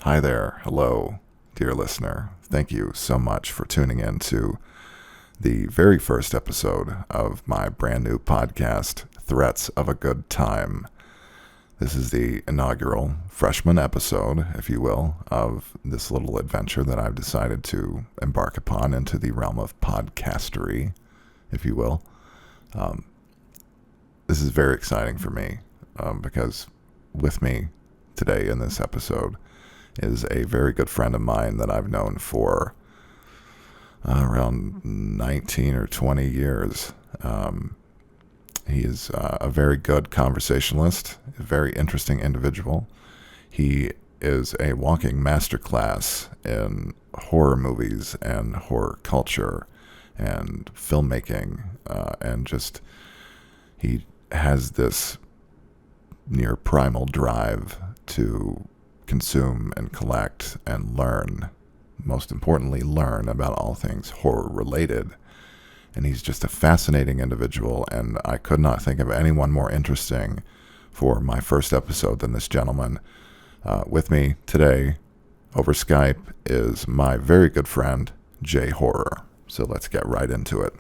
Hi there. Hello, dear listener. Thank you so much for tuning in to the very first episode of my brand new podcast, Threats of a Good Time. This is the inaugural freshman episode, if you will, of this little adventure that I've decided to embark upon into the realm of podcastery, if you will. This is very exciting for me because with me today in this episode is a very good friend of mine that I've known for around 19 or 20 years. He is a very good conversationalist, a very interesting individual. He is a walking masterclass in horror movies and horror culture and filmmaking, and just he has this near primal drive to consume and collect and learn, most importantly, learn about all things horror related. And he's just a fascinating individual, and I could not think of anyone more interesting for my first episode than this gentleman. With me today over Skype is my very good friend, Jay Horror. So let's get right into it.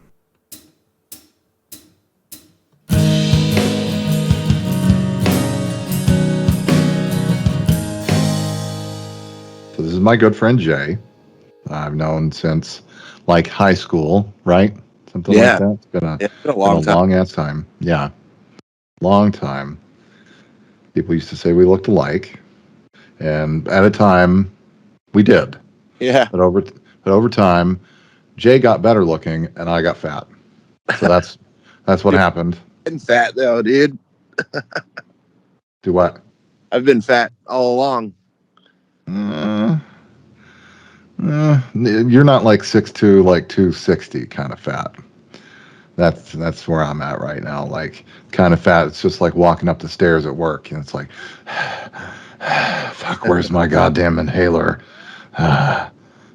So this is my good friend Jay. I've known since like high school, right? Something like that. It's been a long ass time. Yeah. Long time. People used to say we looked alike. And at a time we did. Yeah. But over time, Jay got better looking and I got fat. So that's what happened. Been fat though, dude. Do what? I've been fat all along. You're not like 6'2", like 260 kind of fat. That's where I'm at right now. Like kind of fat. It's just like walking up the stairs at work, and it's like, fuck, where's my goddamn inhaler?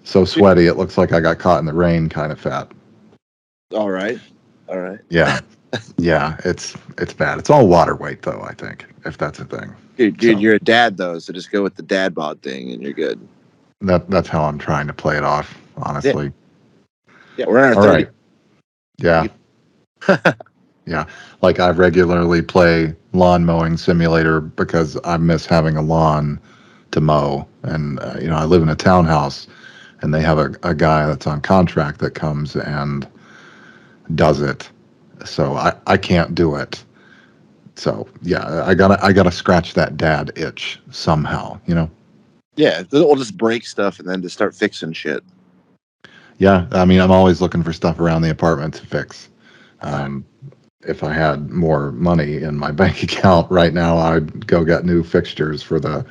So sweaty, it looks like I got caught in the rain. Kind of fat. All right. Yeah, yeah. It's bad. It's all water weight though. I think if that's a thing. Dude, you're a dad though, so just go with the dad bod thing, and you're good. That's how I'm trying to play it off, honestly. Yeah, we're in our 30s. Right. Yeah. Yeah. Like I regularly play lawn mowing simulator because I miss having a lawn to mow. And, I live in a townhouse and they have a guy that's on contract that comes and does it. So I can't do it. So yeah, I gotta scratch that dad itch somehow, Yeah, we'll just break stuff and then just start fixing shit. Yeah, I mean, I'm always looking for stuff around the apartment to fix. If I had more money in my bank account right now, I'd go get new fixtures for the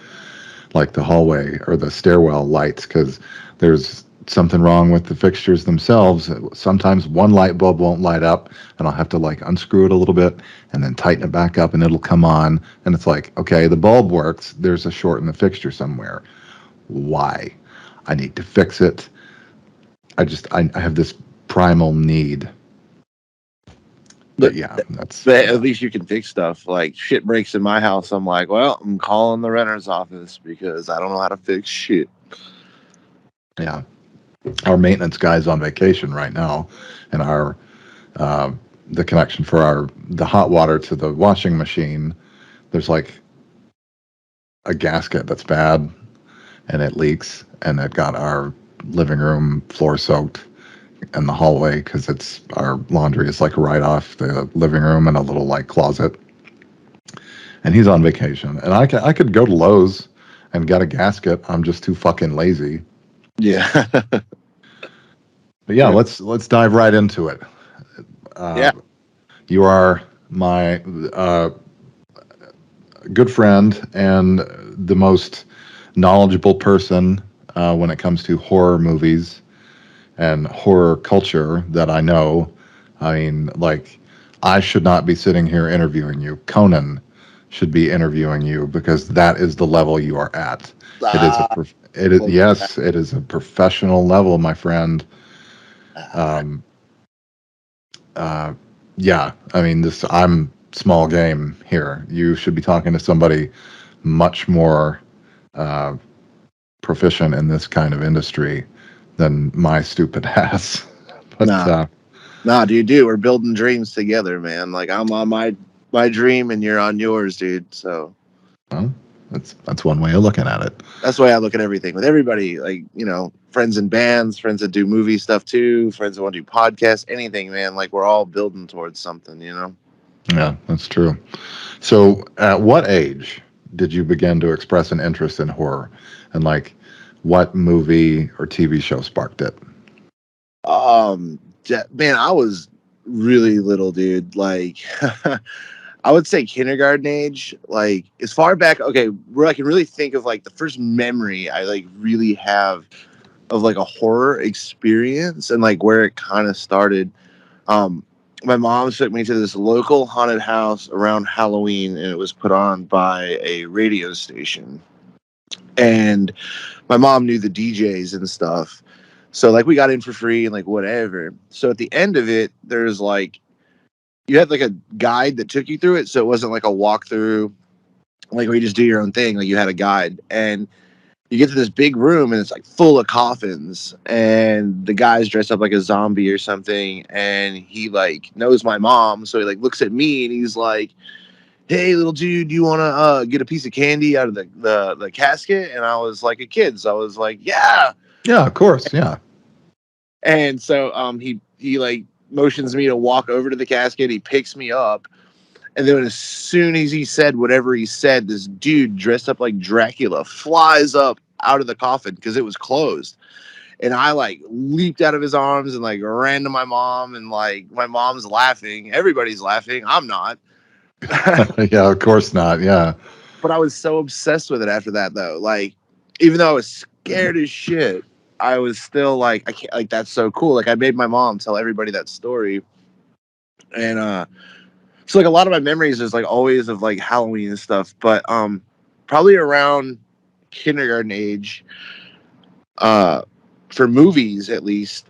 hallway or the stairwell lights because there's something wrong with the fixtures themselves. Sometimes one light bulb won't light up, and I'll have to unscrew it a little bit and then tighten it back up, and it'll come on. And it's like, okay, the bulb works. There's a short in the fixture somewhere. Why? I need to fix it. I have this primal need. But yeah, but at least you can fix stuff. Like shit breaks in my house, I'm like, well, I'm calling the renter's office because I don't know how to fix shit. Yeah. Our maintenance guy's on vacation right now, and our the connection for the hot water to the washing machine, there's like a gasket that's bad and it leaks, and it got our living room floor soaked in the hallway because our laundry is right off the living room in a little closet. And he's on vacation, and I could go to Lowe's and get a gasket. I'm just too fucking lazy. Yeah. But yeah, let's dive right into it. You are my good friend and the most knowledgeable person when it comes to horror movies and horror culture that I know. I mean, I should not be sitting here interviewing you. Conan should be interviewing you because that is the level you are at. It is a professional level, my friend. Yeah, I mean, I'm small game here. You should be talking to somebody much more proficient in this kind of industry than my stupid ass. But nah, dude, we're building dreams together, man. Like I'm on my dream and you're on yours, dude. So well, that's one way of looking at it. that's the way I look at everything with everybody. Like, you know, friends in bands, friends that do movie stuff too, friends that want to do podcasts, anything, man. Like we're all building towards something, you know? Yeah, that's true. So, at what age did you begin to express an interest in horror? And like, what movie or TV show sparked it? Man, I was really little, dude. Like, I would say kindergarten age. Like, as far back, okay, where I can really think of like the first memory I like really have of like a horror experience and like where it kind of started. Um, my mom took me to this local haunted house around Halloween, and it was put on by a radio station. And my mom knew the DJs and stuff. So like we got in for free and like whatever. So at the end of it, there's like you had like a guide that took you through it. So it wasn't like a walkthrough, like where you just do your own thing. Like you had a guide, and you get to this big room and it's like full of coffins, and the guy's dressed up like a zombie or something, and he like knows my mom, so he like looks at me and he's like, "Hey, little dude, do you want to get a piece of candy out of the casket?" And I was like a kid, so I was like, "Yeah." Yeah, of course. Yeah. And so he like motions me to walk over to the casket. He picks me up, and then as soon as he said whatever he said, this dude dressed up like Dracula flies up out of the coffin because it was closed. And I like leaped out of his arms and like ran to my mom, and like my mom's laughing. Everybody's laughing. I'm not. Yeah, of course not. Yeah. But I was so obsessed with it after that, though. Like, even though I was scared as shit, I was still like, I can't, like, that's so cool. Like, I made my mom tell everybody that story. And, so like a lot of my memories is like always of like Halloween and stuff, but, probably around kindergarten age, for movies at least,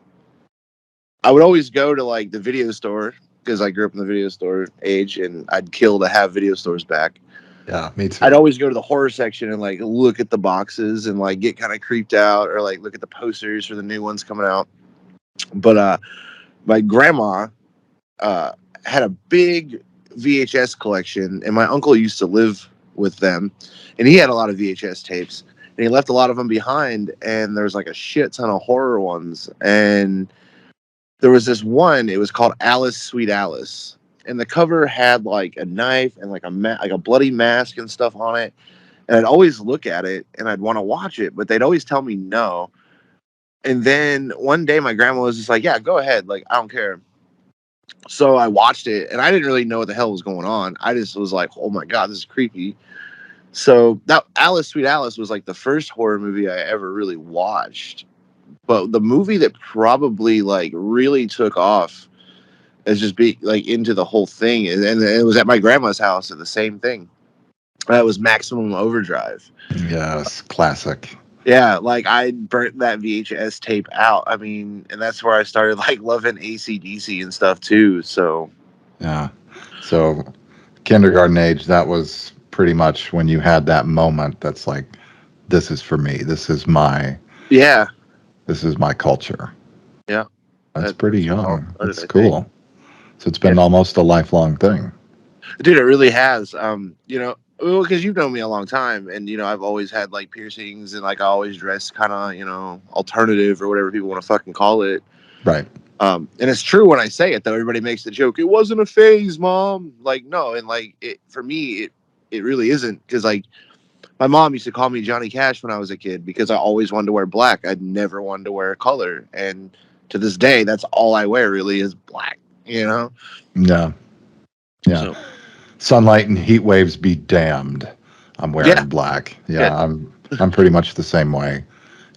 I would always go to like the video store because I grew up in the video store age, and I'd kill to have video stores back. Yeah, me too. I'd always go to the horror section and like look at the boxes and like get kind of creeped out, or like look at the posters for the new ones coming out. But my grandma had a big VHS collection, and my uncle used to live with them, and he had a lot of VHS tapes, and he left a lot of them behind, and there's like a shit ton of horror ones. And there was this one, it was called Alice, Sweet Alice, and the cover had like a knife and like like a bloody mask and stuff on it. And I'd always look at it and I'd want to watch it, but they'd always tell me no. And then one day my grandma was just like, "Yeah, go ahead. Like, I don't care." So I watched it, and I didn't really know what the hell was going on. I just was like, "Oh my God, this is creepy." So that Alice, Sweet Alice was like the first horror movie I ever really watched. But the movie that probably like really took off as just being like into the whole thing, and it was at my grandma's house, and the same thing. That was Maximum Overdrive. Yes, classic. Yeah, like I burnt that VHS tape out. I mean, and that's where I started like loving AC/DC and stuff too. So Yeah. So, kindergarten age, that was pretty much when you had that moment that's like, this is for me. yeah, This is my culture. yeah, That's pretty young. What did That's I cool. think? So it's been almost a lifelong thing. Dude, it really has. You know, well, because you've known me a long time, and you know, I've always had like piercings, and like I always dress kind of, you know, alternative or whatever people want to fucking call it. Right. And it's true when I say it, though. Everybody makes the joke, "It wasn't a phase, mom." Like, no, and like it for me, it really isn't, because like my mom used to call me Johnny Cash when I was a kid because I always wanted to wear black. I'd never wanted to wear color, and to this day, that's all I wear really is black. You know? Yeah. Yeah. So Sunlight and heat waves be damned. I'm yeah, wearing black. yeah, Yeah, I'm pretty much the same way.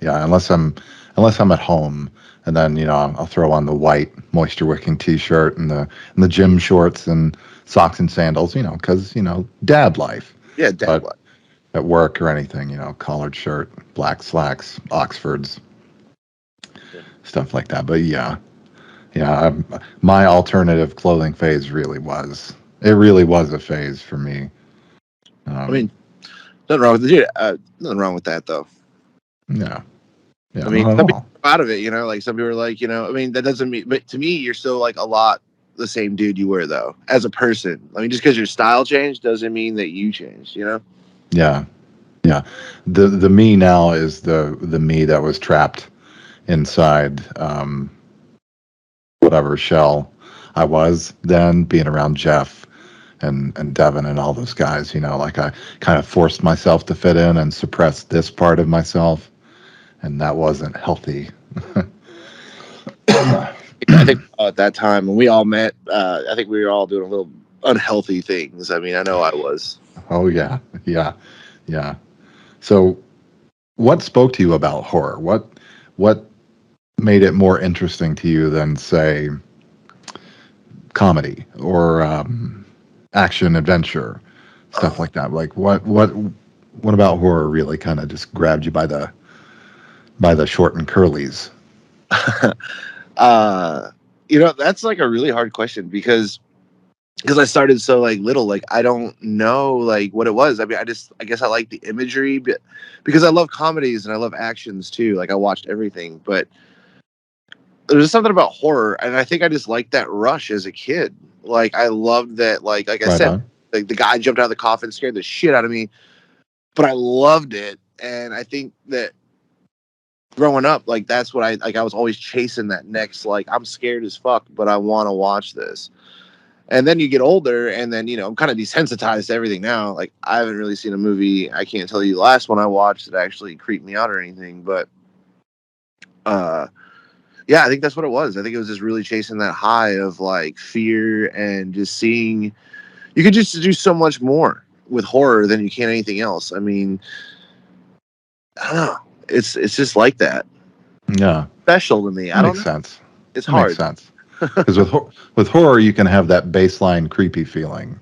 Yeah, unless I'm at home, and then I'll throw on the white moisture wicking T-shirt and the gym shorts and socks and sandals. Because dad life. yeah, dad But black. at work or anything, collared shirt, black slacks, Oxfords, Yeah. stuff like that. But yeah, my alternative clothing phase really was a phase for me. I mean, nothing wrong with it. Dude, nothing wrong with that though. Yeah. Yeah. I Not mean, at some people all. are out of it, you know, like some people are like, you know, I mean, that doesn't mean, but to me, you're still like a lot the same dude you were though, as a person. I mean, just because your style changed doesn't mean that you changed, you know? Yeah. Yeah. The me now is the me that was trapped inside whatever shell I was then, being around Jeff and Devin and all those guys. Like I kind of forced myself to fit in and suppressed this part of myself, and that wasn't healthy. I think at that time when we all met, I think we were all doing a little unhealthy things. I mean, I know I was. Oh yeah, yeah, yeah. So, what spoke to you about horror? What made it more interesting to you than, say, comedy or action adventure stuff like that? Like what about horror really kind of just grabbed you by the short and curlies? uh, you know, that's like a really hard question because I started so like little, like I don't know like what it was. I mean, I guess I like the imagery, but because I love comedies and I love actions too. Like I watched everything, but there's something about horror, and I think I just liked that rush as a kid. Like I loved that, like I Right said, on. like the guy jumped out of the coffin, scared the shit out of me, but I loved it, and I think that growing up, like that's what I was always chasing that next. Like I'm scared as fuck, but I want to watch this. And then you get older, and then I'm kind of desensitized to everything now. Like I haven't really seen a movie. I can't tell you the last one I watched that actually creeped me out or anything. But uh, yeah, I think that's what it was. I think it was just really chasing that high of like fear and just seeing. You could just do so much more with horror than you can anything else. I mean, I don't know. It's just like that. Yeah, Special to me. that I don't makes know. sense. It's That makes hard. sense. Because with horror, you can have that baseline creepy feeling,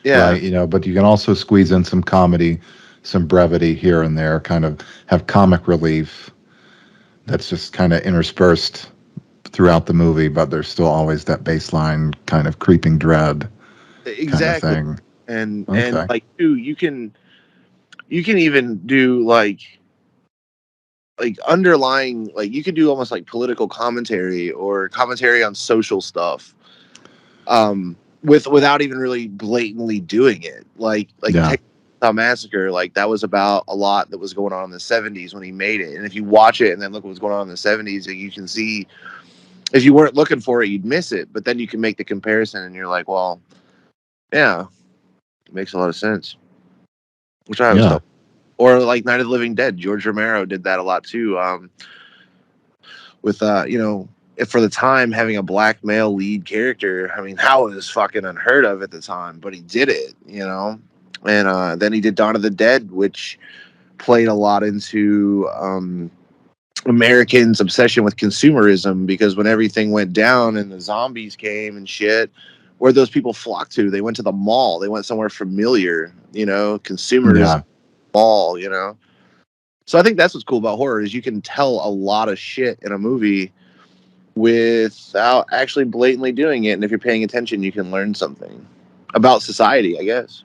Yeah. right? But you can also squeeze in some comedy, some brevity here and there, kind of have comic relief that's just kind of interspersed throughout the movie, but there's still always that baseline kind of creeping dread kind of Exactly. thing. And Okay. like too, you can even do like underlying, like you could do almost like political commentary or commentary on social stuff without even really blatantly doing it, like Yeah. Texas Massacre, like that was about a lot that was going on in the 70s when he made it, and if you watch it and then look what was going on in the 70s, like, you can see if you weren't looking for it you'd miss it, but then you can make the comparison and you're like, well, yeah, it makes a lot of sense, which I always Yeah. thought. Or like Night of the Living Dead, George Romero did that a lot too, with if for the time having a black male lead character. I mean, how was fucking unheard of at the time, but he did it. And then he did Dawn of the Dead, which played a lot into Americans' obsession with consumerism, because when everything went down and the zombies came and shit, where those people flocked to, they went to the mall, they went somewhere familiar, consumerism Yeah. mall. So I think that's what's cool about horror is you can tell a lot of shit in a movie without actually blatantly doing it. And if you're paying attention, you can learn something about society, I guess.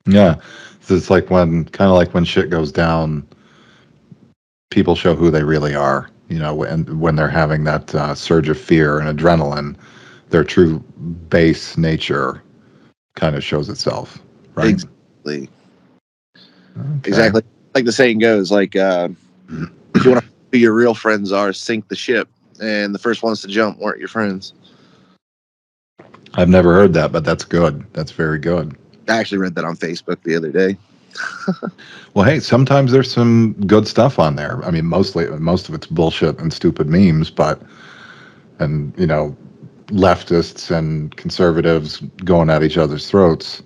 Yeah. So it's like kind of like when shit goes down, people show who they really are. When they're having that surge of fear and adrenaline, their true base nature kind of shows itself, right? Exactly. Okay. Exactly. Like the saying goes, like, if you want to know who your real friends are, sink the ship. And the first ones to jump weren't your friends. I've never heard that, but that's good. That's very good. I actually read that on Facebook the other day. Well, hey, sometimes there's some good stuff on there. I mean, most of it's bullshit and stupid memes, but and leftists and conservatives going at each other's throats.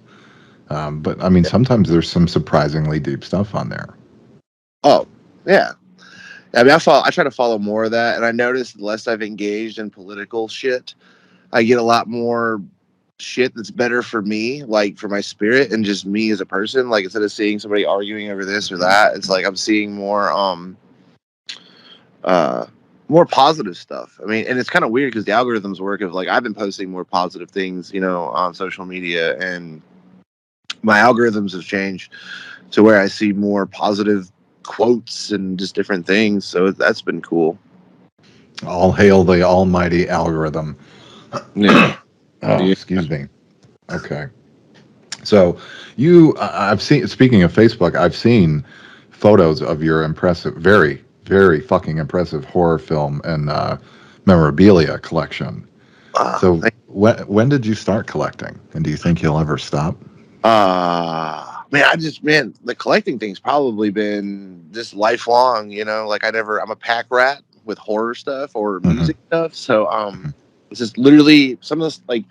But I mean, sometimes there's some surprisingly deep stuff on there. Oh, yeah. I mean, I try to follow more of that, and I noticed the less I've engaged in political shit, I get a lot more shit that's better for me, like for my spirit and just me as a person. Like instead of seeing somebody arguing over this or that, it's like I'm seeing uh more positive stuff. I mean, and it's kind of weird because the algorithms work of like I've been posting more positive things, on social media, and my algorithms have changed to where I see more positive quotes and just different things. So that's been cool. All hail the almighty algorithm. Yeah. Oh, Yeah. excuse me. Okay. So I've seen, speaking of Facebook, I've seen photos of your impressive, very, very fucking impressive horror film and memorabilia collection. So when did you start collecting? And do you think you'll ever stop? Man, man, the collecting thing's probably been just lifelong, you know, like I'm a pack rat with horror stuff or Hmm. music stuff. So, it's just literally some of this, like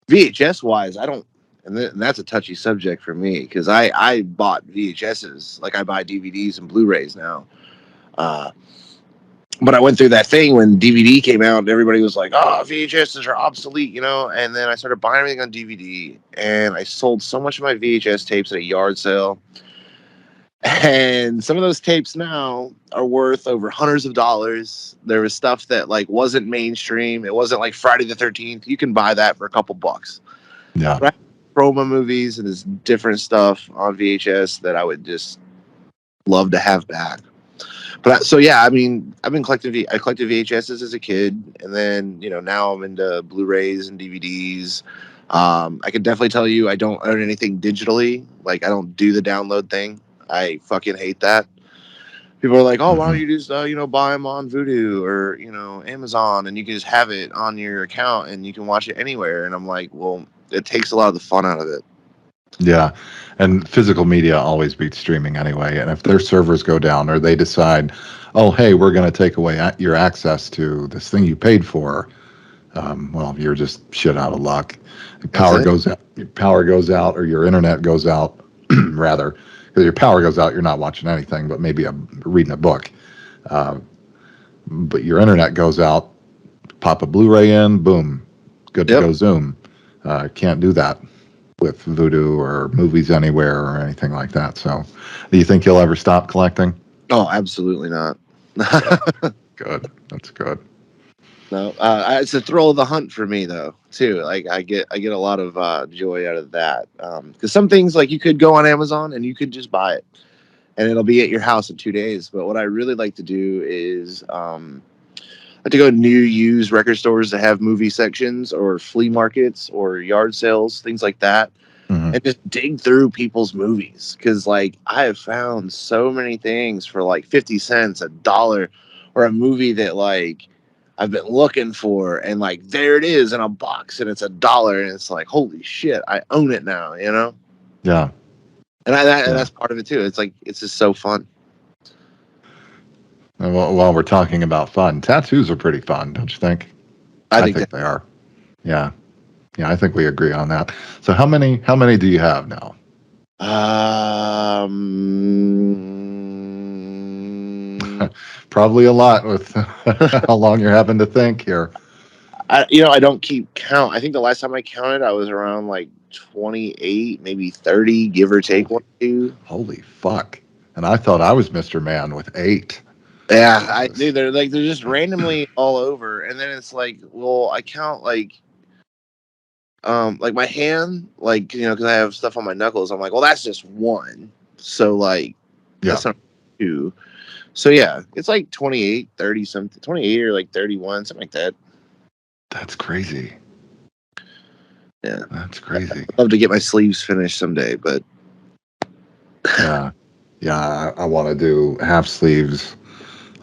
VHS wise, I don't, and that's a touchy subject for me because I bought VHSs, like I buy DVDs and Blu-rays now. Uh, but I went through that thing when DVD came out and everybody was like, oh, VHSs are obsolete, you know? And then I started buying everything on DVD and I sold so much of my VHS tapes at a yard sale. And some of those tapes now are worth over hundreds of dollars. There was stuff that like wasn't mainstream. It wasn't like Friday the 13th. You can buy that for a couple bucks. Yeah. But I have Chroma movies and this different stuff on VHS that I would just love to have back. But so yeah, I mean, I've been collecting. I collected VHSs as a kid, and then now I'm into Blu-rays and DVDs. I can definitely tell you, I don't own anything digitally. Like I don't do the download thing. I fucking hate that. People are like, "Oh, why Hmm. don't you just buy them on Vudu or Amazon, and you can just have it on your account and you can watch it anywhere." And I'm like, "Well, it takes a lot of the fun out of it." Yeah. And physical media always beats streaming anyway. And if their servers go down or they decide, oh, hey, we're going to take away your access to this thing you paid for, well, you're just shit out of luck. That's it. Your power goes out, or your internet goes out, rather. Because your power goes out, you're not watching anything, but maybe reading a book. Uh, but your internet goes out, pop a Blu-ray in, boom, good to Yep. go. Zoom. Can't do that with Voodoo or Movies Anywhere or anything like that. So, do you think you'll ever stop collecting? Oh, absolutely not. Good. That's good. No, it's a thrill of the hunt for me though too. Like I get a lot of joy out of that because some things like you could go on Amazon and you could just buy it and it'll be at your house in 2 days. But what I really like to do is I like to go to new used record stores that have movie sections or flea markets or yard sales, things like that, Hmm. and just dig through people's movies because like I have found so many things for like 50 cents, $1, or a movie that like I've been looking for and like there it is in a box and it's $1 and it's like holy shit, I own it now, you know. Yeah. And Yeah. that's part of it too. It's like it's just so fun. And while we're talking about fun, tattoos are pretty fun, don't you think? I I think think they are. Yeah. Yeah, I think we agree on that. So how many do you have now? that Probably a lot with how long you're having to think here. I don't keep count. I think the last time I counted, I was around like 28, maybe 30, give or take one, two. Holy fuck. And I thought I was Mr. Man with 8. Yeah, I do. Jesus. They're just randomly all over, and then it's like, well, I count like my hand, like because I have stuff on my knuckles. I'm like, well, that's just one. So like, Yeah. that's not two. So yeah, it's like 28, 30 something, 28 or like 31, something like that. That's crazy. Yeah, That's crazy. I'd love to get my sleeves finished someday, but Yeah. Yeah, I want to do half sleeves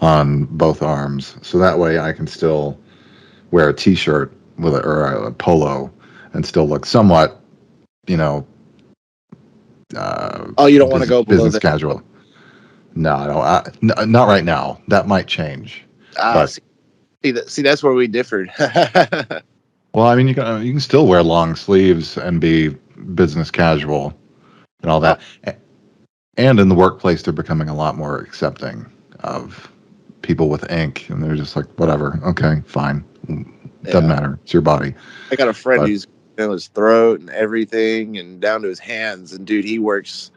on both arms. So that way I can still wear a t-shirt or a polo and still look somewhat, you know, oh, you don't want to go below business that. casual. No, I don't. Not right now. That might change. But See, that's where we differed. well, I mean, you can still wear long sleeves and be business casual and all Oh, that. And in the workplace, they're becoming a lot more accepting of people with ink, and they're just like, whatever, okay, fine, doesn't yeah. matter, it's your body. I got a friend But who's his throat and everything, and down to his hands. And dude, he works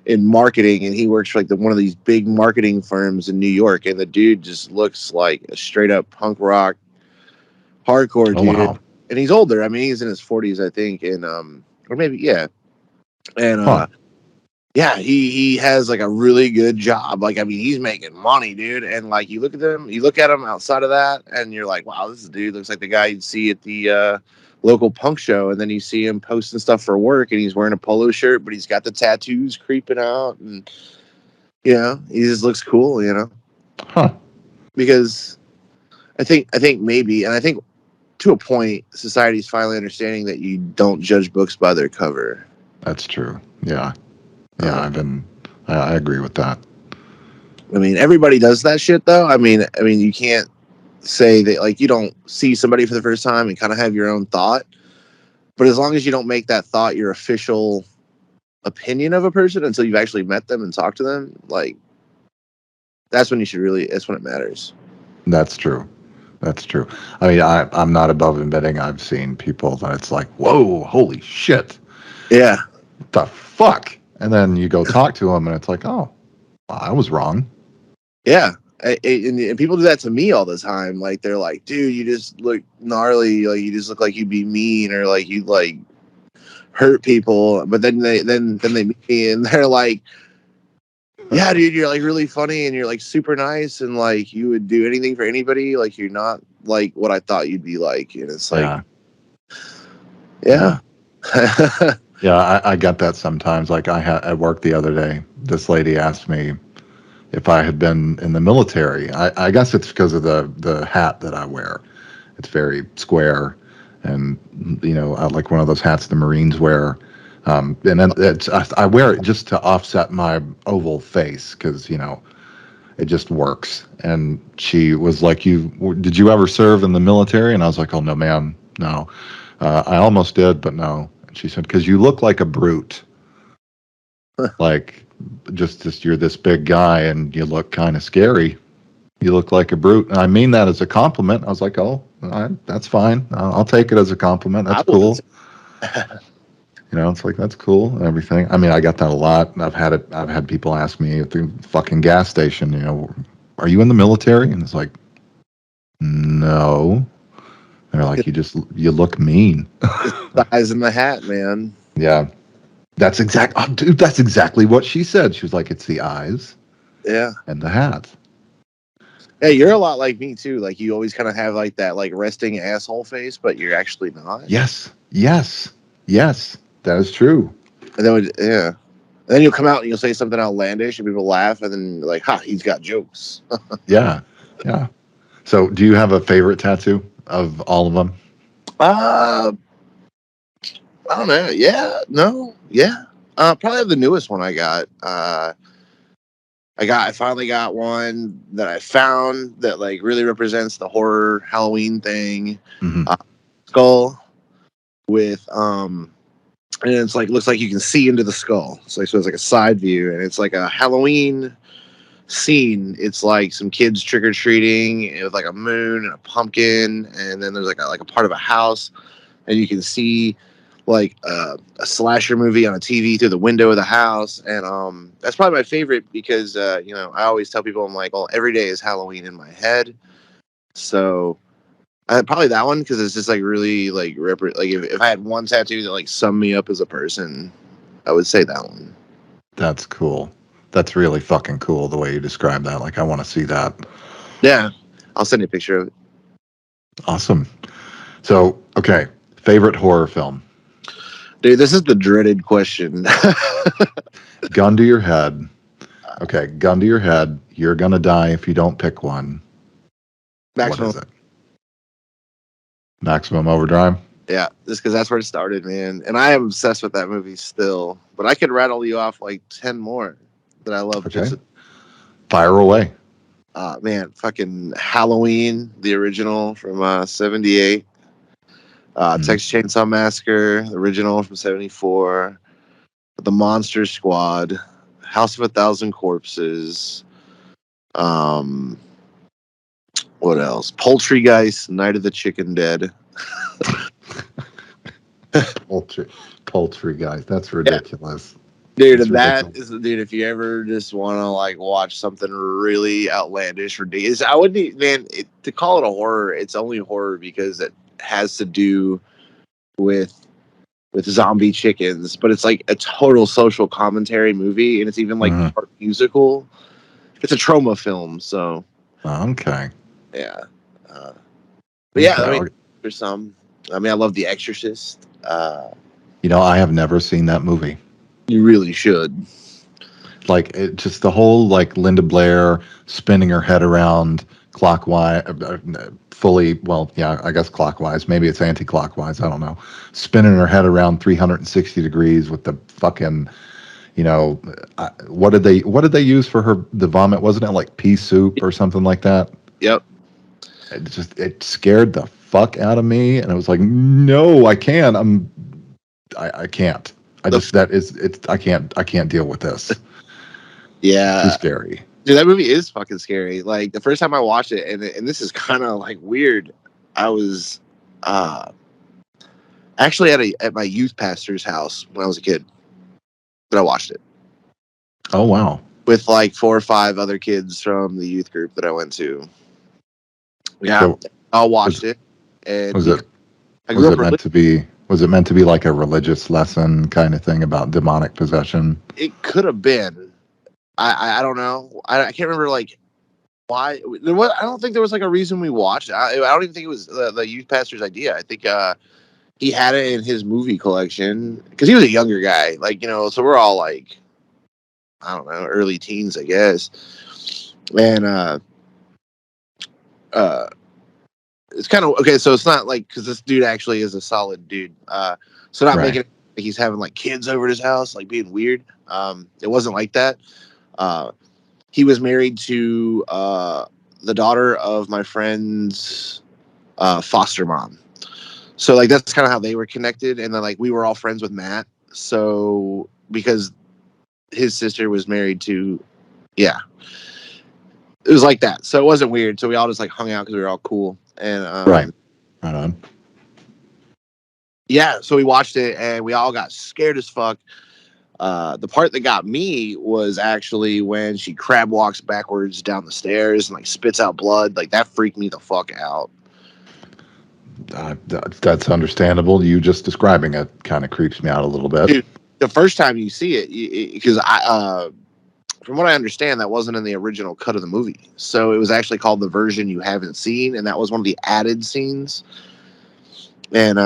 in marketing, and he works for like one of these big marketing firms in New York. And the dude just looks like a straight up punk rock hardcore oh dude. wow, And he's older. I mean, he's in his 40s, I think, and or maybe yeah. And huh? Yeah, he has like a really good job. Like, I mean, he's making money, dude. And like, you look at him outside of that, and you're like, wow, this dude looks like the guy you'd see at the local punk show. And then you see him posting stuff for work, and he's wearing a polo shirt, but he's got the tattoos creeping out, and he just looks cool, Huh. Because I think maybe, and I think to a point, society's finally understanding that you don't judge books by their cover. That's true. Yeah. Yeah, I agree with that. I mean, everybody does that shit, though. I mean, you can't say that, like, you don't see somebody for the first time and kind of have your own thought. But as long as you don't make that thought your official opinion of a person until you've actually met them and talked to them, like, that's when it matters. That's true. That's true. I mean, I'm not above admitting I've seen people that it's like, whoa, holy shit, Yeah. what the fuck? And then you go talk to them, and it's like, oh, I was wrong. Yeah. And people do that to me all the time. Like, they're like, dude, you just look gnarly. Like, you just look like you'd be mean, or like you'd like hurt people. But then they meet me and they're like, yeah, dude, you're like really funny and you're like super nice and like you would do anything for anybody. Like, you're not like what I thought you'd be like. And it's like, yeah. Yeah, I get that sometimes. Like I had at work the other day, this lady asked me if I had been in the military. I guess it's because of the hat that I wear. It's very square, and I like one of those hats the Marines wear. And then I wear it just to offset my oval face because it just works. And she was like, did you ever serve in the military? And I was like, oh no, ma'am, no. I almost did, but no. And she said, because you look like a brute. Like, just you're this big guy and you look kind of scary. You look like a brute. And I mean that as a compliment. I was like, oh, that's fine. I'll take it as a compliment. That's I would. cool. It's like, that's cool and everything. I mean, I got that a lot. I've had people ask me at the fucking gas station, are you in the military? And it's like, no. And they're like, you look mean. The eyes in the hat, man. Yeah. Oh, dude, that's exactly what she said. She was like, it's the eyes Yeah. and the hat. Yeah, you're a lot like me too. Like, you always kind of have like that like resting asshole face, but you're actually not. Yes. That is true. And and then you'll come out and you'll say something outlandish and people laugh and then like, ha, he's got jokes. Yeah. So do you have a favorite tattoo of all of them? I don't know. Yeah, no, yeah. Probably the newest one I got. I finally got one that I found that like really represents the horror Halloween thing. Mm-hmm. Skull with and it's like looks like you can see into the skull. So it's like a side view, and it's like a Halloween scene. It's like some kids trick or treating with like a moon and a pumpkin, and then there's like a part of a house, and you can see like a slasher movie on a TV through the window of the house. And that's probably my favorite because I always tell people, I'm like, well, every day is Halloween in my head. So probably that one because it's just like really like if I had one tattoo that like summed me up as a person, I would say that one. That's cool. That's really fucking cool the way you describe that. Like, I want to see that. Yeah, I'll send you a picture of it. Awesome. So, okay, favorite horror film? Dude, this is the dreaded question. Gun to your head. Okay, gun to your head. You're gonna die if you don't pick one. Maximum. What is it? Maximum Overdrive? Yeah, just because that's where it started, man. And I am obsessed with that movie still. But I could rattle you off like 10 more that I love. Okay. Fire away. Man, fucking Halloween, the original from 78. Texas Chainsaw Massacre, the original from 74. The Monster Squad. House of a Thousand Corpses. What else? Poultrygeist, Night of the Chicken Dead. Poultrygeist. That's ridiculous. Dude, That's that ridiculous. is, dude, if you ever just want to like watch something really outlandish, ridiculous, I wouldn't, man, to call it a horror, it's only horror because it has to do with with zombie chickens, but it's like a total social commentary movie, and it's even like Mhm. part musical. It's a trauma film, so Okay. yeah. But yeah, I mean, Okay. there's some. I mean, I love The Exorcist. I have never seen that movie. You really should. Like it just the whole like Linda Blair spinning her head around clockwise, fully. Well, yeah, I guess clockwise. Maybe it's anti-clockwise. I don't know. Spinning her head around 360 degrees with the fucking. What did they use for the vomit? Wasn't it like pea soup or something like that? Yep. It scared the fuck out of me, and I was like, no, I can't. I can't. I The just that is it's I can't deal with this. Too yeah, scary. dude, that movie is fucking scary. Like the first time I watched it, and this is kind of like weird. I was uh actually at my youth pastor's house when I was a kid, but I watched it Oh wow. with like 4 or 5 other kids from the youth group that I went to. Yeah, So all was watched it, and was it I was grew up it meant to be was it meant to be like a religious lesson kind of thing about demonic possession? It could have been. I don't know. I can't remember like why there was. I don't think there was like a reason we watched it. I don't even think it was the youth pastor's idea. I think he had it in his movie collection because he was a younger guy. Like so we're all like I don't know, early teens, I guess. And uh, it's kind of okay. So it's not like because this dude actually is a solid dude. So not Right. making it like he's having like kids over at his house, like being weird. It wasn't like that. Uh, he was married to the daughter of my friend's foster mom. So like that's kind of how they were connected, and then like we were all friends with Matt. So because his sister was married to, yeah, it was like that. So it wasn't weird. So we all just like hung out because we were all cool, and Right. Right on. yeah. So we watched it, and we all got scared as fuck. The part that got me was actually when she crab walks backwards down the stairs and like spits out blood. Like that freaked me the fuck out. That's understandable. You just describing it kind of creeps me out a little bit. Dude, the first time you see it, because from what I understand, that wasn't in the original cut of the movie. So it was actually called the version you haven't seen, and that was one of the added scenes. And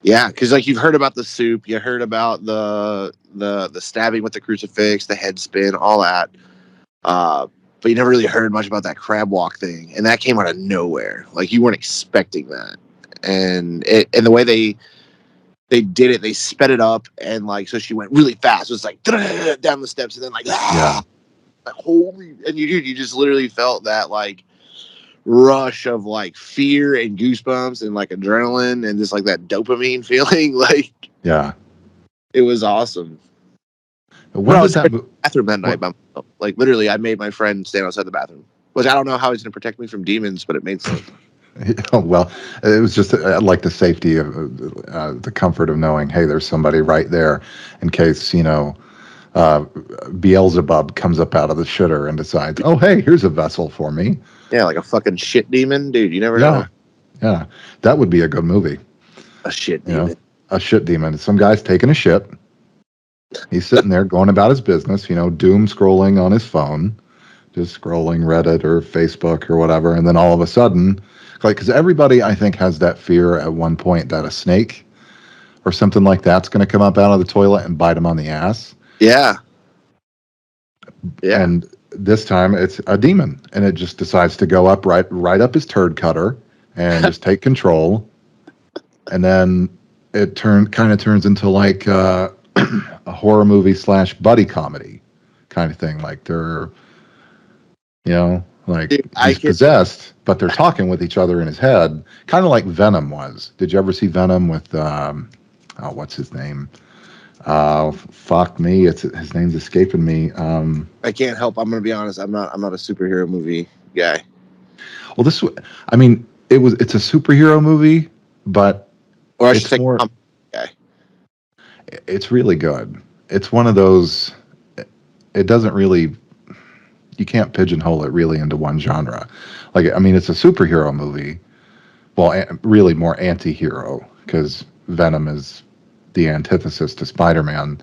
yeah, because like you've heard about the soup, you heard about the stabbing with the crucifix, the head spin, all that. But you never really heard much about that crab walk thing, and that came out of nowhere. Like you weren't expecting that, and the way they did it, they sped it up, and like so she went really fast. It was like down the steps, and then like Yeah. like holy, and you just literally felt that like rush of like fear and goosebumps and like adrenaline and just like that dopamine feeling. Like Yeah. it was awesome. But When I did was in that? the bathroom that night What? by myself. Like literally, I made my friend stand outside the bathroom, which I don't know how he's going to protect me from demons, but it made sense. Oh, well, it was just like the safety of the comfort of knowing, hey, there's somebody right there in case, uh, Beelzebub comes up out of the shitter and decides, oh, hey, here's a vessel for me. Yeah, like a fucking shit demon, dude. You never know. Yeah. Yeah. That would be a good movie. A shit You know, demon. a shit demon. Some guy's taking a shit. He's sitting there going about his business, doom scrolling on his phone, just scrolling Reddit or Facebook or whatever. And then all of a sudden, like, because everybody, I think, has that fear at one point that a snake or something like that's going to come up out of the toilet and bite him on the ass. Yeah, yeah. And this time it's a demon, and it just decides to go up right up his turd cutter and just take control. And then it kind of turns into like a horror movie / buddy comedy kind of thing. Like like Dude, I he's can. possessed, but they're talking with each other in his head, kind of like Venom was. Did you ever see Venom with oh, what's his name? Fuck me, his name's escaping me. I can't help. I'm gonna be honest. I'm not a superhero movie guy. Well, I mean, it's a superhero movie, but Or I should it's say, more. comic guy. It's really good. It's one of those. It doesn't really. You can't pigeonhole it really into one genre. Like, I mean, it's a superhero movie. Well, really more anti-hero because Venom is the antithesis to Spider-Man.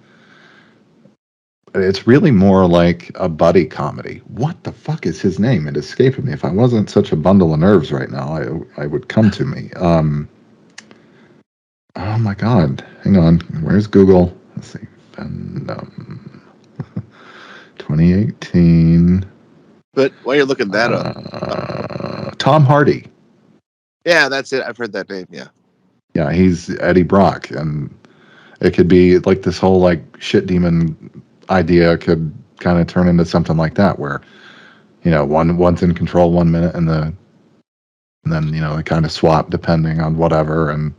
It's really more like a buddy comedy. What the fuck is his name? It escaped me. If I wasn't such a bundle of nerves right now, I would come to me. Oh my God. Hang on. Where's Google? Let's see. Venom 2018. But while you're looking that up, Tom Hardy. yeah, that's it. I've heard that name. Yeah. Yeah, he's Eddie Brock, and it could be like this whole like shit demon idea could kind of turn into something like that, where one's in control 1 minute, and then they kind of swap depending on whatever, and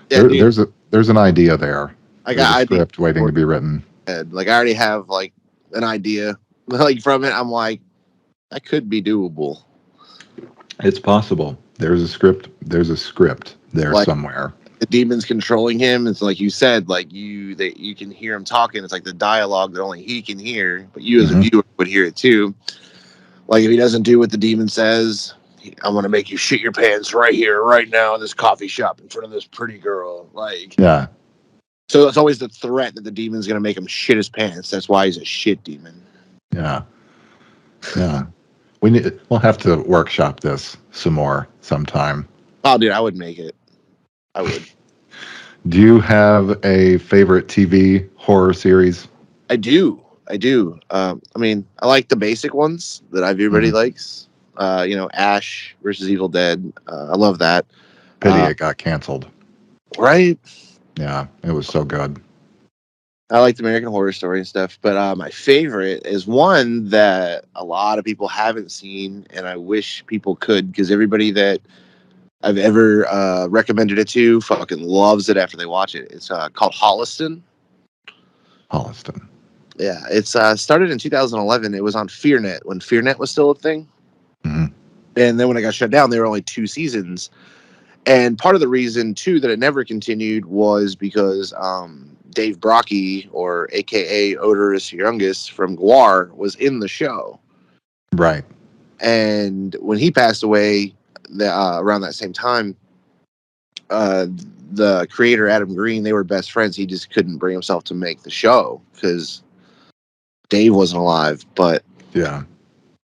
Yeah, dude. there's an idea there. I There's got a idea. script waiting to be written. Like I already have like an idea, like from it. I'm like, that could be doable. It's possible. There's a script. There's a script there Like somewhere. the demons controlling him. It's like you said, like you can hear him talking. It's like the dialogue that only he can hear, but you as a viewer would hear it too. Like if he doesn't do what the demon says, I'm gonna make you shit your pants right here, right now, in this coffee shop in front of this pretty girl. Like, Yeah. so it's always the threat that the demon's gonna make him shit his pants. That's why he's a shit demon. Yeah. Yeah. We'll have to workshop this some more sometime. Oh, dude, I would make it. I would. Do you have a favorite TV horror series? I do. I do. I mean, I like the basic ones that everybody likes. Ash versus Evil Dead. I love that. Pity it got canceled. Right? Yeah, it was so good. I like the American Horror Story and stuff, but my favorite is one that a lot of people haven't seen, and I wish people could, because everybody that I've ever recommended it to fucking loves it after they watch it. It's called Holliston. Holliston. Yeah, it's started in 2011. It was on FearNet when FearNet was still a thing. Mm-hmm. And then when it got shut down, there were only 2 seasons. And part of the reason, too, that it never continued was because Dave Brocky, or a.k.a. Odorous Youngest from Gwar, was in the show. Right. And when he passed away around that same time, the creator, Adam Green, they were best friends. He just couldn't bring himself to make the show because Dave wasn't alive. But yeah.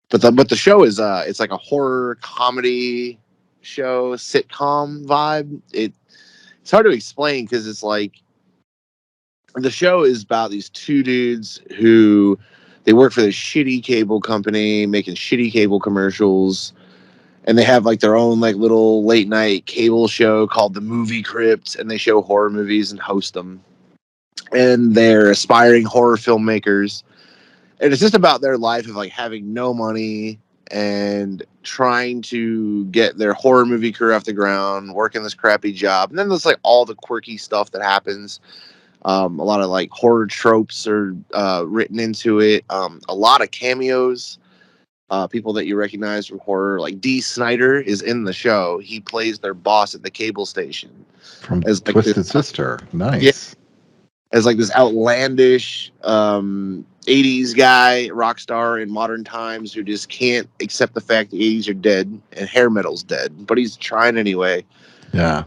But the show is it's like a horror comedy show, sitcom vibe. It's hard to explain because it's like the show is about these 2 dudes who they work for this shitty cable company making shitty cable commercials, and they have like their own like little late night cable show called The Movie Crypt, and they show horror movies and host them. And they're aspiring horror filmmakers. And it's just about their life of like having no money and trying to get their horror movie career off the ground, working this crappy job. And then there's like all the quirky stuff that happens. A lot of like horror tropes are written into it. A lot of cameos. People that you recognize from horror, like Dee Snider is in the show. He plays their boss at the cable station. From as like Twisted Sister. Nice. Yeah, as like this outlandish 80s guy, rock star in modern times, who just can't accept the fact the 80s are dead and hair metal's dead, but he's trying anyway. Yeah.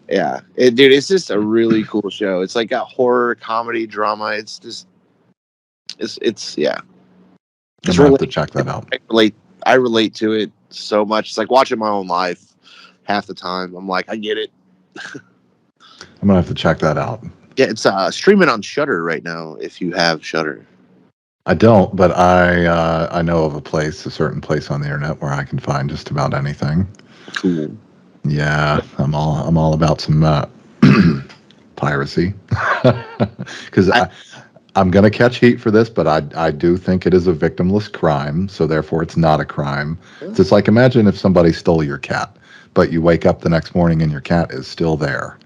Yeah. Dude, it's just a really cool show. It's like got horror, comedy, drama. It's just, it's yeah. I'm gonna have to check that out. I relate to it so much. It's like watching my own life half the time. I'm like, I get it. I'm gonna have to check that out. Yeah, it's streaming on Shudder right now. If you have Shudder, I don't, but I know of a certain place on the internet where I can find just about anything. Cool. Yeah, I'm all about some piracy, because I'm gonna catch heat for this, but I do think it is a victimless crime, so therefore it's not a crime. It's just like, imagine if somebody stole your cat, but you wake up the next morning and your cat is still there.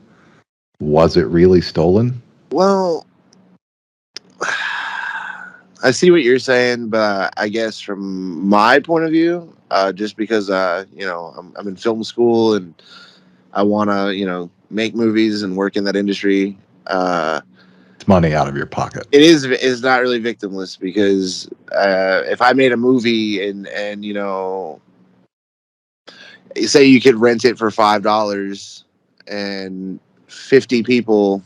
Was it really stolen? Well, I see what you're saying, but I guess from my point of view, just because I'm in film school and I want to make movies and work in that industry. It's money out of your pocket. It's not really victimless, because if I made a movie and say you could rent it for $5 and 50 people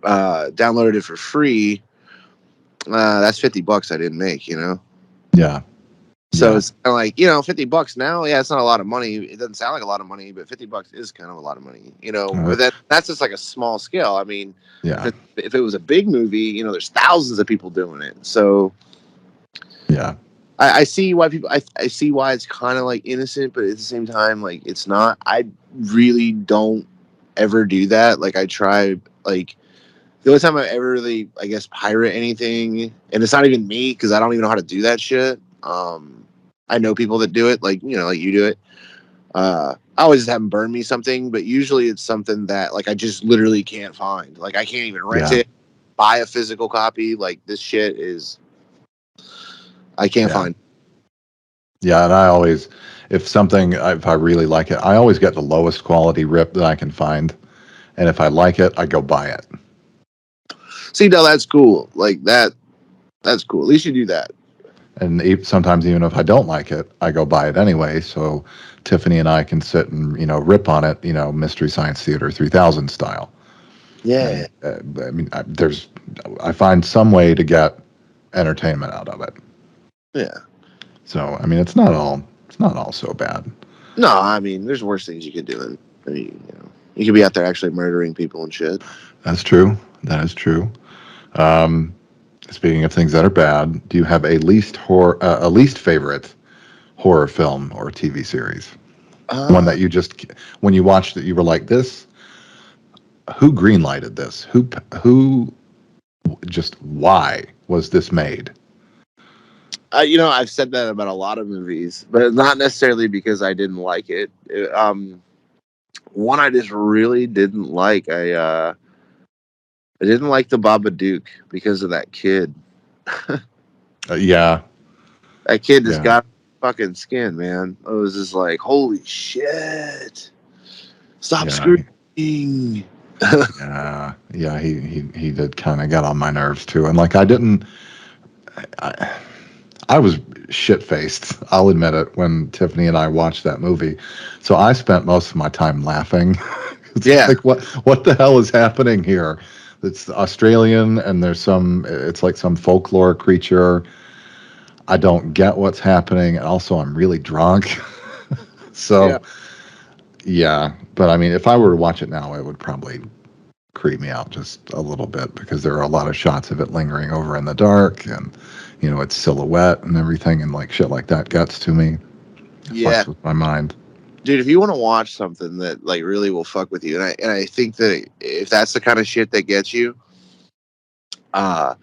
downloaded it for free, that's $50 I didn't make, you know? Yeah. So Yeah. it's kind of like, you know, $50 now. Yeah, it's not a lot of money. It doesn't sound like a lot of money, but $50 is kind of a lot of money, you know? But that's just like a small scale. I mean, Yeah. if it was a big movie, you know, there's thousands of people doing it. So Yeah. I see why people. I see why it's kind of like innocent, but at the same time, like it's not. I really don't ever do that. Like I try. Like the only time I ever really, I guess, pirate anything, and it's not even me because I don't even know how to do that shit. I know people that do it, like you know, like you do it. I always just have them burn me something, but usually it's something that like I just literally can't find. Like I can't even rent Yeah. it, buy a physical copy. Like this shit is I can't Yeah. find. Yeah. And if I really like it, I always get the lowest quality rip that I can find. And if I like it, I go buy it. See, no, that's cool. Like that. That's cool. At least you do that. And sometimes even if I don't like it, I go buy it anyway. So Tiffany and I can sit and, rip on it, Mystery Science Theater 3000 style. Yeah. And I mean, I find some way to get entertainment out of it. Yeah. So, I mean, it's not all so bad. No, I mean, there's worse things you could do. I mean, you know, you could be out there actually murdering people and shit. That's true. That is true. Um, Speaking of things that are bad, do you have a least favorite horror film or TV series? One Uh, that when you watched it, you were like, this, who greenlighted this? Who, just why was this made? you know, I've said that about a lot of movies, but not necessarily because I didn't like it. One I just really didn't like. I didn't like the Babadook because of that kid. Yeah, That kid just yeah, got fucking skin, man. It was just like, holy shit! Stop yeah, screaming. yeah. He did kind of get on my nerves too, and like I, I was shit faced. I'll admit it when Tiffany and I watched that movie. So I spent most of my time laughing. It's Yeah. like what the hell is happening here? It's Australian and it's like some folklore creature. I don't get what's happening. And also I'm really drunk. Yeah. So yeah, but I mean if I were to watch it now, it would probably creep me out just a little bit because there are a lot of shots of it lingering over in the dark and its silhouette and everything and like shit like that gets to me. It Yeah. fucks with my mind. Dude, if you want to watch something that like really will fuck with you, and I think that if that's the kind of shit that gets you, uh,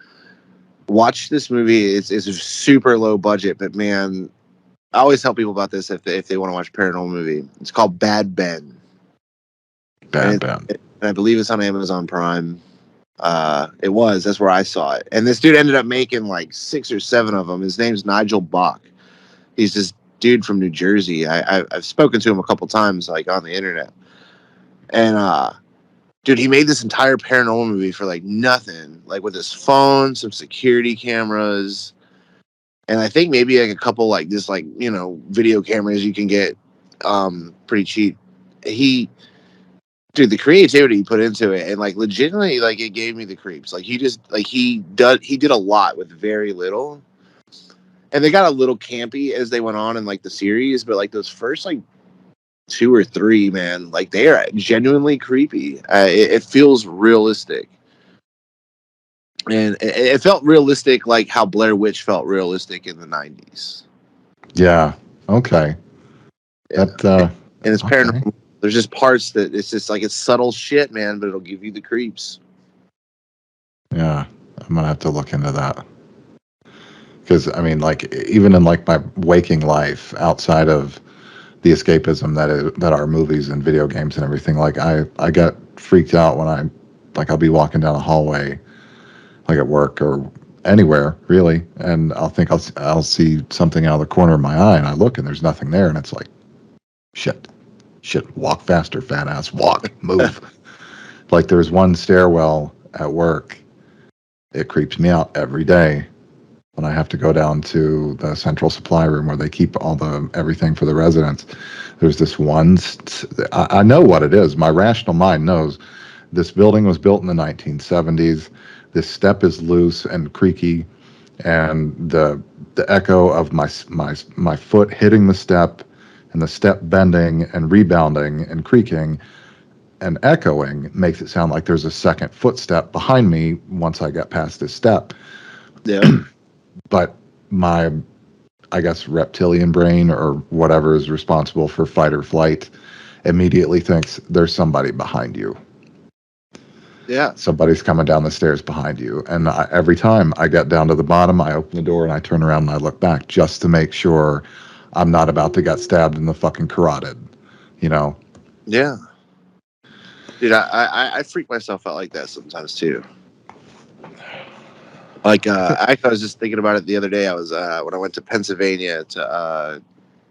watch this movie. It's a super low budget, but man, I always tell people about this if they want to watch a paranormal movie. It's called Bad Ben, Bad, and bad. and I believe it's on Amazon Prime. That's where I saw it, and this dude ended up making like 6 or 7 of them. His name's Nigel Bach. He's this dude from New Jersey. I've spoken to him a couple times, like on the internet, and dude, he made this entire paranormal movie for like nothing, like with his phone, some security cameras, and I think maybe like a couple like this, like video cameras you can get pretty cheap. He, dude, the creativity he put into it, and like legitimately, like it gave me the creeps. Like he did a lot with very little, and they got a little campy as they went on in like the series, but like those first like 2 or 3, man, like they are genuinely creepy. It feels realistic. And it felt realistic, like how Blair Witch felt realistic in the '90s. Yeah. Okay. Yeah, That and it's okay. paranormal. There's just parts that it's just like it's subtle shit, man, but it'll give you the creeps. Yeah. I'm gonna have to look into that. Because I mean, like even in like my waking life, outside of the escapism that are movies and video games and everything, like I get freaked out when I'll be walking down a hallway, like at work or anywhere really, and I'll see something out of the corner of my eye, and I look and there's nothing there, and it's like shit, walk faster, fat ass, walk, move. Like there's one stairwell at work. It creeps me out every day when I have to go down to the central supply room where they keep all the everything for the residents. There's this one. I know what it is. My rational mind knows This building was built in the 1970s. This step is loose and creaky, and the echo of my foot hitting the step, and the step bending and rebounding and creaking and echoing makes it sound like there's a second footstep behind me once I get past this step. Yeah. But my, I guess, reptilian brain or whatever is responsible for fight or flight immediately thinks there's somebody behind you. Yeah. Somebody's coming down the stairs behind you. And every time I get down to the bottom, I open the door and I turn around and I look back just to make sure I'm not about to get stabbed in the fucking carotid, you know? Yeah. Dude, I freak myself out like that sometimes too. Like, I was just thinking about it the other day. I was when I went to Pennsylvania to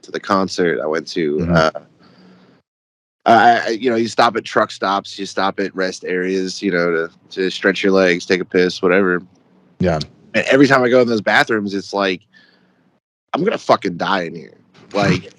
the concert. I went to. Mm-hmm. You stop at truck stops, you stop at rest areas, to stretch your legs, take a piss, whatever. Yeah. And every time I go in those bathrooms, it's like I'm gonna fucking die in here. Like,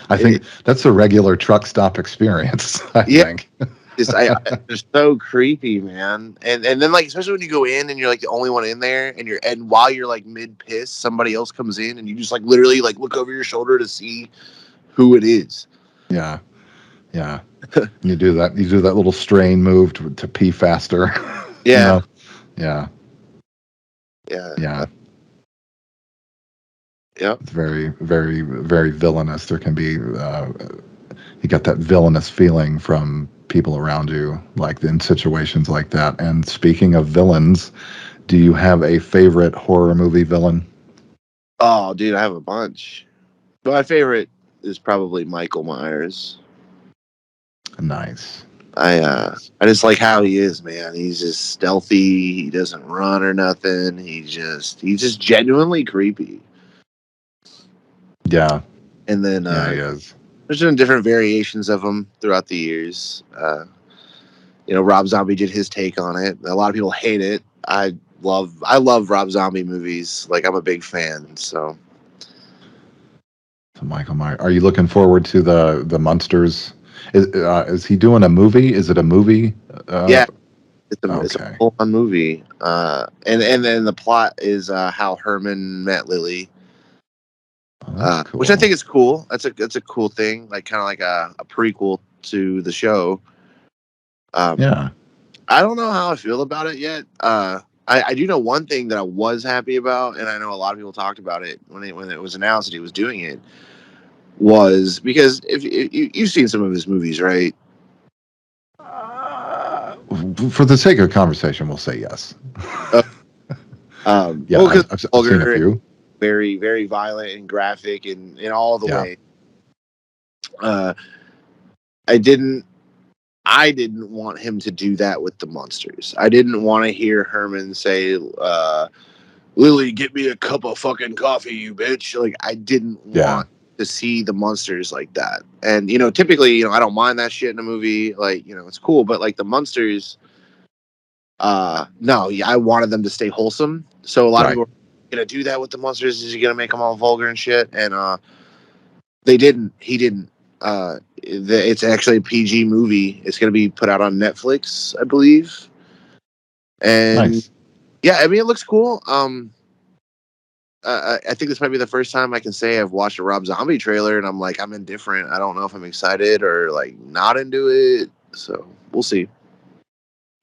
I think that's a regular truck stop experience. I think. They're so creepy, man. And then like especially when you go in and you're like the only one in there, and while you're like mid piss, somebody else comes in, and you just like literally like look over your shoulder to see who it is. Yeah. Yeah. And you do that little strain move to pee faster. Yeah. You know? Yeah. Yeah. Yeah. Yep. It's very, very, very villainous. There can be, you get that villainous feeling from people around you, like in situations like that. And speaking of villains, do you have a favorite horror movie villain? Oh, dude, I have a bunch. But my favorite is probably Michael Myers. Nice. I just like how he is, man. He's just stealthy. He doesn't run or nothing. He's just genuinely creepy. Yeah. And then Yeah, he is. there's been different variations of him throughout the years. Rob Zombie did his take on it. A lot of people hate it. I love Rob Zombie movies. Like I'm a big fan. So Michael Myers. Are you looking forward to the Munsters? Is he doing a movie? Is it a movie? yeah, it's a Okay. full on movie. And then the plot is how Herman met Lily. Oh, that's cool. Which I think is cool. That's a cool thing, like kind of like a prequel to the show. Yeah. I don't know how I feel about it yet. I do know one thing that I was happy about, and I know a lot of people talked about it when it was announced that he was doing it, was because if you've seen some of his movies, right? For the sake of conversation, we'll say yes. Yeah, well, I've seen a few. Very, very violent and graphic and in all the way. I didn't want him to do that with the monsters. I didn't want to hear Herman say, Lily, get me a cup of fucking coffee, you bitch. Like, I didn't want to see the monsters like that. And, typically, I don't mind that shit in a movie. Like, it's cool. But, like, the monsters, no, I wanted them to stay wholesome. So a lot of people are going to do that with the monsters. Is he going to make them all vulgar and shit? And they didn't. He didn't. It's actually a PG movie. It's going to be put out on Netflix, I believe. And nice. Yeah, I mean, it looks cool. I think this might be the first time I can say I've watched a Rob Zombie trailer and I'm like, I'm indifferent. I don't know if I'm excited or like not into it. So we'll see.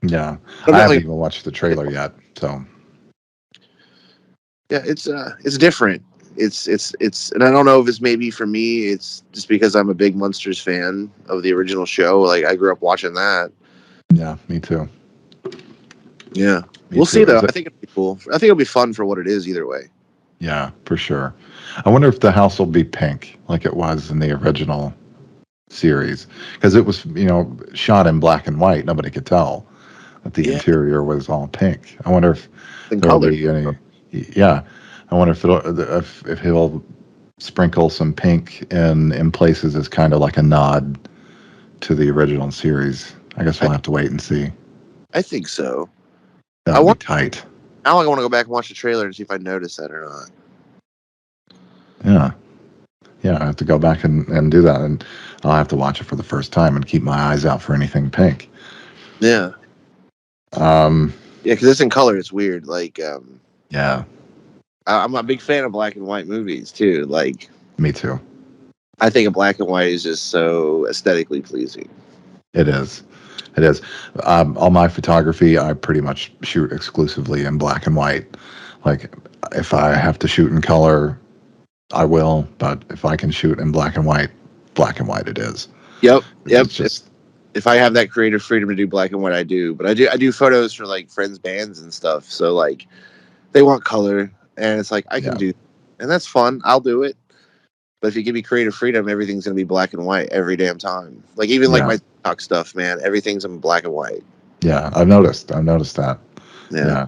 Yeah, I haven't even watched the trailer yet. So yeah, it's different. It's and I don't know if it's maybe for me. It's just because I'm a big Munsters fan of the original show. Like I grew up watching that. Yeah, me too. Yeah, we'll see though. I think it'll be cool. I think it'll be fun for what it is either way. Yeah, for sure. I wonder if the house will be pink like it was in the original series, because it was, shot in black and white. Nobody could tell that the interior was all pink. I wonder if there'll be any. Yeah, I wonder if he'll sprinkle some pink in places as kind of like a nod to the original series. I guess we'll have to wait and see. I think so. That'll be tight. Now I want to go back and watch the trailer and see if I notice that or not. Yeah. Yeah, I have to go back and do that, and I'll have to watch it for the first time and keep my eyes out for anything pink. Yeah. Um, Yeah, because it's in color. It's weird. Like, yeah, I'm a big fan of black and white movies too. Like, me too. I think a black and white is just so aesthetically pleasing. It is. It is. All my photography, I pretty much shoot exclusively in black and white. Like, if I have to shoot in color, I will. But if I can shoot in black and white it is. Yep. Yep. It's just, If I have that creative freedom to do black and white, I do. But I do photos for like friends' bands and stuff. So like they want color, and it's like I can yeah, do, and that's fun. I'll do it. But if you give me creative freedom, everything's gonna be black and white every damn time. Like even like yeah, my TikTok stuff, man, everything's in black and white. yeah. I've noticed that. Yeah. Yeah.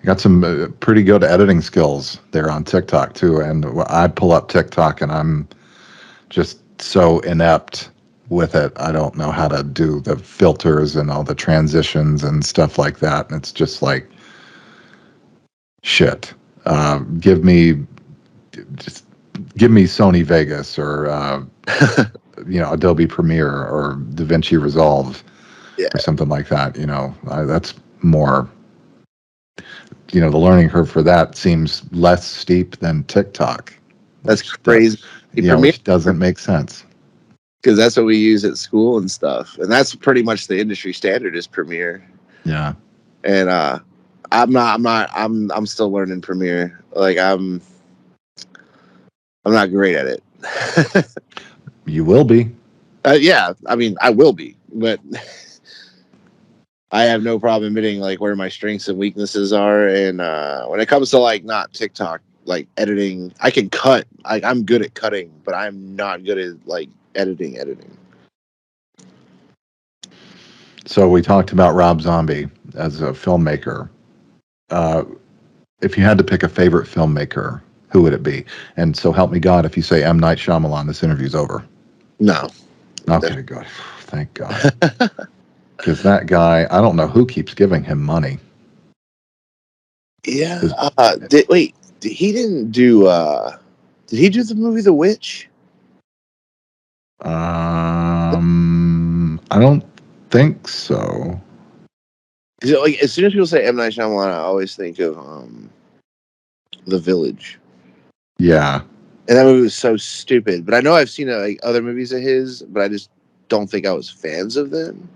Got some pretty good editing skills there on TikTok too. And I pull up TikTok and I'm just so inept with it. I don't know how to do the filters and all the transitions and stuff like that. And it's just like, shit. Give me just give me Sony Vegas or Adobe Premiere or DaVinci Resolve Yeah. or something like that. That's more. The learning curve for that seems less steep than TikTok. That's crazy. Which doesn't make sense. Because that's what we use at school and stuff, and that's pretty much the industry standard is Premiere. Yeah. And I'm still learning Premiere. Like I'm not great at it. You will be. Yeah, I mean I will be, but I have no problem admitting like where my strengths and weaknesses are. And when it comes to like not TikTok, like editing, I can cut. I'm good at cutting, but I'm not good at like editing. So we talked about Rob Zombie as a filmmaker. If you had to pick a favorite filmmaker, who would it be? And so help me God, if you say M. Night Shyamalan, this interview's over. No. Okay, good. Thank God. Because that guy, I don't know who keeps giving him money. Yeah. He didn't do did he do the movie The Witch? I don't think so. Like as soon as people say M. Night Shyamalan, I always think of The Village. Yeah. And that movie was so stupid. But I know I've seen like other movies of his, but I just don't think I was fans of them.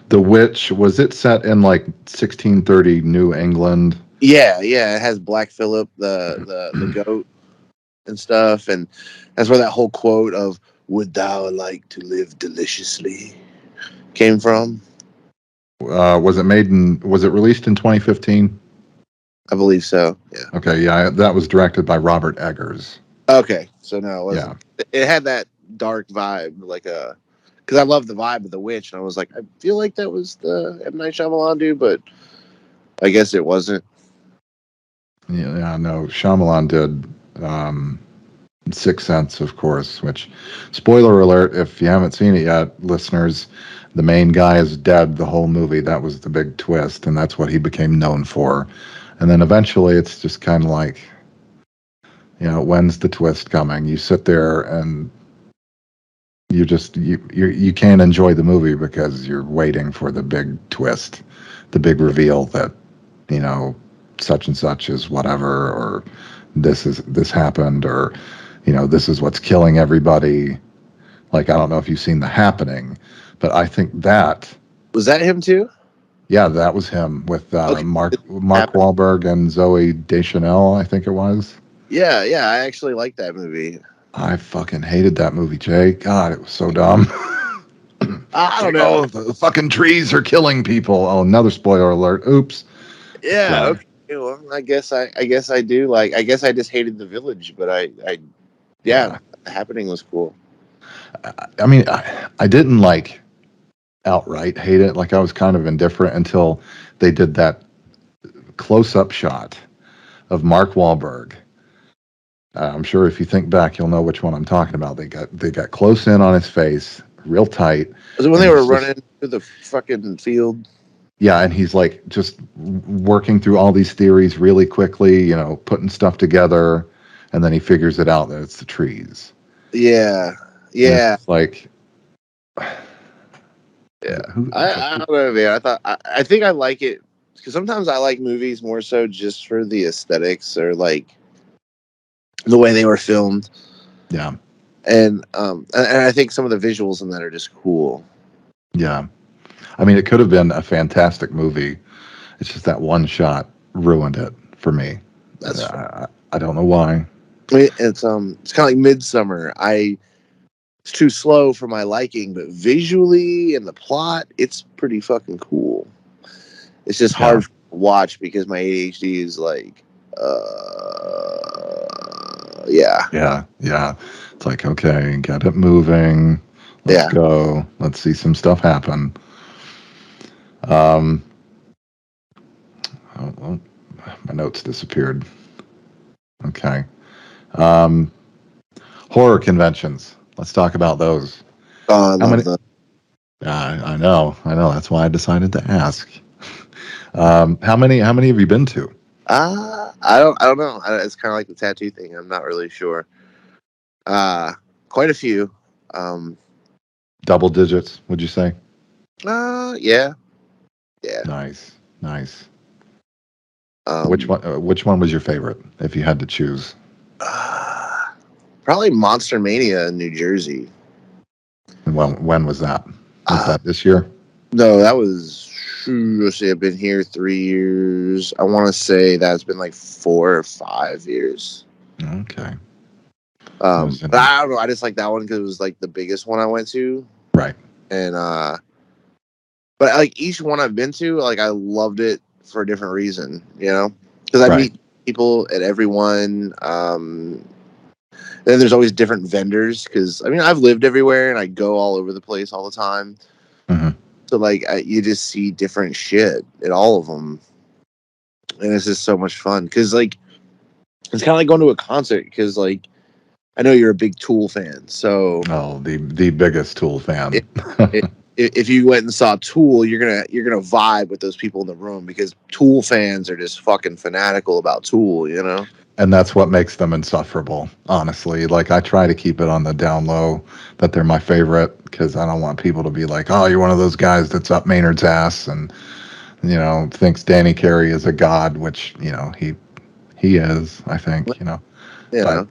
The Witch, was it set in like 1630 New England? Yeah. It has Black Phillip, the goat and stuff, and that's where that whole quote of "Would thou like to live deliciously" came from. Was it released in 2015? I believe so. Yeah. Okay, yeah, that was directed by Robert Eggers. Okay, so no, it wasn't. Yeah. It had that dark vibe, like because I love the vibe of The Witch, and I was like, I feel like that was the M. Night Shyamalan dude, but I guess it wasn't. Yeah, no, Shyamalan did Sixth Sense, of course, which, spoiler alert, if you haven't seen it yet, listeners, the main guy is dead the whole movie. That was the big twist, and that's what he became known for. And then eventually it's just kind of like, when's the twist coming? You sit there and you can't enjoy the movie because you're waiting for the big twist, the big reveal that, such and such is whatever, or this happened, or this is what's killing everybody. Like, I don't know if you've seen The Happening, but I think that Was that him too? yeah, that was him with Okay. Mark Happened. Wahlberg and Zoe Deschanel, I think it was. Yeah, I actually like that movie. I fucking hated that movie, Jay. God, it was so dumb. I don't Like, know. oh, the fucking trees are killing people. Oh, another spoiler alert. Oops. Yeah, So, okay. Well, I guess I do. Like, I guess I just hated The Village, but yeah, yeah. The Happening was cool. I mean, I didn't like outright hate it. Like, I was kind of indifferent until they did that close-up shot of Mark Wahlberg. I'm sure if you think back, you'll know which one I'm talking about. They got close in on his face, real tight. Was it when And they were he's just, running through the fucking field? yeah, and he's like just working through all these theories really quickly, putting stuff together. and then he figures it out that it's the trees. Yeah, And it's yeah, just like, yeah. who, I don't know, man. I think I like it because sometimes I like movies more so just for the aesthetics or like the way they were filmed, yeah, and I think some of the visuals in that are just cool. yeah. I mean, it could have been a fantastic movie. It's just that one shot ruined it for me. That's fun. I don't know why. It's kind of like Midsummer. It's too slow for my liking, but visually and the plot, it's pretty fucking cool. It's just Yeah, hard to watch because my ADHD is like, yeah, yeah, yeah. It's like, okay, get it moving. Let's yeah. go. Let's see some stuff happen. Um, oh, my notes disappeared. Okay. Um, horror conventions. Let's talk about those. Oh, I How love many? that. I know, I know. That's why I decided to ask. How many have you been to? I don't know. It's kind of like the tattoo thing. I'm not really sure. Uh, Quite a few. Um, Double digits, would you say? yeah, yeah. Nice, nice. Um, Which one was your favorite, if you had to choose? uh, Probably Monster Mania in New Jersey. And when was that? Was Uh, that this year? no, that was. Let's see, I've been here 3 years. I want to say that's been like 4 or 5 years. Okay. That was But in I don't know. I just like that one because it was like the biggest one I went to, right. and but like each one I've been to, like I loved it for a different reason, you know, because I Right. meet people at every one. Then there's always different vendors because I mean I've lived everywhere and I go all over the place all the time. Hmm. So like you just see different shit at all of them, and it's just so much fun because like it's kind of like going to a concert because like I know you're a big Tool fan, so Oh, the biggest Tool it, fan. if you went and saw Tool, you're gonna vibe with those people in the room because Tool fans are just fucking fanatical about Tool, you know? And that's what makes them insufferable, honestly. Like, I try to keep it on the down low that they're my favorite because I don't want people to be like, oh, you're one of those guys that's up Maynard's ass and, thinks Danny Carey is a god, which, he is, I think, You But know,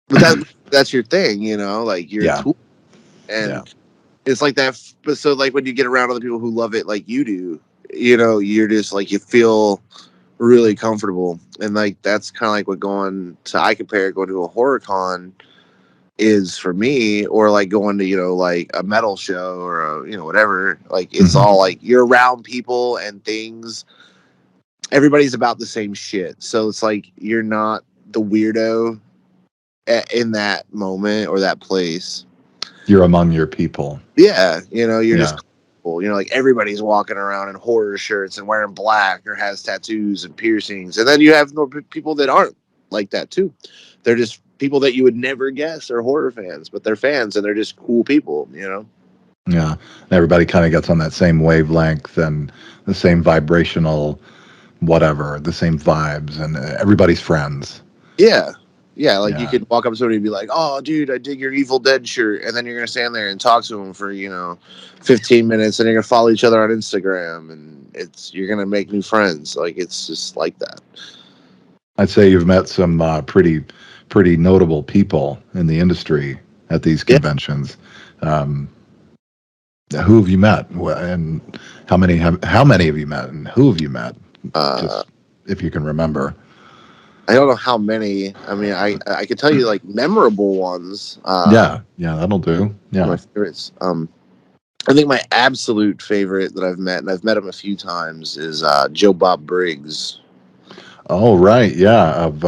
but that's your thing, you know? Like you're a yeah, Tool, yeah, and it's like that. But so like when you get around other people who love it like you do, you know, you're just like you feel really comfortable, and like that's kind of like what going to a horror con is for me, or like going to like a metal show or whatever. Like it's hmm all like you're around people and things, everybody's about the same shit, so it's like you're not the weirdo in that moment or that place. you're among your people. Yeah, you're Yeah, just cool. Like everybody's walking around in horror shirts and wearing black or has tattoos and piercings, and then you have people that aren't like that too. They're just people that you would never guess are horror fans, but they're fans and they're just cool people. yeah. And everybody kind of gets on that same wavelength and the same vibrational whatever, the same vibes, and everybody's friends. Yeah. Yeah, like you Yeah. could walk up to somebody and be like, "Oh, dude, I dig your Evil Dead shirt," and then you're gonna stand there and talk to them for 15 minutes, and you're gonna follow each other on Instagram, and you're gonna make new friends. Like it's just like that. I'd say you've met some pretty notable people in the industry at these Yeah. conventions. Um, who have you met, and how many have you met, and who have you met? Uh, Just if you can remember. I don't know how many. I mean, I could tell you like memorable ones. Yeah, yeah, that'll do. My Yeah. favorites. I think my absolute favorite that I've met, and I've met him a few times, is Joe Bob Briggs. Oh, right. Yeah. Of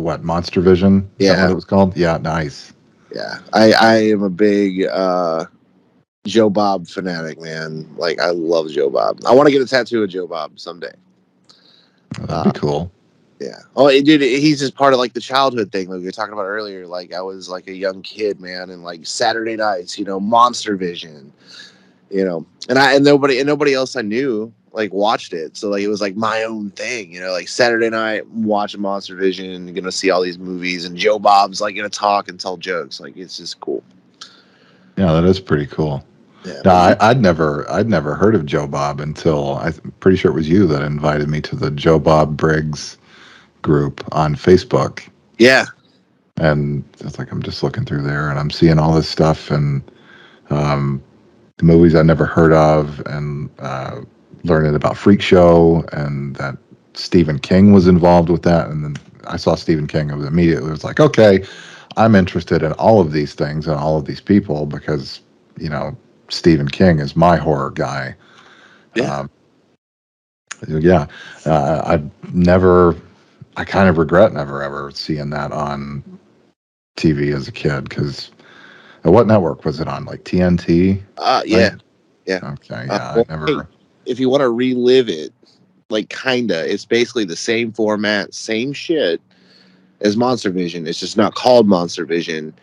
what Monster Vision? Is that what Yeah, it was called? Yeah. Nice. yeah. I am a big Joe Bob fanatic, man. Like I love Joe Bob. I want to get a tattoo of Joe Bob someday. That'd be Uh, cool. yeah. Oh, dude, he's just part of like the childhood thing, like we were talking about earlier. Like I was like a young kid, man, and like Saturday nights, Monster Vision, and nobody else I knew. like watched it. So like it was like my own thing, you know, like Saturday night watching Monster Vision, gonna see all these movies, and Joe Bob's like gonna talk and tell jokes. Like it's just cool. Yeah, that is pretty cool. Yeah, No, but you, I'd never heard of Joe Bob until I'm pretty sure it was you that invited me to the Joe Bob Briggs group on Facebook. yeah, And it's like I'm just looking through there and I'm seeing all this stuff and um, the movies I never heard of and learning about Freak Show and that Stephen King was involved with that. And then I saw Stephen King. It was immediately it was like, okay, I'm interested in all of these things and all of these people because you know Stephen King is my horror guy. yeah. Um, yeah, I've never. I kind of regret never ever seeing that on TV as a kid because what network was it on? Like TNT, right? Yeah, yeah. Okay, yeah, I Well, hey, never. if you want to relive it, like kinda, it's basically the same format, same shit as Monster Vision. It's just not called Monster Vision.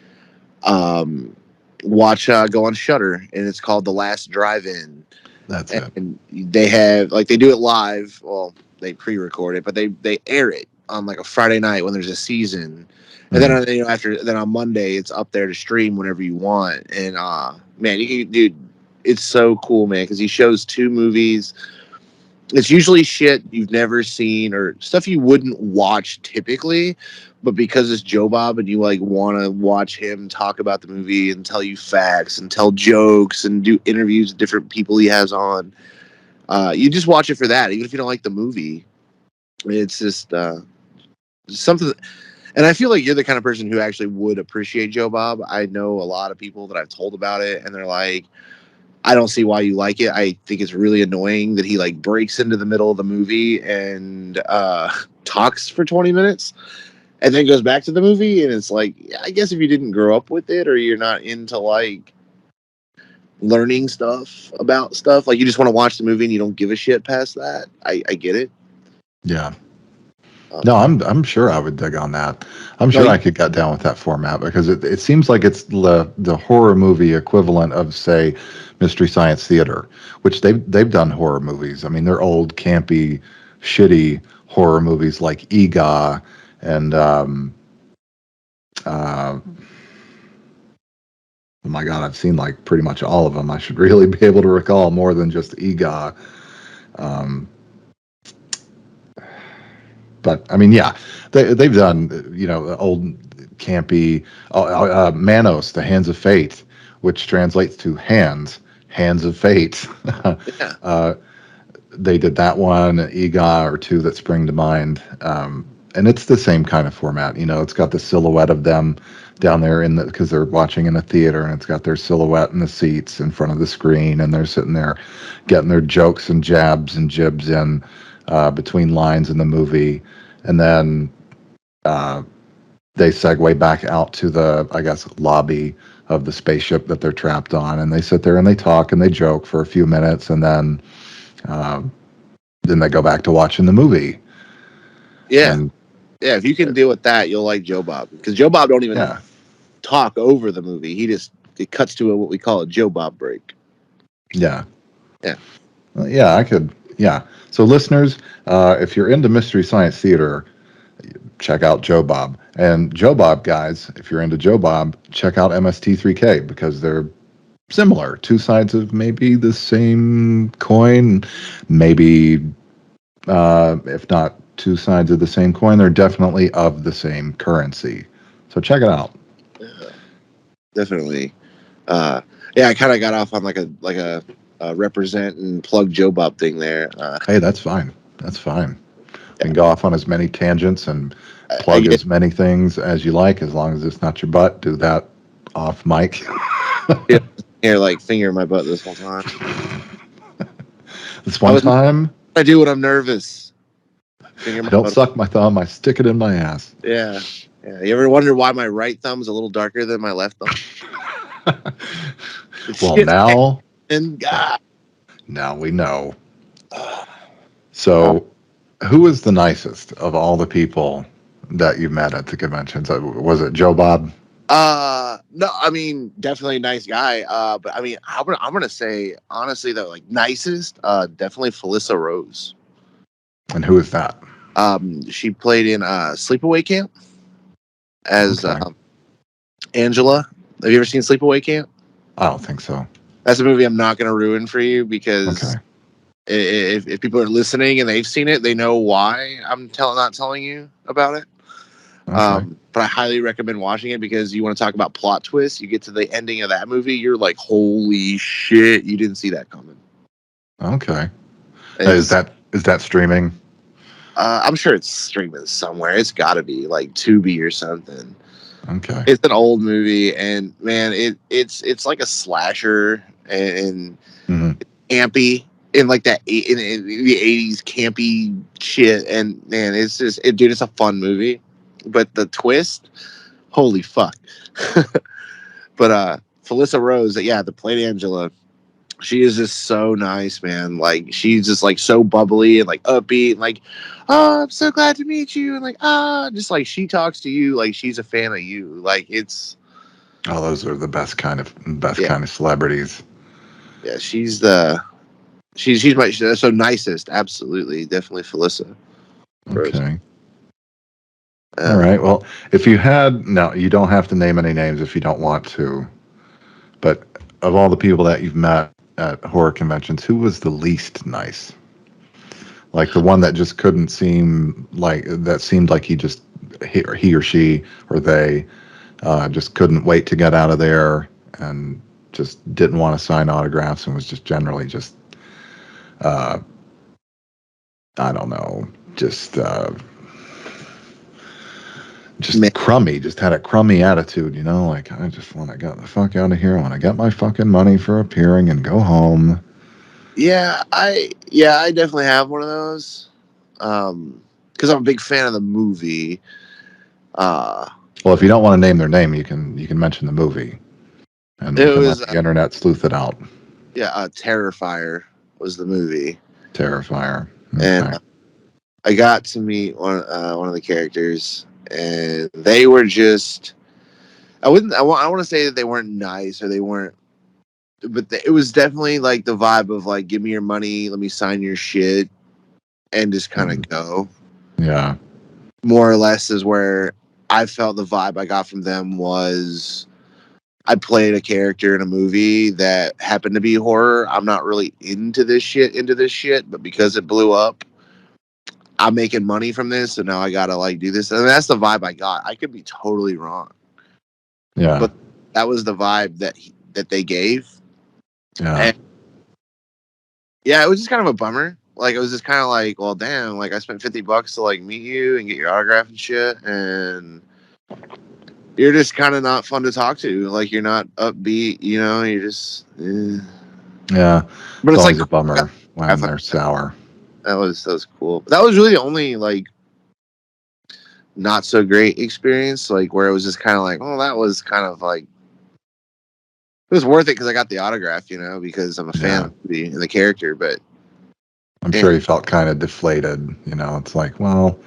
Um, watch go on Shutter, and it's called The Last Drive-In, That's it. and they have like they do it live. Well, they pre-record it, but they air it on like a Friday night when there's a season, and then Mm. you know after then on Monday it's up there to stream whenever you want. And man, you can dude, it's so cool, man, because he shows two movies. It's usually shit you've never seen or stuff you wouldn't watch typically, but because it's Joe Bob and you like want to watch him talk about the movie and tell you facts and tell jokes and do interviews with different people he has on, you just watch it for that, even if you don't like the movie. It's just something. And I feel like you're the kind of person who actually would appreciate Joe Bob. I know a lot of people that I've told about it, and they're like, I don't see why you like it. I think it's really annoying that he like breaks into the middle of the movie and talks for 20 minutes and then goes back to the movie. And it's like, I guess if you didn't grow up with it or you're not into like learning stuff about stuff, like you just want to watch the movie and you don't give a shit past that. I get it. Yeah. Um, No, I'm sure I would dig on that. I'm no, sure I could get down with that format because it seems like it's the horror movie equivalent of say Mystery Science Theater, which they've done horror movies. I mean, they're old, campy, shitty horror movies like Ega and uh, oh my God, I've seen like pretty much all of them. I should really be able to recall more than just Ega. Um, but I mean, yeah, they've done old campy Manos, the Hands of Fate, which translates to hands of fate. yeah, uh, they did that one, EGA or two that spring to mind, and it's the same kind of format. You know, it's got the silhouette of them down there in the because they're watching in a theater, and it's got their silhouette in the seats in front of the screen, and they're sitting there getting their jokes and jabs and jibs in between lines in the movie, and then uh, they segue back out to the, I guess, lobby of the spaceship that they're trapped on, and they sit there and they talk and they joke for a few minutes, and uh, then they go back to watching the movie. yeah, And yeah. If you can deal with that, you'll like Joe Bob because Joe Bob don't even yeah, talk over the movie. He just it cuts to what we call a Joe Bob break. yeah, Yeah, yeah, I could, yeah. So listeners, if you're into Mystery Science Theater, check out Joe Bob. And Joe Bob guys, if you're into Joe Bob, check out MST3K because they're similar, two sides of maybe the same coin, maybe if not two sides of the same coin, they're definitely of the same currency. So check it out. yeah, definitely. Uh, yeah, I kind of got off on like a represent and plug Joe Bob thing there. Hey, that's fine. That's fine. We Yeah, can go off on as many tangents and I plug get as many things as you like, as long as it's not your butt. Do that off mic. it here like finger in my butt this whole time. This I one was time, I do when I'm nervous. Finger I my don't butt. suck my thumb, I stick it in my ass. Yeah, yeah. You ever wonder why my right thumb is a little darker than my left thumb? It's Well, shit. now, And God. now we know. Uh, So, who is the nicest of all the people that you met at the conventions? Was it Joe Bob? No, I mean, definitely a nice guy. But I mean, I'm gonna say honestly though, like nicest, definitely Felissa Rose. And who is that? She played in Sleepaway Camp as Okay. Angela. Have you ever seen Sleepaway Camp? I don't think so. That's a movie I'm not gonna ruin for you because Okay. if people are listening and they've seen it, they know why I'm not telling you about it. Okay. But I highly recommend watching it because you want to talk about plot twists. You get to the ending of that movie, you're like, holy shit, you didn't see that coming. Okay. Is It's, that streaming? I'm sure it's streaming somewhere. It's got to be like Tubi or something. Okay. It's an old movie, and man, it's like a slasher and Mm-hmm. campy in like that in the 80s campy shit. And man, it's just dude, it's a fun movie, but the twist, holy fuck. But Felissa Rose, yeah, the played Angela, she is just so nice, man. Like she's just like so bubbly and like upbeat and like, oh, I'm so glad to meet you, and like, just like she talks to you like she's a fan of you. Like it's Oh, those are the best yeah, kind of celebrities. yeah, she's my so nicest, absolutely, definitely Felissa Rose. Okay. All right. Well, if you had, no, you don't have to name any names if you don't want to. But of all the people that you've met at horror conventions, who was the least nice? Like the one that just couldn't seem like that seemed like he or she or they just couldn't wait to get out of there and just didn't want to sign autographs and was just generally just uh, I don't know, just Man, crummy, just had a crummy attitude, like I just want to get the fuck out of here. I want to get my fucking money for appearing and go home. I definitely have one of those. Because I'm a big fan of the movie. Uh, Well, if you don't want to name their name, you can mention the movie, and we it can was let the internet sleuth it out. Terrifier was the movie, Terrifier. and Okay. I got to meet one of the characters, and they were just. I want to say that they weren't nice or they weren't, but it was definitely like the vibe of like, give me your money, let me sign your shit, and just kind of go. Yeah. More or less is where I felt the vibe I got from them was I played a character in a movie that happened to be horror. I'm not really into this shit, but because it blew up, I'm making money from this, so now I gotta like do this. And that's the vibe I got. I could be totally wrong, Yeah. but that was the vibe that they gave. Yeah. And yeah, it was just kind of a bummer. Like it was just kind of like, well, damn, like I spent $50 to like meet you and get your autograph and shit, and you're just kind of not fun to talk to. Like you're not upbeat, you're just. Yeah. But It's it's like always a bummer when they're sour. that was cool. That was really the only like not so great experience, like where it was just kind of like, oh, that was kind of like it was worth it because I got the autograph, because I'm a fan Yeah. of the character. But I'm sure damn, he felt kind of deflated. It's like, well,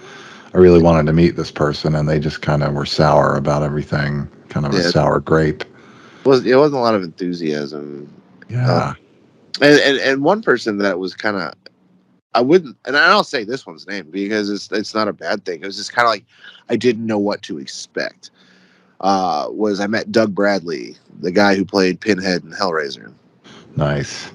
I really wanted to meet this person, and they just kind of were sour about everything, kind of a yeah, sour grape. it wasn't a lot of enthusiasm. Uh, Yeah. and one person that was kind of I wouldn't, and I don't say this one's name because it's not a bad thing. It was just kind of like I didn't know what to expect. Was I met Doug Bradley, the guy who played Pinhead in Hellraiser, Nice.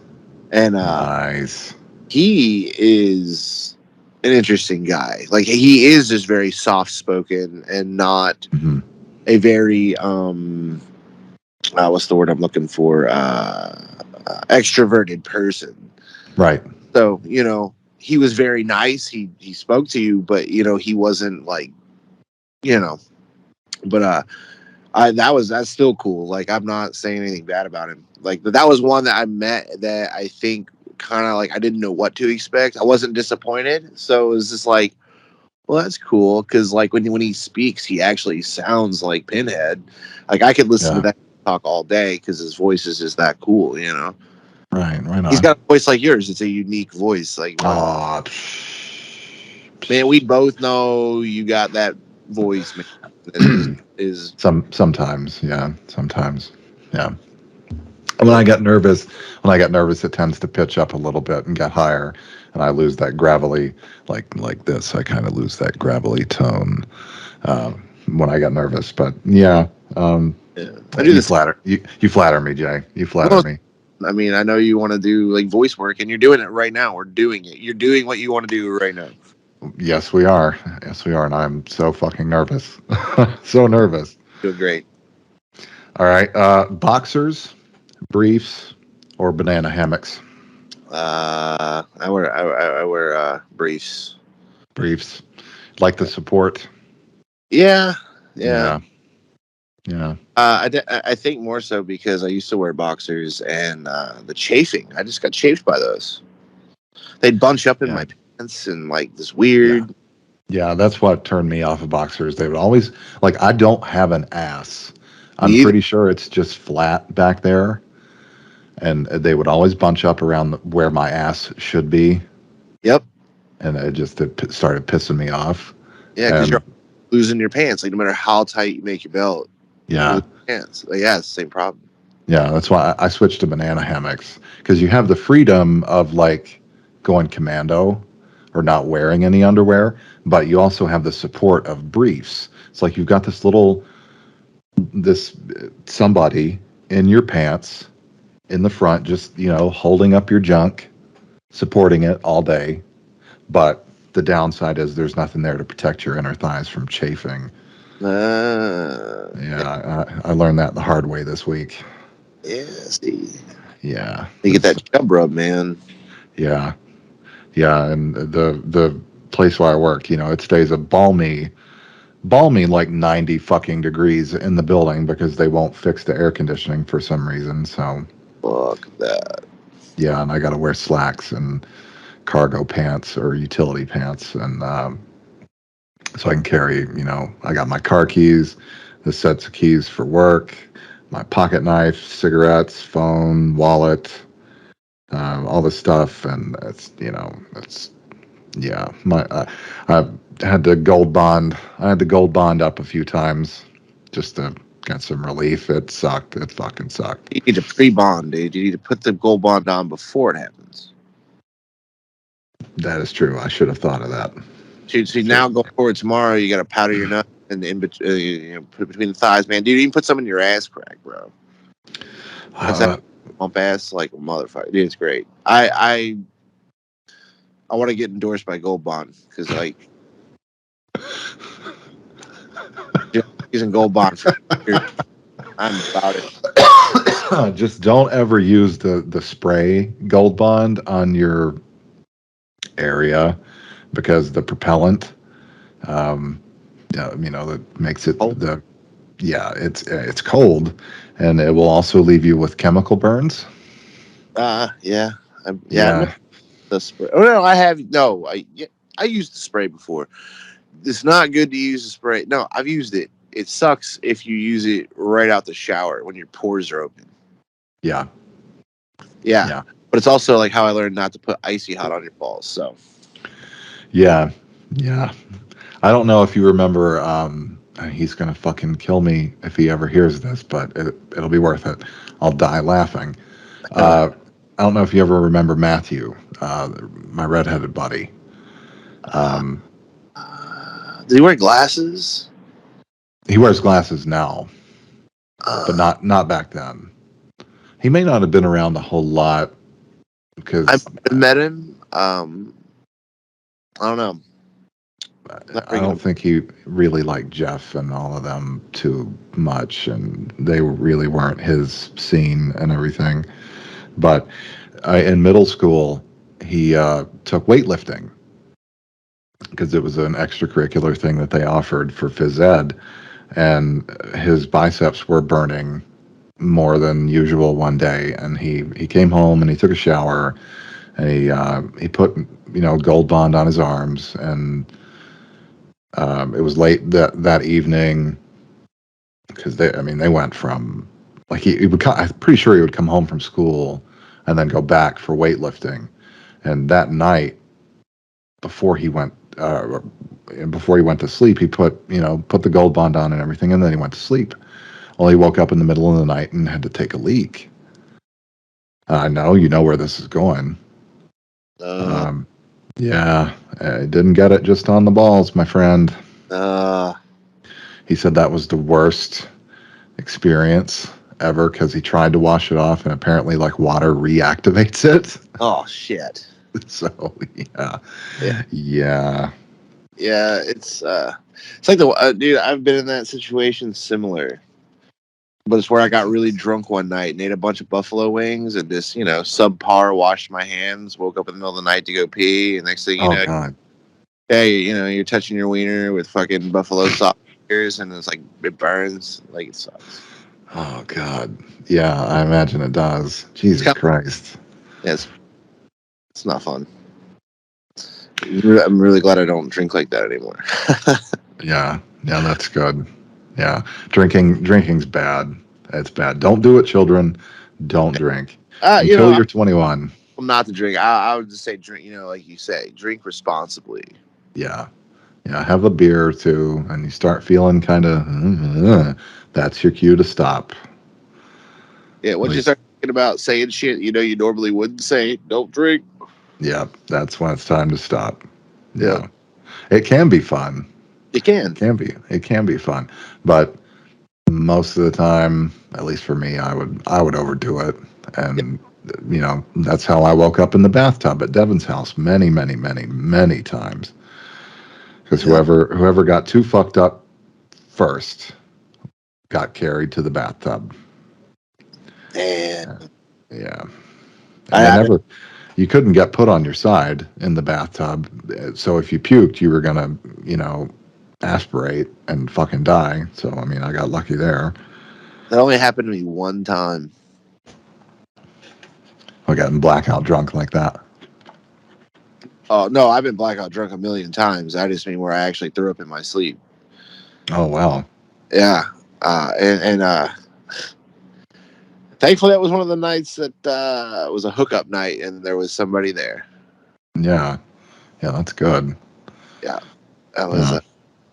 and Nice. he is an interesting guy. Like he is just very soft spoken and not Hmm. a very what's the word I'm looking for, extroverted person. Right. So he was very nice. He spoke to you, but he wasn't like you know. But that's still cool. Like I'm not saying anything bad about him. Like, but that was one that I met that I think kind of like I didn't know what to expect. I wasn't disappointed, so it was just like, well, that's cool because like when he speaks, he actually sounds like Pinhead. Like I could listen to Yeah. that talk all day because his voice is just that cool. Right. Right He's on. got a voice like yours. It's a unique voice. Like Oh, man, we both know you got that voice, man. is Sometimes, yeah, sometimes, yeah. When I get nervous, it tends to pitch up a little bit and get higher, and I lose that gravelly, like this. I kind of lose that gravelly tone when I get nervous. But yeah, yeah. I do this. you flatter me, Jay. You flatter Well, me. I mean, I know you want to do like voice work, and you're doing it right now. We're doing it. You're doing what you want to do right now. Yes, we are. Yes, we are, and I'm so fucking nervous. So nervous. Doing great. All right, boxers, briefs, or banana hammocks. I wear briefs. Briefs, like the support. Yeah, yeah. Yeah, yeah. I think more so because I used to wear boxers and the chafing. I just got chafed by those. They'd bunch up in Yeah. my pants and like this Yeah. weird. Yeah, that's what turned me off of boxers. They would always like I don't have an ass. Me I'm either. pretty sure it's just flat back there, and they would always bunch up around where my ass should be, Yep. and it started pissing me off. Yeah, because And you're losing your pants. Like no matter how tight you make your belt, you yeah, lose your pants. Like, yeah, it's the same problem. yeah, that's why I switched to banana hammocks because you have the freedom of like going commando or not wearing any underwear, but you also have the support of briefs. It's like you've got this somebody in your pants in the front, just holding up your junk, supporting it all day. But the downside is there's nothing there to protect your inner thighs from chafing. Yeah, Yeah, I learned that the hard way this week. yeah. See, Yeah, you get that chub rub, man. yeah, yeah. And the place where I work, it stays a balmy like 90 fucking degrees in the building because they won't fix the air conditioning for some reason. So Fuck that. yeah, and I got to wear slacks and cargo pants or utility pants, and so I can carry. I got my car keys, the sets of keys for work, my pocket knife, cigarettes, phone, wallet, all the stuff, and it's yeah. I had to gold bond. I had to gold bond up a few times just to get some relief. It sucked. It fucking sucked. You need to pre-bond, dude. You need to put the gold bond on before it happens. That is true. I should have thought of that. See now going forward tomorrow, you got to powder your nut and put it between the thighs, man. Dude, you can put some in your ass crack, bro. That's that pump ass like a motherfucker. Dude, it's great. I want to get endorsed by Gold Bond because like using Gold Bond for years, I'm about it. Just don't ever use the spray Gold Bond on your area because the propellant, that makes it Oh. it's cold, and it will also leave you with chemical burns. Yeah, I've Yeah, the spray. Oh no, I used the spray before. It's not good to use the spray. No, I've used it. It sucks if you use it right out the shower when your pores are open. yeah, Yeah. yeah, But it's also like how I learned not to put icy hot on your balls. So yeah, yeah. I don't know if you remember. He's gonna fucking kill me if he ever hears this, but it'll be worth it. I'll die laughing. I don't know if you ever remember Matthew, my redheaded buddy. uh, does he wear glasses? He wears glasses now, but not back then. He may not have been around a whole lot I because met him. I don't know. Not I bringing don't him. think he really liked Jeff and all of them too much, and they really weren't his scene and everything. But in middle school, he took weightlifting because it was an extracurricular thing that they offered for phys ed, and his biceps were burning more than usual one day, and he came home and he took a shower, and he put Gold Bond on his arms, and it was late that evening because they went from like he would I'm pretty sure he would come home from school and then go back for weightlifting, and that night before he went before he went to sleep, he put the gold bond on and everything, and then he went to sleep. Well, he woke up in the middle of the night and had to take a leak. I know you know where this is going. Uh, Yeah, I didn't get it just on the balls, my friend. uh, He said that was the worst experience ever because he tried to wash it off and apparently like water reactivates it. oh shit. So yeah, Yeah. yeah, Yeah, it's like the dude. I've been in that situation similar, but it's where I got really drunk one night and ate a bunch of buffalo wings and just subpar washed my hands. Woke up in the middle of the night to go pee, and next thing you oh know, god, hey, you're touching your wiener with fucking buffalo sauce, and it's like it burns, like it sucks. oh god, yeah, I imagine it does. It's Jesus kind Christ. of, it's not fun. I'm really glad I don't drink like that anymore. Yeah, yeah, that's good. Yeah, drinking's bad. It's bad. Don't do it, children. Don't drink until I'm you're 21. not to drink. I would just say drink. Like you say, drink responsibly. Yeah, yeah. Have a beer or two, and you start feeling kind of. That's your cue to stop. Yeah, At once you least, start thinking about saying shit you normally wouldn't say, don't drink. yeah, that's when it's time to stop. Yeah, Yeah, it can be fun. you can. It can be fun, but most of the time, at least for me, I would overdo it, Yeah, and that's how I woke up in the bathtub at Devin's house many, many, many, many times. Because yeah. whoever got too fucked up first got carried to the bathtub. And Yeah, and I, they I never. You couldn't get put on your side in the bathtub, so if you puked, you were gonna, aspirate and fucking die. So I mean, I got lucky there. that only happened to me one time. I got blackout drunk like that. Oh no, I've been blackout drunk a million times. I just mean where I actually threw up in my sleep. Oh wow. Yeah, and thankfully that was one of the nights that was a hookup night, and there was somebody there. Yeah, yeah, that's good. Yeah, that was Yeah. a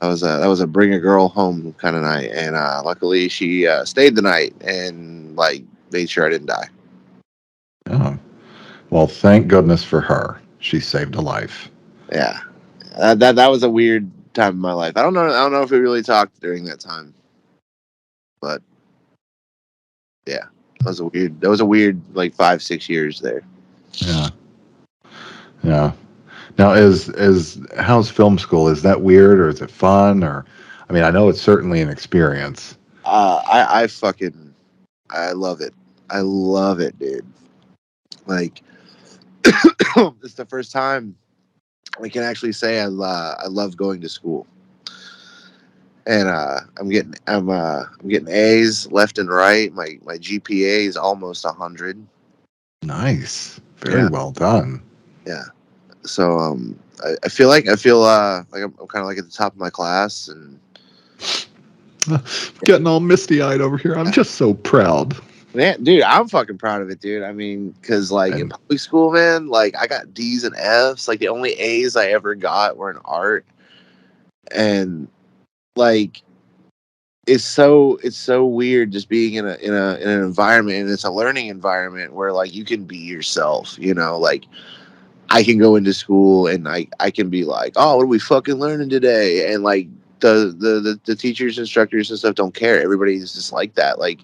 that was a bring a girl home kind of night, and luckily she stayed the night and like made sure I didn't die. Yeah. Well, thank goodness for her. She saved a life. Yeah, that was a weird time in my life. I don't know if we really talked during that time, but yeah, that was a weird like 5-6 years there. Yeah. Yeah. Now, is how's film school? Is that weird or is it fun? Or, I mean, I know it's certainly an experience. I love it. I love it, dude. Like it's the first time I can actually say I love going to school, and I'm getting A's left and right. My GPA is almost 100. Nice. Very Yeah, well done. yeah. So I feel like I'm kind of like at the top of my class, and Getting all misty eyed over here. I'm just so proud. man, dude, I'm fucking proud of it, dude. I mean, because like in And public school, man, like I got D's and F's. Like the only A's I ever got were in art, and like it's so weird just being in an environment, and it's a learning environment where like you can be yourself. Like I can go into school and I can be like, oh, what are we fucking learning today? And like the teachers, instructors, and stuff don't care. Everybody's just like that. Like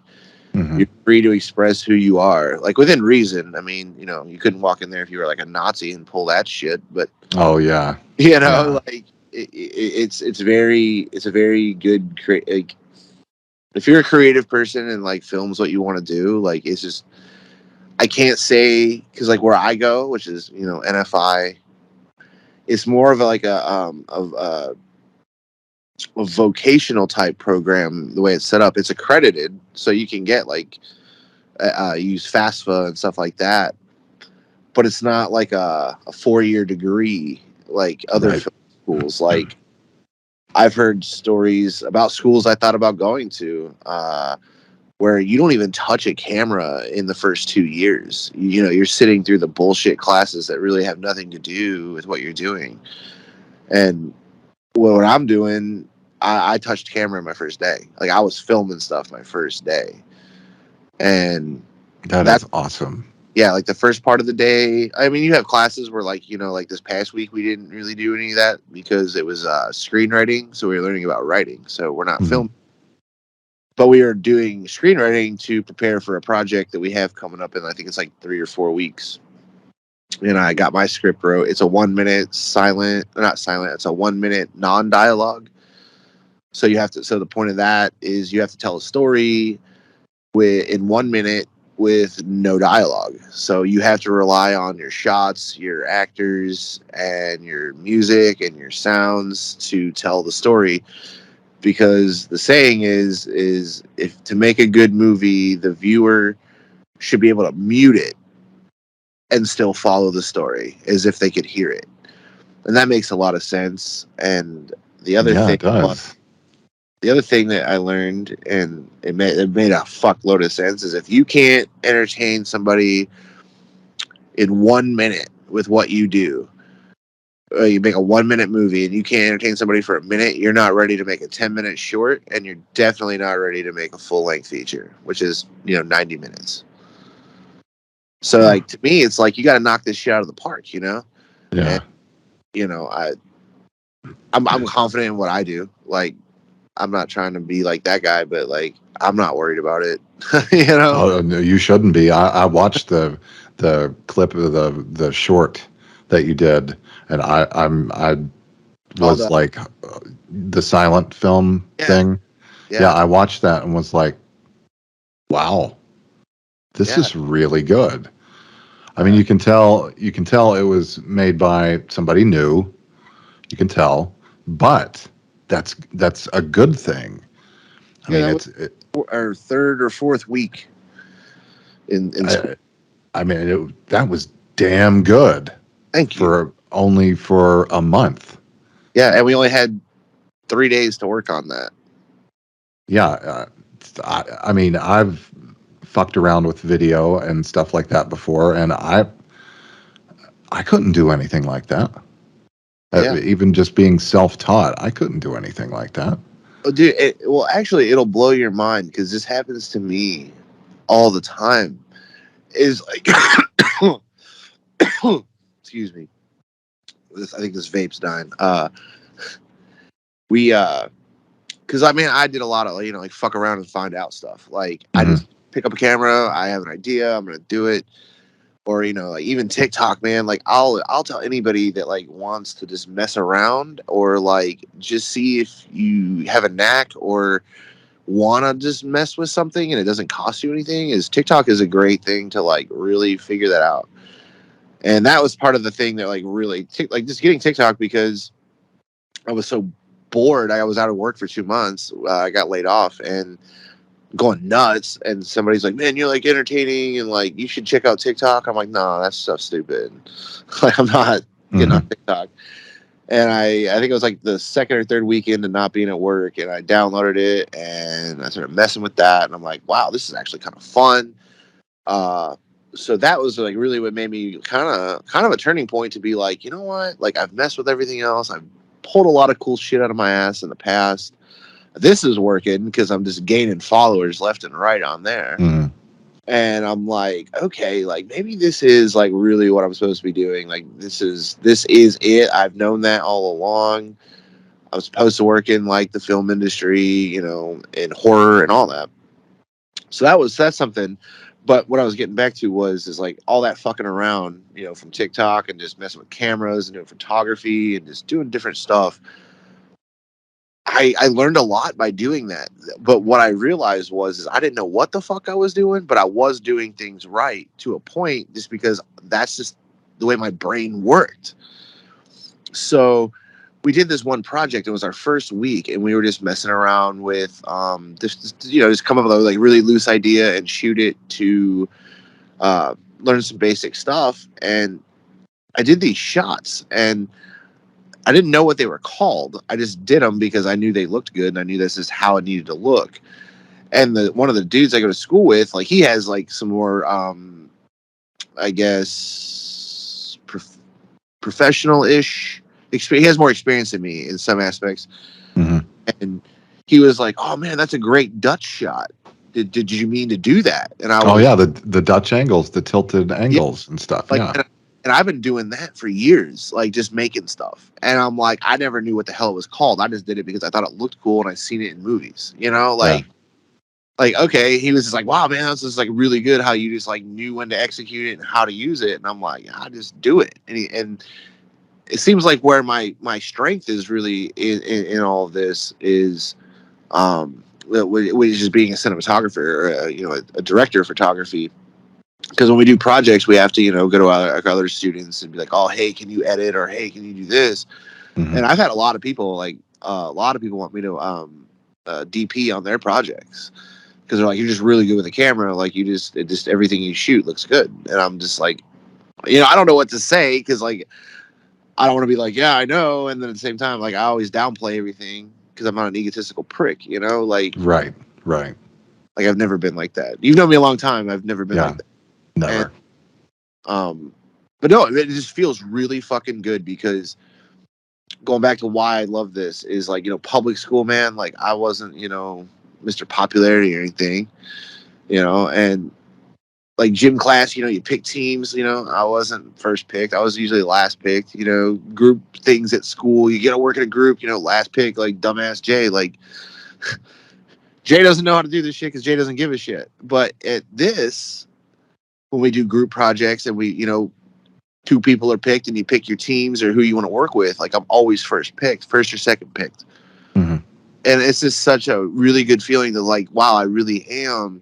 mhm. you're free to express who you are, like within reason. I mean, you couldn't walk in there if you were like a Nazi and pull that shit, but Oh yeah, yeah. like it's a very good like if you're a creative person and like films what you want to do, like it's just I can't say because like where I go, which is NFI, it's more of like a vocational type program. The way it's set up, it's accredited, so you can get like use FAFSA and stuff like that. But it's not like a 4-year degree like other Right. film schools. Like I've heard stories about schools I thought about going to. Where you don't even touch a camera in the first 2 years. You're sitting through the bullshit classes that really have nothing to do with what you're doing. And what I'm doing, I touched camera my first day. Like I was filming stuff my first day, and That that is awesome. yeah, like the first part of the day. I mean, you have classes where like like this past week we didn't really do any of that because it was screenwriting, so we were learning about writing. So we're not Mhm. filming, but we are doing screenwriting to prepare for a project that we have coming up in I think it's like 3 or 4 weeks. And I got my script wrote. It's a 1 minute silent, not silent. It's a 1 minute non-dialogue. So you have to. So the point of that is you have to tell a story in 1 minute with no dialogue. So you have to rely on your shots, your actors, and your music and your sounds to tell the story. Because the saying is if to make a good movie, the viewer should be able to mute it and still follow the story as if they could hear it. And that makes a lot of sense. And the other Yeah, thing it does. the other thing that I learned, and it made a fuckload of sense, is if you can't entertain somebody in 1 minute with what you do, you make a 1 minute movie and you can't entertain somebody for a minute, you're not ready to make a 10 minute short, and you're definitely not ready to make a full length feature, which is 90 minutes. So Huh. like to me, it's like you got to knock this shit out of the park, and Yeah. I'm confident in what I do. Like I'm not trying to be like that guy, but like I'm not worried about it. you know? Oh no, you shouldn't be. I watched the clip of the short that you did, and I All was the like the silent film yeah, thing. Yeah, yeah, I watched that and was like, wow, this yeah, is really good. I mean, yeah, you can tell it was made by somebody new. You can tell, but that's a good thing. I yeah. mean, That was our third or fourth week in school. I, I mean, that was damn good Thank you. for only for a month. Yeah, and we only had 3 days to work on that. Yeah, I mean, I've fucked around with video and stuff like that before, and I couldn't do anything like that. Yeah. Even just being self-taught, I couldn't do anything like that. Oh, dude. Well, actually, it'll blow your mind because this happens to me all the time. Is like, excuse me. I think this vape's dying. We because I mean I did a lot of like fuck around and find out stuff. Like I Hmm. just pick up a camera, I have an idea, I'm gonna do it. Or like even TikTok, man. Like I'll tell anybody that like wants to just mess around or like just see if you have a knack or want to just mess with something and it doesn't cost you anything. Is TikTok is a great thing to like really figure that out. And that was part of the thing that like really like just getting TikTok because I was so bored. I was out of work for 2 months. I got laid off and going nuts. And somebody's like, "Man, you're like entertaining and like you should check out TikTok." I'm like, "No, that's so stupid. Like I'm not getting on Hmm. TikTok." And I think it was like the second or third weekend of not being at work, and I downloaded it and I started messing with that. And I'm like, "Wow, this is actually kind of fun." Uh, so that was like really what made me kind of a turning point to be like, you know what? Like I've messed with everything else. I've pulled a lot of cool shit out of my ass in the past. This is working because I'm just gaining followers left and right on there. Hmm. And I'm like, okay, like maybe this is like really what I'm supposed to be doing. Like this is it. I've known that all along. I'm supposed to work in like the film industry, in horror and all that. So that's something. But what I was getting back to is like all that fucking around, from TikTok and just messing with cameras and doing photography and just doing different stuff. I learned a lot by doing that. But what I realized is I didn't know what the fuck I was doing, but I was doing things right to a point just because that's just the way my brain worked. So we did this one project. It was our first week, and we were just messing around with just come up with a like really loose idea and shoot it to learn some basic stuff. And I did these shots, and I didn't know what they were called. I just did them because I knew they looked good, and I knew this is how it needed to look. And one of the dudes I go to school with, like he has like some more, I guess, professional ish he has more experience than me in some aspects. Mm-hmm. And he was like, "Oh man, that's a great Dutch shot. Did you mean to do that?" And I Oh was, yeah, the Dutch angles, the tilted yeah, angles and stuff. like, Yeah. and I've been doing that for years, like just making stuff. And I'm like, I never knew what the hell it was called. I just did it because I thought it looked cool and I seen it in movies, you know, Yeah. like okay. He was just like, wow, man, that's just like really good how you just like knew when to execute it and how to use it. And I'm like, yeah, I just do it. And it seems like where my strength is really in all of this is which is being a cinematographer or a director of photography. Because when we do projects, we have to go to our other students and be like, oh, hey, can you edit, or hey, can you do this? Mm-hmm. And I've had a lot of people want me to DP on their projects because they're like, you're just really good with the camera, like just everything you shoot looks good. And I'm just like, I don't know what to say because like I don't want to be like, yeah, I know, and then at the same time, like I always downplay everything because I'm not an egotistical prick, Right. Right. like I've never been like that. You've known me a long time. I've never been Yeah. like that. And Never. but no, it just feels really fucking good because going back to why I love this is like, public school, man, like I wasn't, Mr. Popularity or anything, and like gym class, you pick teams, I wasn't first picked. I was usually last picked, group things at school. You get to work in a group, last pick, like dumbass Jay, like Jay doesn't know how to do this shit because Jay doesn't give a shit. But at this, when we do group projects and we, two people are picked and you pick your teams or who you want to work with, like I'm always first picked, first or second picked. Mm-hmm. And it's just such a really good feeling to like, wow, I really am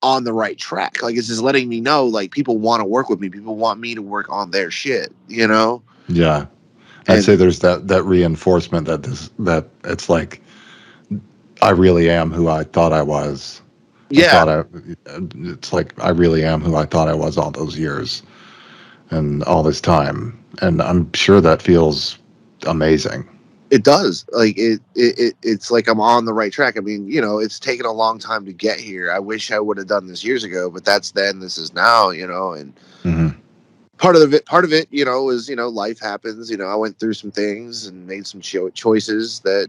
on the right track. Like it's just letting me know like people want to work with me. People want me to work on their shit, Yeah. I'd And say there's that reinforcement that it's like I really am who I thought I was. yeah, It's like I really am who I thought I was all those years and all this time. And I'm sure that feels amazing. it does. Like it's like I'm on the right track. I mean, it's taken a long time to get here. I wish I would have done this years ago, but that's then, this is now, and Mm-hmm. part of it, is, life happens. I went through some things and made some choices that,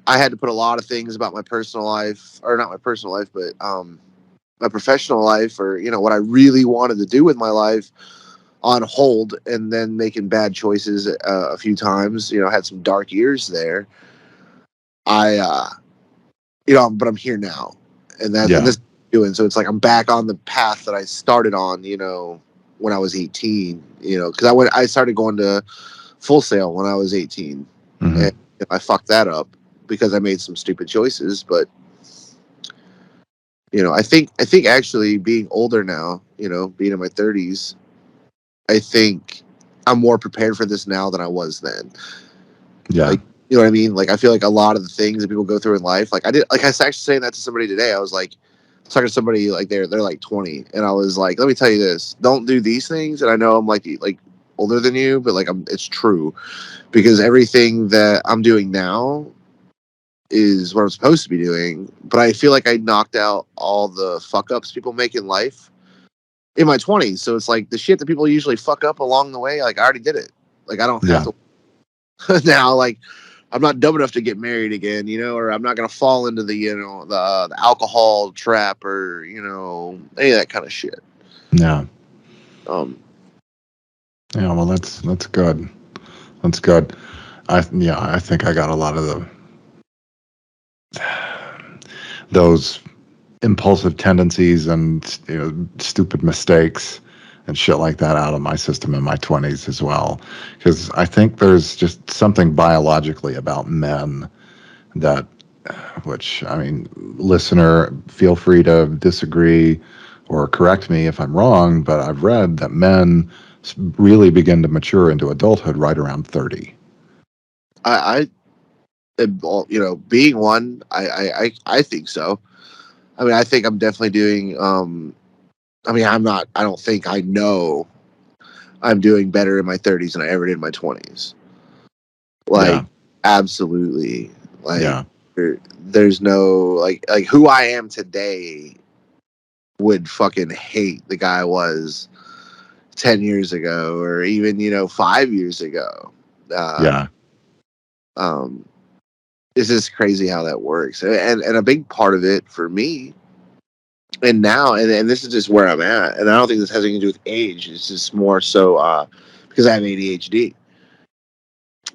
I had to put a lot of things about my personal life, or not my personal life, but my professional life, or what I really wanted to do with my life on hold, and then making bad choices a few times. I had some dark years there. I but I'm here now, and Yeah. this doing so. It's like I'm back on the path that I started on. When I was 18. Because I started going to Full Sail when I was 18, Mm-hmm. and I fucked that up because I made some stupid choices. But I think actually being older now, being in my 30s, I think I'm more prepared for this now than I was then. Yeah. Like, you know what I mean? Like, I feel like a lot of the things that people go through in life, like I was actually saying that to somebody today. I was like, talking to somebody like they're like 20, and I was like, let me tell you this: don't do these things. And I know I'm like older than you, but like it's true because everything that I'm doing now is what I'm supposed to be doing. But I feel like I knocked out all the fuck ups people make in life in my 20s. So it's like the shit that people usually fuck up along the way. Like I already did it. Like I don't have Yeah. to now. Like I'm not dumb enough to get married again, or I'm not gonna fall into the the alcohol trap, or any of that kind of shit. Yeah. Um, Yeah. Well, that's good. That's good. I think I got a lot of those impulsive tendencies and stupid mistakes and shit like that out of my system in my 20s as well, because I think there's just something biologically about men that, which, I mean, listener, feel free to disagree or correct me if I'm wrong, but I've read that men really begin to mature into adulthood right around 30. being one, I think so. I mean, I think I'm definitely doing. I mean, I'm not. I don't think I know I'm doing better in my 30s than I ever did in my 20s. Like, Yeah. absolutely. Like, Yeah. there's no like who I am today would fucking hate the guy I was 10 years ago, or even, 5 years ago. Yeah. Um, it's just crazy how that works. And a big part of it for me, and now, and this is just where I'm at, and I don't think this has anything to do with age. It's just more so because I have ADHD.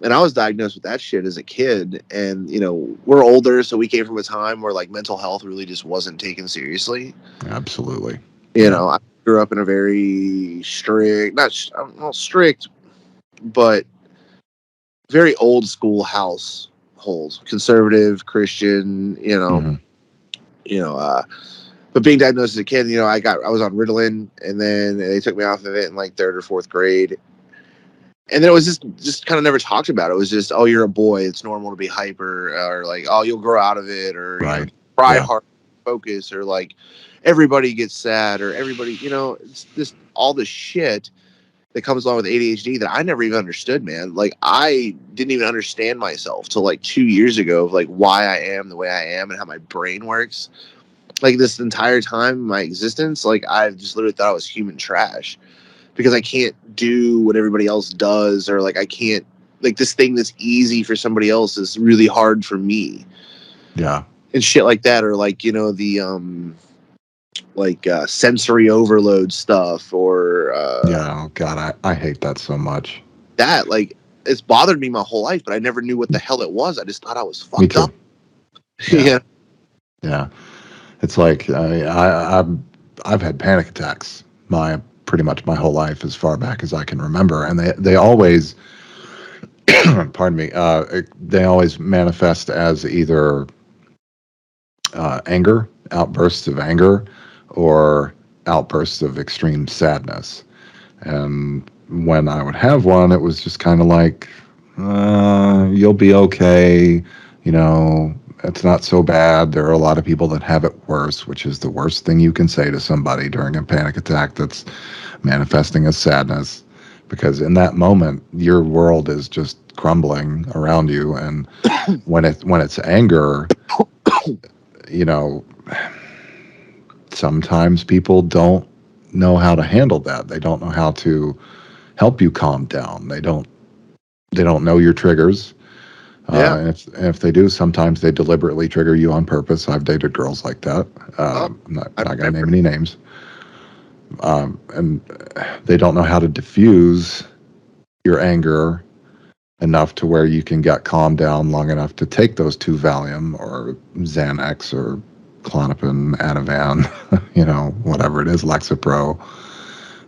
And I was diagnosed with that shit as a kid. And, we're older, so we came from a time where like mental health really just wasn't taken seriously. Absolutely. I grew up in a very strict, not strict, but very old school household, conservative, Christian, Hmm. you know, uh, but being diagnosed as a kid, I was on Ritalin, and then they took me off of it in like third or fourth grade. And then it was just kind of never talked about. It was just, oh, you're a boy. It's normal to be hyper, or like, oh, you'll grow out of it, or Right. try Yeah. hard, focus, or like everybody gets sad, or everybody, it's just all the shit that comes along with ADHD that I never even understood, man. Like I didn't even understand myself till like 2 years ago of like why I am the way I am and how my brain works. Like this entire time in my existence, like I've just literally thought I was human trash because I can't do what everybody else does, or like I can't, like this thing that's easy for somebody else is really hard for me, Yeah. and shit like that, or like the sensory overload stuff, or Yeah. Oh God, I hate that so much. that like it's bothered me my whole life, but I never knew what the hell it was. I just thought I was Me fucked up. too. Yeah. Yeah. Yeah. It's like I've had panic attacks my pretty much my whole life as far back as I can remember, and they always, pardon me, they always manifest as either anger, outbursts of anger, or outbursts of extreme sadness. And when I would have one, it was just kind of like, you'll be okay. You know, it's not so bad. There are a lot of people that have it worse, which is the worst thing you can say to somebody during a panic attack that's manifesting as sadness. Because in that moment, your world is just crumbling around you. And when it's anger, you know, sometimes people don't know how to handle that. They don't know how to help you calm down. They don't know your triggers. Yeah. And if they do, sometimes they deliberately trigger you on purpose. I've dated girls like that. Oh, I Not going to name remember. any names. And they don't know how to diffuse your anger enough to where you can get calmed down long enough to take those two Valium or Xanax or Klonopin, Ativan, whatever it is, Lexapro,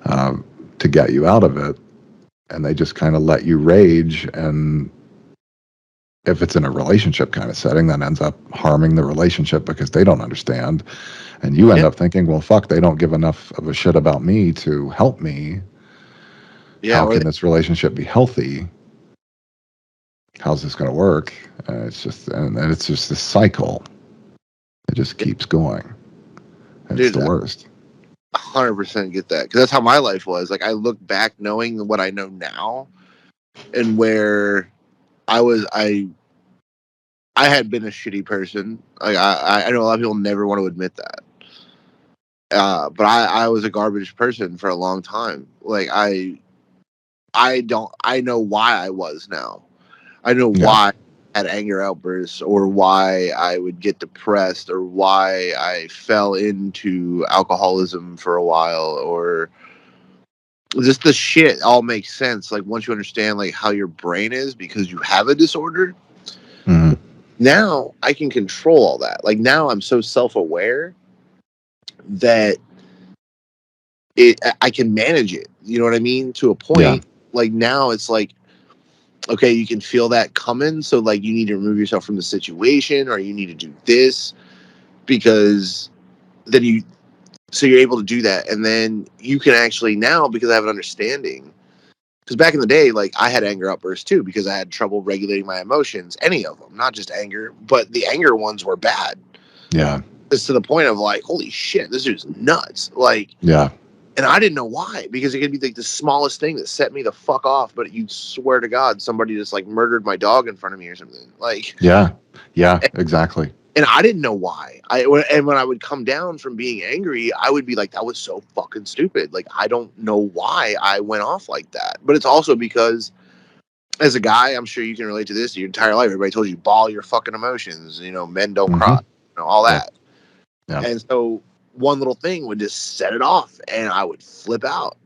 um, to get you out of it. And they just kind of let you rage. And if it's in a relationship kind of setting, that ends up harming the relationship because they don't understand. And you end Yeah. up thinking, well, fuck, they don't give enough of a shit about me to help me. Yeah. How Or can this relationship be healthy? How's this going to work? And it's just this cycle. It just keeps going. It's dude, the worst. 100% get that, because that's how my life was. Like I look back knowing what I know now, and where I was, I had been a shitty person. Like I know a lot of people never want to admit that. But I was a garbage person for a long time. Like I know why I was now. I know Yeah. why I had anger outbursts, or why I would get depressed, or why I fell into alcoholism for a while, or just the shit all makes sense. Like once you understand like how your brain is because you have a disorder, Hmm. now I can control all that. Like now I'm so self-aware that I can manage it. You know what I mean? To a Yeah. point. Like now it's like, okay, you can feel that coming, so like you need to remove yourself from the situation, or you need to do this, because then you're able to do that, and then you can actually now, because I have an understanding. Because back in the day, like I had anger outbursts too, because I had trouble regulating my emotions, any of them, not just anger, but the anger ones were bad. Yeah. It's to the point of like, holy shit, this dude's nuts. Like, Yeah. and I didn't know why, because it could be like the smallest thing that set me the fuck off, but you'd swear to God somebody just like murdered my dog in front of me or something. Like, Yeah. Yeah. Exactly. And I didn't know why. And when I would come down from being angry, I would be like, that was so fucking stupid. Like, I don't know why I went off like that. But it's also because as a guy, I'm sure you can relate to this your entire life. Everybody told you, ball your fucking emotions, men don't cry, all that. Yeah. And so one little thing would just set it off and I would flip out.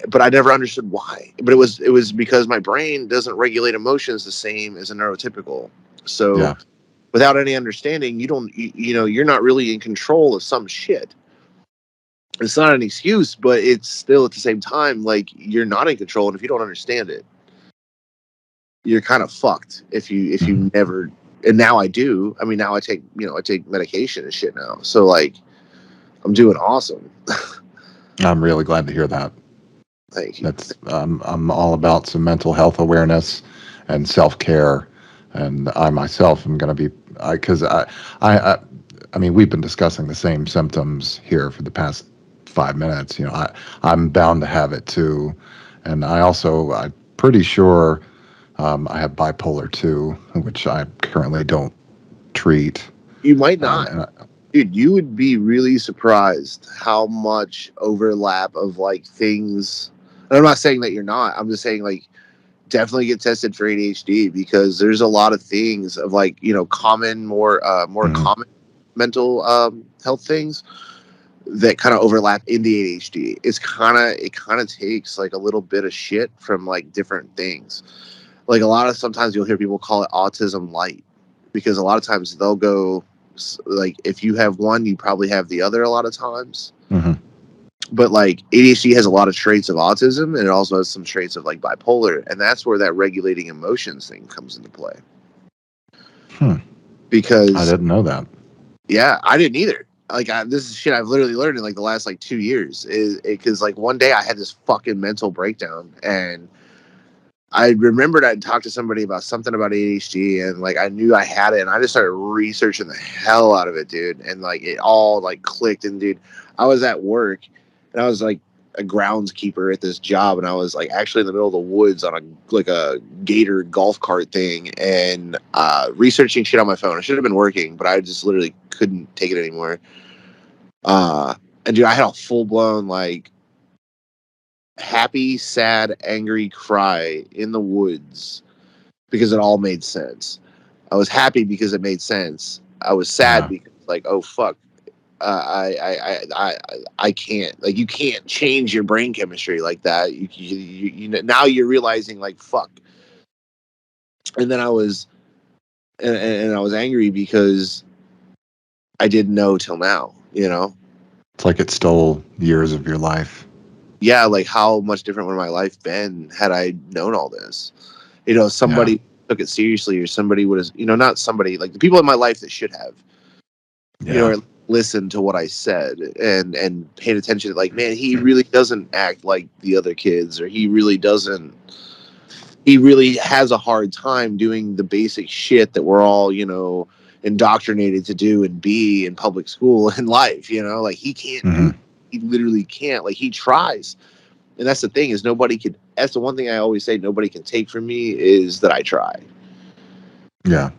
But I never understood why. But it was because my brain doesn't regulate emotions the same as a neurotypical. So without any understanding, you're not really in control of some shit. It's not an excuse, but it's still at the same time like you're not in control, and if you don't understand it, you're kind of fucked. If you never. And now I do. I mean, now I take medication and shit now. So like, I'm doing awesome. I'm really glad to hear that. Thank you. That's I'm all about some mental health awareness and self-care, and I myself am going to be because I mean we've been discussing the same symptoms here for the past 5 minutes. I'm bound to have it too, and I'm pretty sure I have bipolar 2, which I currently don't treat. You might not. And Dude, you would be really surprised how much overlap of like things. And I'm not saying that you're not. I'm just saying like definitely get tested for ADHD because there's a lot of things of like common more common mental health things that kind of overlap in the ADHD. It kind of takes like a little bit of shit from like different things. Like sometimes you'll hear people call it autism light because a lot of times they'll go like if you have one, you probably have the other a lot of times. But like ADHD has a lot of traits of autism and it also has some traits of like bipolar. And that's where that regulating emotions thing comes into play. Because I didn't know that. Yeah, I didn't either. Like this is shit I've literally learned in like the last like 2 years. Because like one day I had this fucking mental breakdown and I remembered I'd talked to somebody about something about ADHD and like I knew I had it and I just started researching the hell out of it, dude. And like it all like clicked. And dude, I was at work and I was like a groundskeeper at this job and I was like actually in the middle of the woods on a gator golf cart thing and researching shit on my phone. I should have been working, but I just literally couldn't take it anymore. And dude, I had a full blown like happy, sad, angry cry in the woods because it all made sense. I was happy because it made sense. I was sad because like, oh fuck, I can't, like, you can't change your brain chemistry like that. Now you're realizing like fuck. And then I was and I was angry because I didn't know till now. It's like it stole years of your life. Yeah, like how much different would my life been had I known all this? Somebody took it seriously, or somebody would have, not somebody like the people in my life that should have, or listened to what I said and paid attention to like, man, he really doesn't act like the other kids, or he really has a hard time doing the basic shit that we're all, indoctrinated to do and be in public school and life, like he can't do, he literally can't, like he tries. And that's the thing is that's the one thing I always say, nobody can take from me is that I try. Yeah.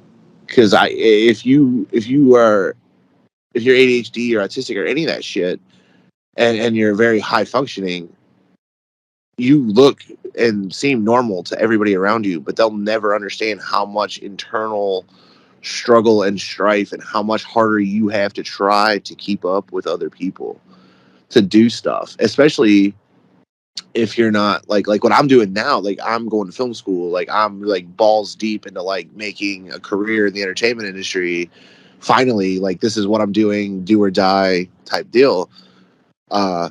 Cause if you're ADHD or autistic or any of that shit and you're very high functioning, you look and seem normal to everybody around you, but they'll never understand how much internal struggle and strife and how much harder you have to try to keep up with other people to do stuff, especially if you're not like what I'm doing now. Like I'm going to film school, like I'm like balls deep into like making a career in the entertainment industry. Finally, like this is what I'm doing, do or die type deal. uh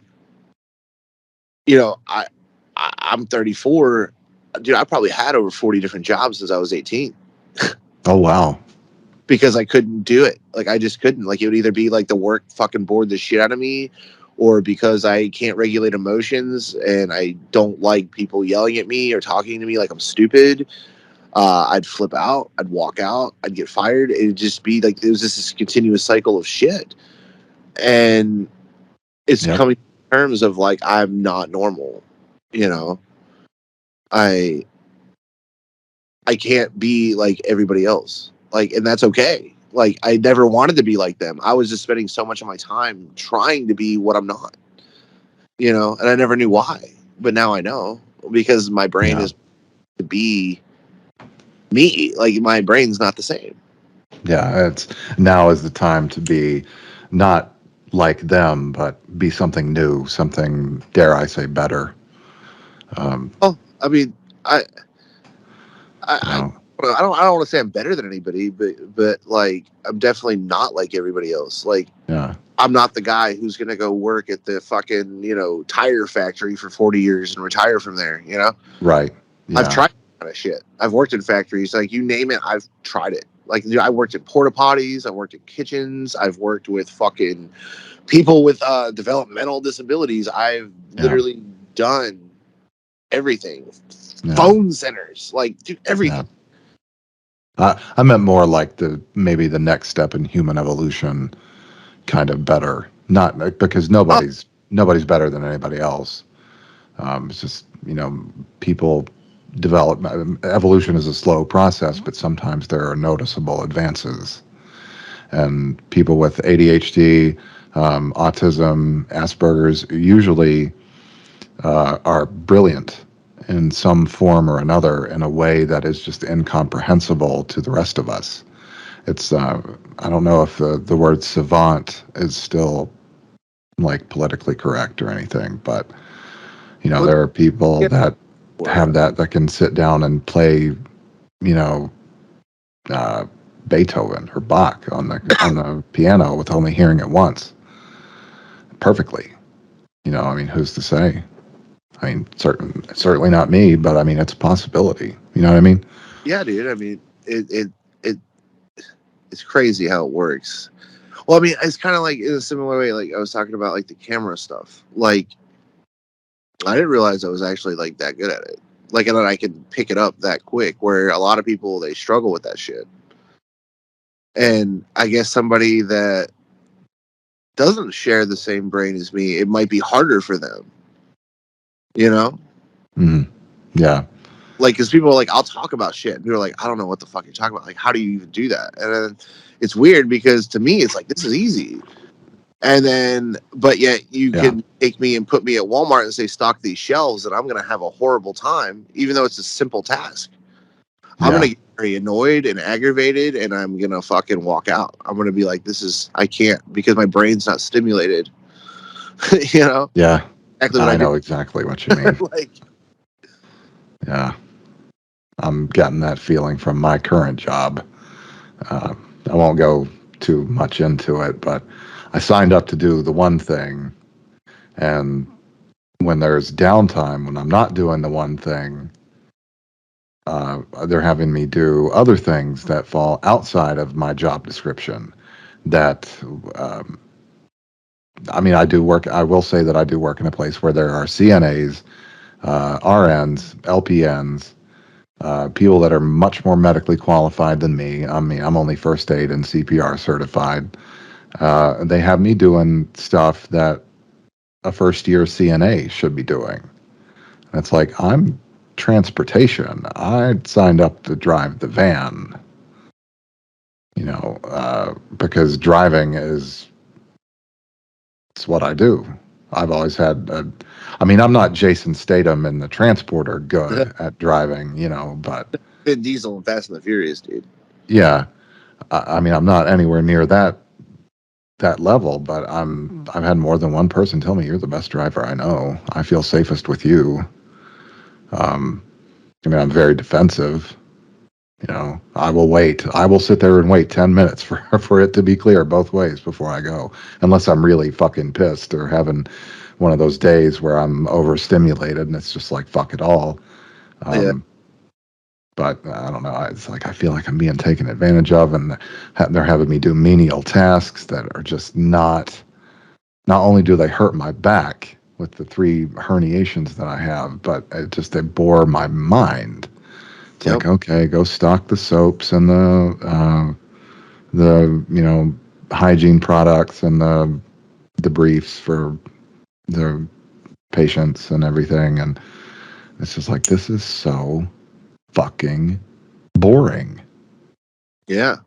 I'm 34. Dude, I probably had over 40 different jobs since I was 18. Oh wow. Because I couldn't do it. Like I just couldn't. Like it would either be like the work fucking bored the shit out of me, or because I can't regulate emotions and I don't like people yelling at me or talking to me like I'm stupid. I'd flip out, I'd walk out, I'd get fired. It'd just be like it was just this continuous cycle of shit. And it's coming to terms of like I'm not normal. I I can't be like everybody else. Like, and that's okay. Like, I never wanted to be like them. I was just spending so much of my time trying to be what I'm not, you know, and I never knew why. But now I know, because my brain is to be me. Like, my brain's not the same. Yeah, it's now is the time to be not like them, but be something new, something, dare I say, better. Oh, I mean, I, You I, know, I don't want to say I'm better than anybody, but like, I'm definitely not like everybody else. Like, yeah, I'm not the guy who's gonna go work at the fucking, you know, tire factory for 40 years and retire from there. You know, right, I've yeah, tried that kind of shit. I've worked in factories, like, you name it, I've tried it. Like, you know, I worked in porta potties, I worked in kitchens, I've worked with fucking people with developmental disabilities. I've yeah, literally done everything. yeah, Phone centers, like, dude, yeah. everything. I meant more like the maybe the next step in human evolution, kind of better. Not because Oh, nobody's better than anybody else. It's just, you know, people develop. Evolution is a slow process, but sometimes there are noticeable advances. And people with ADHD, autism, Asperger's usually are brilliant in some form or another in a way that is just incomprehensible to the rest of us. It's I don't know if the word savant is still like politically correct or anything, but you know, what there are people the that word? have that can sit down and play, you know, uh, Beethoven or Bach on the piano with only hearing it once perfectly. You know, I mean, who's to say? I mean, certainly not me, but I mean, it's a possibility. You know what I mean? Yeah, dude. I mean, it it's crazy how it works. Well, I mean, it's kind of like in a similar way, like I was talking about, like the camera stuff. Like, I didn't realize I was actually like that good at it. Like, and then I can pick it up that quick. Where a lot of people, they struggle with that shit. And I guess somebody that doesn't share the same brain as me, it might be harder for them. You know, Mm, yeah, like, because people are like, I'll talk about shit, and people are like, I don't know what the fuck you're talking about. Like, how do you even do that? And then it's weird because to me, it's like, this is easy. And then, but yet you yeah, can take me and put me at Walmart and say, stock these shelves, and I'm going to have a horrible time, even though it's a simple task. I'm going yeah, to get very annoyed and aggravated, and I'm going to fucking walk out. I'm going to be like, I can't, because my brain's not stimulated. You know, yeah. exactly what I I do. know exactly what you mean. Like, Yeah, I'm getting that feeling from my current job. Uh, I won't go too much into it, but I signed up to do the one thing, and when there's downtime, when I'm not doing the one thing, they're having me do other things that fall outside of my job description. That, um, I mean, I do work. I will say that I do work in a place where there are CNAs, RNs, LPNs, people that are much more medically qualified than me. I mean, I'm only first aid and CPR certified. They have me doing stuff that a first year CNA should be doing. And it's like, I'm transportation. I signed up to drive the van, you know, because driving is it's what I do. I've always had I mean, I'm not Jason Statham in the transporter good at driving, you know, but Vin Diesel and Fast and the Furious, dude. yeah, I mean, I'm not anywhere near that level, but I've had more than one person tell me you're the best driver I know. I feel safest with you. Um, I mean, I'm very defensive. You know, I will wait. I will sit there and wait 10 minutes for for it to be clear both ways before I go, unless I'm really fucking pissed or having one of those days where I'm overstimulated and it's just like fuck it all. Yeah, Um, but I don't know. It's like I feel like I'm being taken advantage of, and they're having me do menial tasks that are just not. Not only do they hurt my back with the 3 herniations that I have, but they bore my mind. It's yep, like, okay, go stock the soaps and the hygiene products and the briefs for the patients and everything, and it's just like this is so fucking boring. Yeah.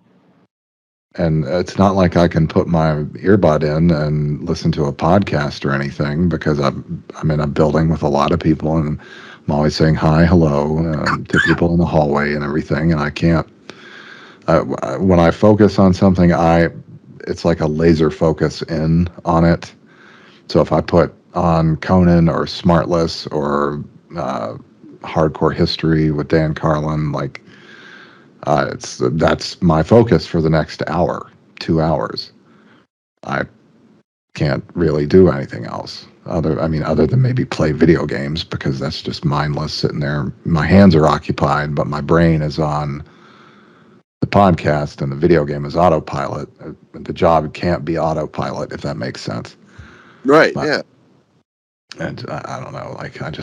And it's not like I can put my earbud in and listen to a podcast or anything, because I'm in a building with a lot of people, and I'm always saying hi, hello to people in the hallway and everything. And I can't. When I focus on something, it's like a laser focus in on it. So if I put on Conan or Smartless or Hardcore History with Dan Carlin, like that's my focus for the next hour, 2 hours. I can't really do anything else other than maybe play video games, because that's just mindless sitting there. My hands are occupied, but my brain is on the podcast, and the video game is autopilot. The job can't be autopilot, if that makes sense. Right. But, Yeah. and I don't know, like And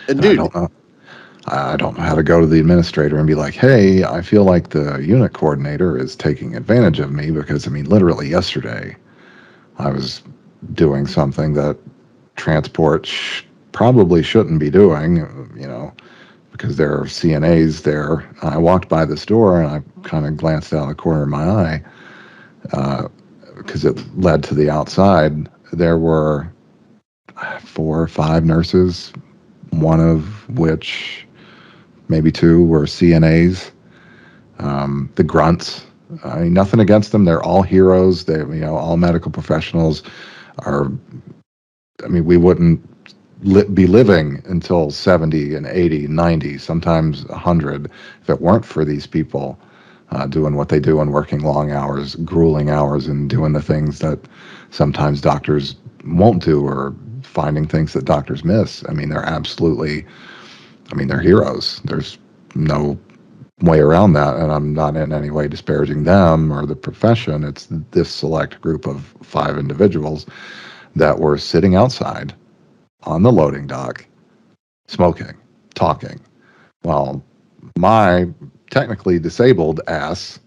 I dude, don't know. I don't know how to go to the administrator and be like, hey, I feel like the unit coordinator is taking advantage of me, because, literally yesterday I was doing something that transport probably shouldn't be doing, because there are CNAs there. I walked by this door and I kind of glanced out of the corner of my eye, because it led to the outside. There were 4 or 5 nurses, one of which, maybe 2, were CNAs. The grunts. Nothing against them. They're all heroes. They, all medical professionals are. We wouldn't be living until 70 and 80, 90, sometimes 100, if it weren't for these people doing what they do and working long hours, grueling hours, and doing the things that sometimes doctors won't do, or finding things that doctors miss. They're absolutely, they're heroes. There's no way around that, and I'm not in any way disparaging them or the profession. It's this select group of 5 individuals that were sitting outside on the loading dock, smoking, talking, while my technically disabled ass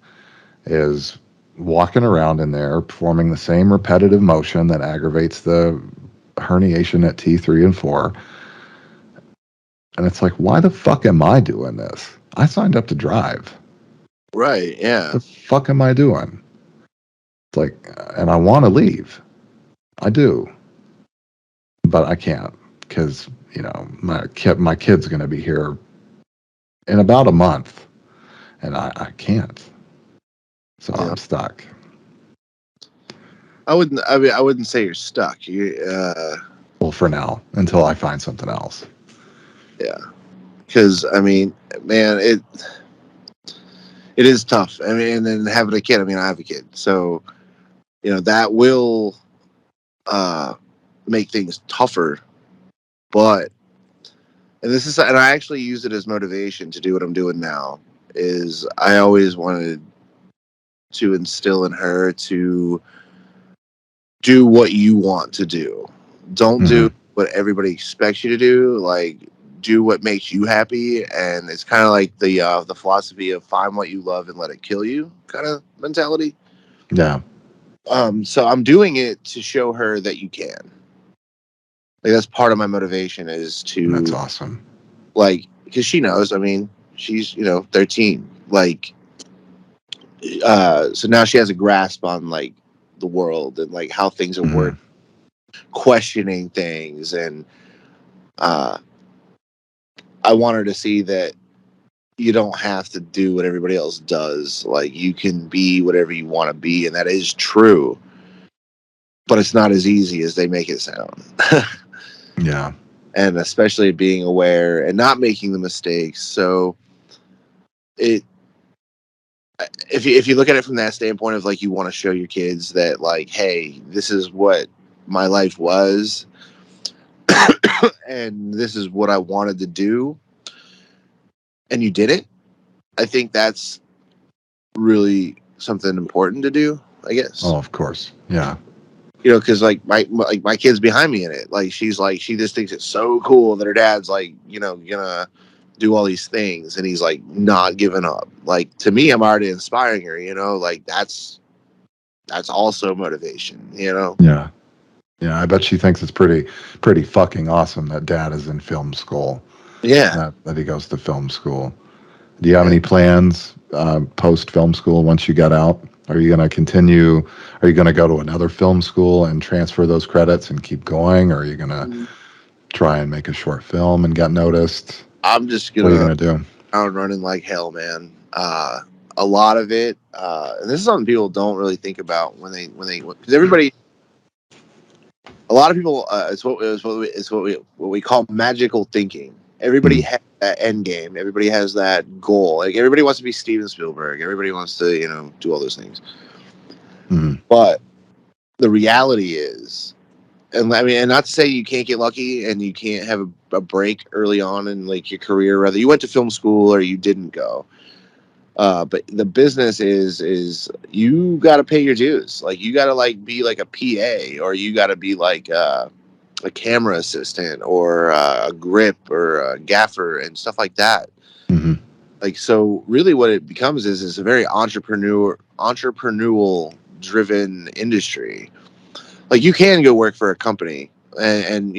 is walking around in there performing the same repetitive motion that aggravates the herniation at T3 and 4. And it's like, why the fuck am I doing this? I signed up to drive. right. Yeah. The fuck am I doing? It's like, and I want to leave. I do. But I can't, because, my kid's going to be here in about a month, and I can't. So Yeah. I'm stuck. I wouldn't say you're stuck. Well, for now, until I find something else. Yeah. Because man, it is tough. And then having a kid. I have a kid, so that will make things tougher. But and I actually use it as motivation to do what I'm doing now. Is I always wanted to instill in her to do what you want to do. Don't do what everybody expects you to do. Like, do what makes you happy. And it's kind of like the philosophy of find what you love and let it kill you kind of mentality. Yeah. So I'm doing it to show her that you can. Like, that's part of my motivation, is to, That's awesome. like, because she knows. She's 13. Like, so now she has a grasp on, like, the world and, like, how things are working, questioning things, and I want her to see that you don't have to do what everybody else does. Like, you can be whatever you want to be, and that is true. But it's not as easy as they make it sound. Yeah. And especially being aware and not making the mistakes. So if you look at it from that standpoint of, like, you want to show your kids that, like, hey, this is what my life was, and this is what I wanted to do, and you did it, I think that's really something important to do, I guess. Oh, of course. Yeah. Because, like, my kid's behind me in it. Like, she's like, she just thinks it's so cool that her dad's, like, gonna do all these things, and he's, like, not giving up. Like, to me, I'm already inspiring her. Like, that's also motivation. Yeah. Yeah. I bet she thinks it's pretty fucking awesome that dad is in film school. Yeah. That he goes to film school. Do you have any plans post film school once you get out? Are you going to continue? Are you going to go to another film school and transfer those credits and keep going? Or are you going to try and make a short film and get noticed? I'm just What are you gonna going to do? out running like hell, man. A lot of it, and this is something people don't really think about because everybody, a lot of people, it's what we call magical thinking. Everybody has that end game. Everybody has that goal. Like everybody wants to be Steven Spielberg. Everybody wants to, do all those things. But the reality is, and I mean, and not to say you can't get lucky and you can't have a break early on in like your career, whether you went to film school or you didn't go. But the business is you got to pay your dues. Like you got to like be like a PA, or you got to be like a camera assistant, or a grip, or a gaffer, and stuff like that. Like, so really what it becomes is a very entrepreneurial driven industry. Like you can go work for a company and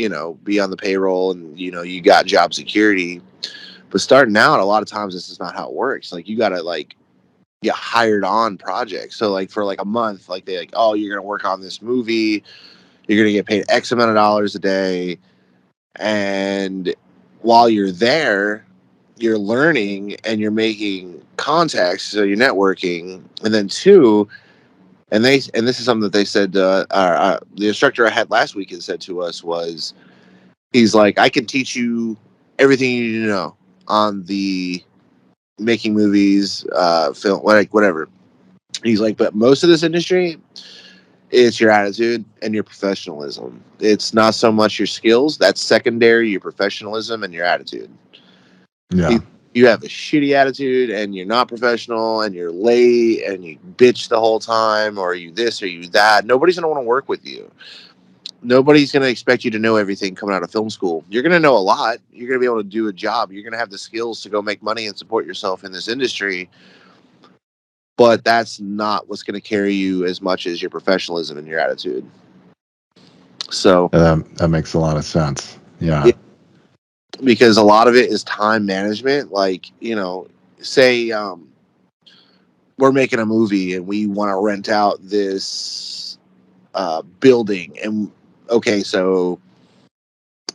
be on the payroll, and you got job security. But starting out, a lot of times this is not how it works. Like you gotta like get hired on projects. So like for like a month, like they like, oh, you're gonna work on this movie, you're gonna get paid X amount of dollars a day, and while you're there, you're learning and you're making contacts, so you're networking. And then two, and this is something that they said, the instructor I had last week had said to us was, he's like, I can teach you everything you need to know on the making movies, film, like whatever. He's like, but most of this industry, it's your attitude and your professionalism. It's not so much your skills. That's secondary. Your professionalism and your attitude. Yeah. You have a shitty attitude and you're not professional and you're late and you bitch the whole time, or you this or you that. Nobody's going to want to work with you. Nobody's going to expect you to know everything coming out of film school. You're going to know a lot. You're going to be able to do a job. You're going to have the skills to go make money and support yourself in this industry. But that's not what's going to carry you as much as your professionalism and your attitude. So that makes a lot of sense. Yeah. Because a lot of it is time management. Like, say we're making a movie and we want to rent out this building. And okay, so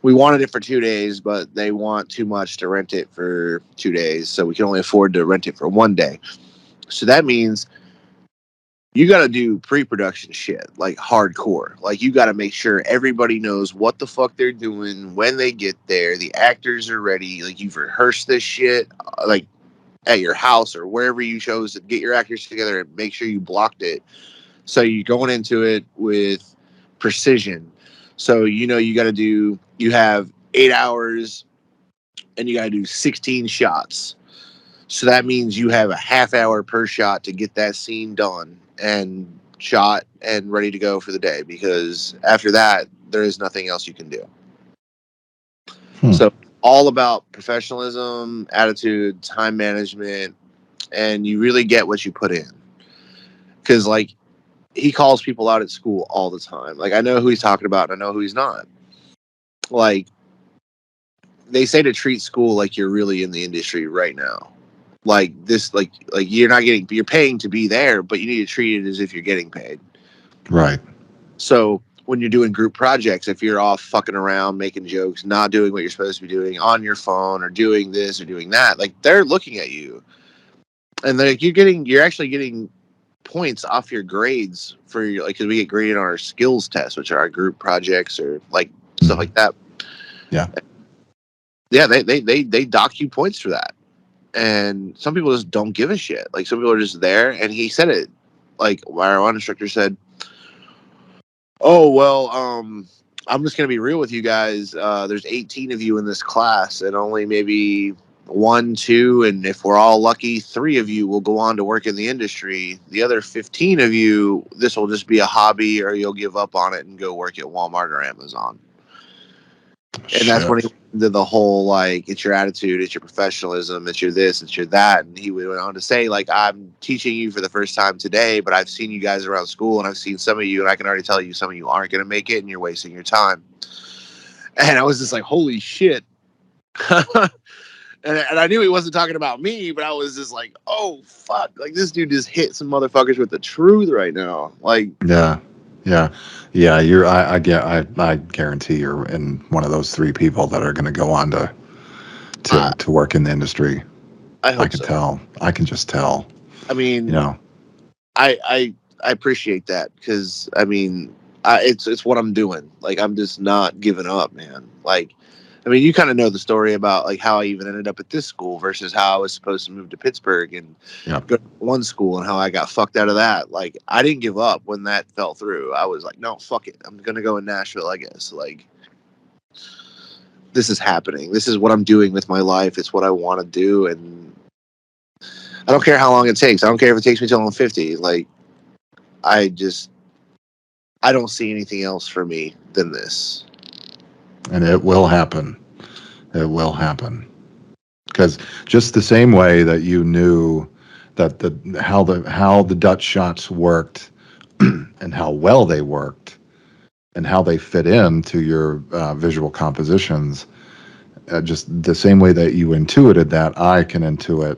we wanted it for 2 days, but they want too much to rent it for 2 days. So we can only afford to rent it for 1 day. So that means you got to do pre-production shit, like hardcore. Like you got to make sure everybody knows what the fuck they're doing when they get there. The actors are ready. Like you've rehearsed this shit, like at your house or wherever you chose to get your actors together, and make sure you blocked it. So you're going into it with precision. So you got to do. You have 8 hours, and you got to do 16 shots. So that means you have a half hour per shot to get that scene done and shot and ready to go for the day, because after that, there is nothing else you can do. So all about professionalism, attitude, time management, and you really get what you put in. Because like he calls people out at school all the time. Like I know who he's talking about and I know who he's not. Like they say to treat school like you're really in the industry right now. Like this, like you're paying to be there, but you need to treat it as if you're getting paid. Right. So when you're doing group projects, if you're off fucking around, making jokes, not doing what you're supposed to be doing on your phone, or doing this or doing that, like they're looking at you, and like you're actually getting points off your grades for your, like, because we get graded on our skills tests, which are our group projects or like stuff like that. Yeah. They dock you points for that. And some people just don't give a shit. Like some people are just there. And he said it, like our one instructor said, oh, well, I'm just going to be real with you guys. There's 18 of you in this class, and only maybe 1, 2, and if we're all lucky, 3 of you will go on to work in the industry. The other 15 of you, this will just be a hobby, or you'll give up on it and go work at Walmart or Amazon. And that's when he did the whole, like, it's your attitude, it's your professionalism, it's your this, it's your that. And he went on to say, like, I'm teaching you for the first time today, but I've seen you guys around school, and I've seen some of you, and I can already tell you some of you aren't going to make it, and you're wasting your time. And I was just like, holy shit. And I knew he wasn't talking about me, but I was just like, oh fuck, like this dude just hit some motherfuckers with the truth right now. Like, Yeah, yeah, yeah. You're. I guarantee you're in one of those three people that are going to go on to work in the industry. I I hope can so. tell. I can just tell. I You mean, know. I appreciate that because I mean, it's what I'm doing. Like I'm just not giving up, man. Like, I mean, you kind of know the story about like how I even ended up at this school versus how I was supposed to move to Pittsburgh and Yeah. go to one school and how I got fucked out of that. Like I didn't give up when that fell through. I was like, no, fuck it. I'm gonna go in Nashville, I guess. Like this is happening. This is what I'm doing with my life. It's what I want to do, and I don't care how long it takes. I don't care if it takes me till I'm 50. Like I just I don't see anything else for me than this. And it will happen. It will happen. Because just the same way that you knew that the Dutch shots worked and how well they worked and how they fit into your visual compositions, just the same way that you intuited that, I can intuit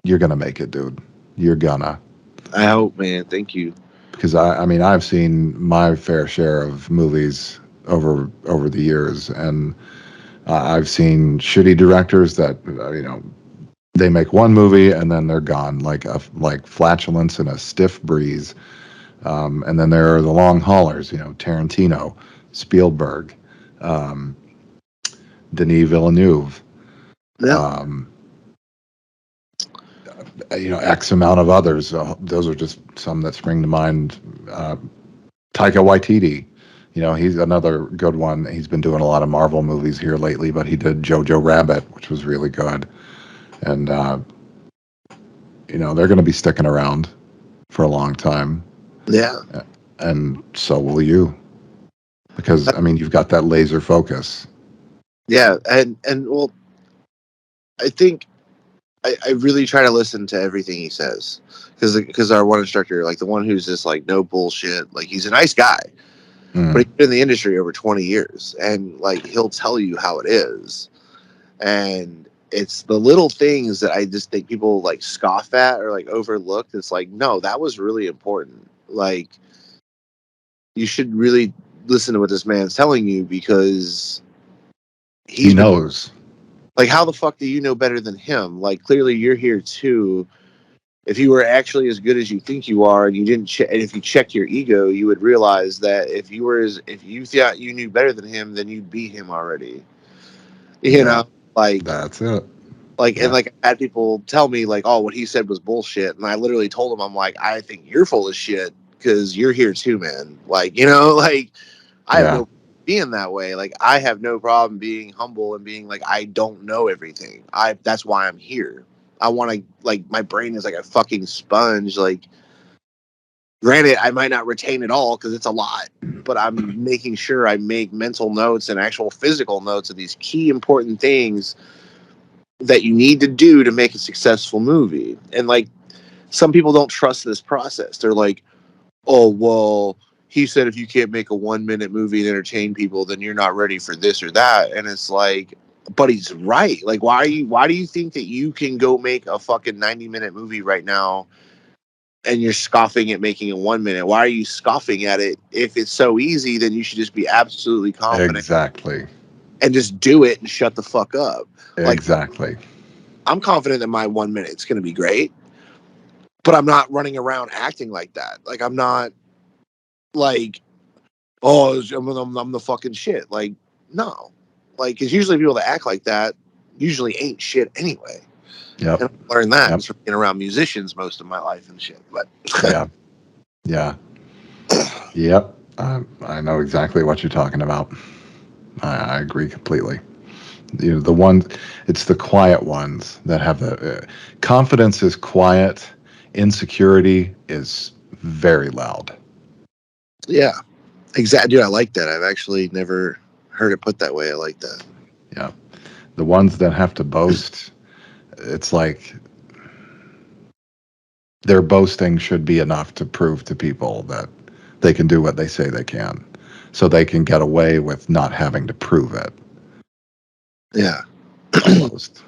you're gonna make it, dude. You're gonna. I hope, man. Thank you. Because I mean, I've seen my fair share of movies over the years, and I've seen shitty directors that they make one movie and then they're gone, like flatulence in a stiff breeze. And then there are the long haulers, Tarantino, Spielberg, um, Denis Villeneuve, Yeah. um, X amount of others. Those are just some that spring to mind. Taika Waititi, he's another good one. He's been doing a lot of Marvel movies here lately, but he did Jojo Rabbit, which was really good. And, they're going to be sticking around for a long time. Yeah. And so will you. Because, I mean, you've got that laser focus. Yeah. And well, I think I really try to listen to everything he says because our one instructor, like the one who's just like no bullshit, like he's a nice guy, but Mm. he's been in the industry over 20 years and like he'll tell you how it is. And it's the little things that I just think people like scoff at or like overlook. It's like, no, that was really important. Like, you should really listen to what this man's telling you because He he's been knows. like, how the fuck do you know better than him? Like, clearly you're here too. If you were actually as good as you think you are, and you didn't, and if you checked your ego, you would realize that if you thought you knew better than him, then you'd beat him already. You Yeah, know, like, that's it. and Yeah. like I had people tell me like, oh, what he said was bullshit, and I literally told him, I'm like, I think you're full of shit because you're here too, man. Like, like I have Yeah. no being that way. Like I have no problem being humble and being like I don't know everything. That's why I'm here. I want to like my brain is like a fucking sponge. Like granted, I might not retain it all because it's a lot, but I'm making sure I make mental notes and actual physical notes of these key important things that you need to do to make a successful movie. And like some people don't trust this process. They're like, oh well, he said if you can't make a 1 minute movie and entertain people, then you're not ready for this or that. And it's like, but he's right. Like why do you think that you can go make a fucking 90-minute movie right now and you're scoffing at making a 1 minute? Why are you scoffing at it? If it's so easy, then you should just be absolutely confident Exactly. and just do it and shut the fuck up. Like Exactly. I'm confident that my 1 minute's gonna be great, but I'm not running around acting like that. Like I'm not like, oh, I'm the fucking shit. Like, no. Like, because usually people that act like that usually ain't shit anyway. Yep. And I learned that Yep. just from being around musicians most of my life and shit. But Yeah. Yeah. Yep. I know exactly what you're talking about. I agree completely. The one, it's the quiet ones that have the confidence is quiet, insecurity is very loud. yeah, exactly. Dude, I like that. I've actually never heard it put that way. I like that. Yeah. The ones that have to boast, it's like their boasting should be enough to prove to people that they can do what they say they can. So they can get away with not having to prove it. Yeah. almost.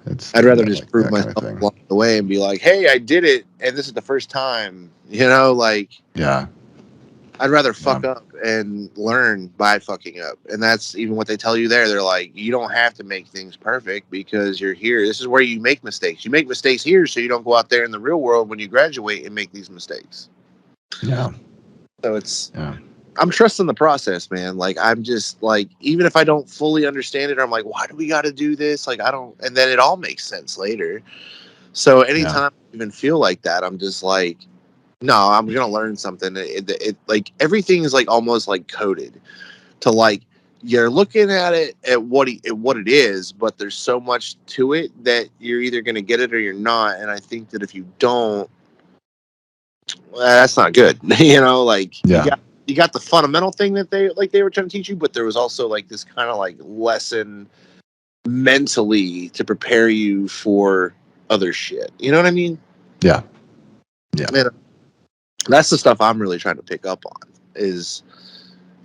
It's I'd rather just like prove that kind of myself thing. along the way and be like, hey, I did it, and this is the first time. Like Yeah. I'd rather Yeah. fuck up and learn by fucking up. And that's even what they tell you there. They're like, you don't have to make things perfect because you're here. This is where you make mistakes. You make mistakes here so you don't go out there in the real world when you graduate and make these mistakes. Yeah. So Yeah. I'm trusting the process, man. Like, I'm just like, even if I don't fully understand it, I'm like, why do we got to do this? Like, I don't, and then it all makes sense later. So Yeah. anytime I even feel like that, I'm just like, no, I'm gonna learn something. It like everything is like almost like coded to like you're looking at it at what it is, but there's so much to it that you're either gonna get it or you're not. And I think that if you don't, well, that's not good. Like Yeah. you got the fundamental thing that they were trying to teach you, but there was also like this kind of like lesson mentally to prepare you for other shit. You know what I mean? Yeah. Yeah. And that's the stuff I'm really trying to pick up on is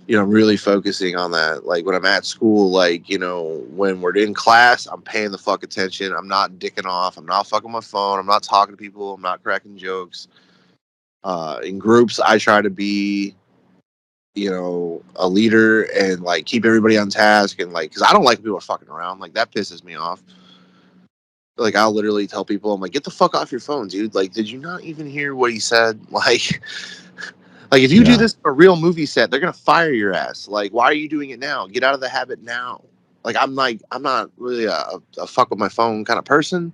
really focusing on that. Like when I'm at school, like, when we're in class, I'm paying the fuck attention. I'm not dicking off. I'm not fucking my phone. I'm not talking to people. I'm not cracking jokes. In groups, I try to be, a leader and like keep everybody on task and like, cause I don't like people fucking around. Like that pisses me off. Like I'll literally tell people, I'm like, get the fuck off your phone, dude. Like, did you not even hear what he said? Like if you do Yeah. this for a real movie set, they're gonna fire your ass. Like, why are you doing it now? Get out of the habit now. Like, I'm not really a fuck with my phone kind of person.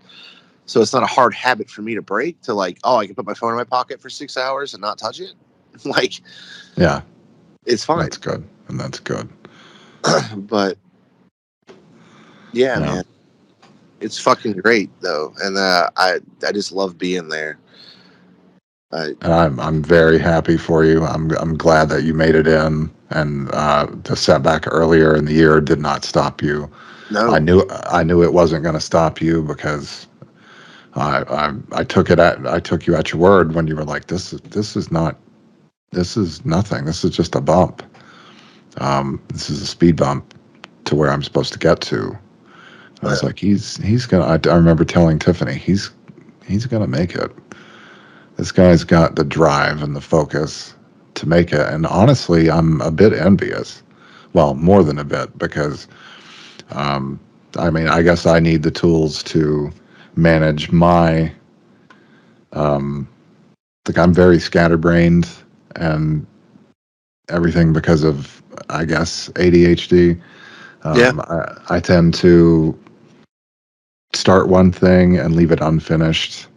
So it's not a hard habit for me to break to like, oh, I can put my phone in my pocket for 6 hours and not touch it. Like, Yeah. it's fine. That's good. And that's good. But yeah, Yeah. man, it's fucking great though. And I just love being there. And I'm very happy for you. I'm glad that you made it in, and the setback earlier in the year did not stop you. No. I knew it wasn't going to stop you because I took you at your word when you were like, this is nothing. This is just a bump. This is a speed bump to where I'm supposed to get to. I was like, he's gonna. I remember telling Tiffany, he's gonna make it. This guy's got the drive and the focus to make it. And honestly, I'm a bit envious. Well, more than a bit, because um, I mean, I guess I need the tools to manage my. Um, like, I'm very scatterbrained and everything because of, I guess, ADHD. Yeah. I tend to start one thing and leave it unfinished,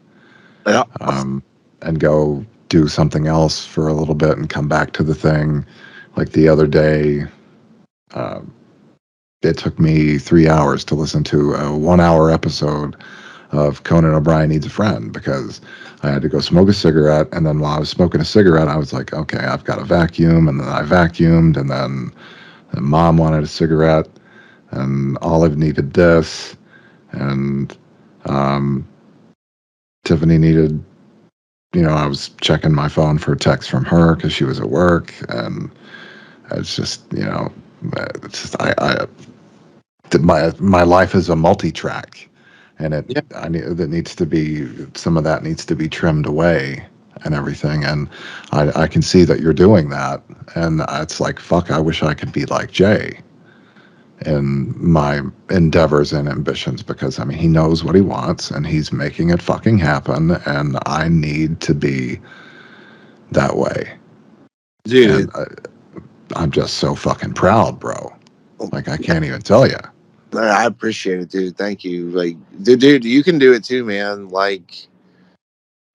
Yeah. um, and go do something else for a little bit and come back to the thing. Like the other day, uh, it took me 3 hours to listen to a 1 hour episode of Conan O'Brien Needs a Friend because I had to go smoke a cigarette. And then while I was smoking a cigarette, I was like, okay, I've got to vacuum. And then I vacuumed. And then mom wanted a cigarette. And Olive needed this. And um, Tiffany needed, I was checking my phone for a text from her because she was at work. And it's just, it's just, my life is a multi-track, and Yeah. that needs to be, some of that needs to be trimmed away and everything. And I can see that you're doing that, and it's like, fuck, I wish I could be like Jay in my endeavors and ambitions, because I mean, he knows what he wants and he's making it fucking happen, and I need to be that way. Dude. And I'm just so fucking proud, bro. It, Like, I can't even tell you. I appreciate it, dude. Thank you. Like, dude, you can do it too, man. Like,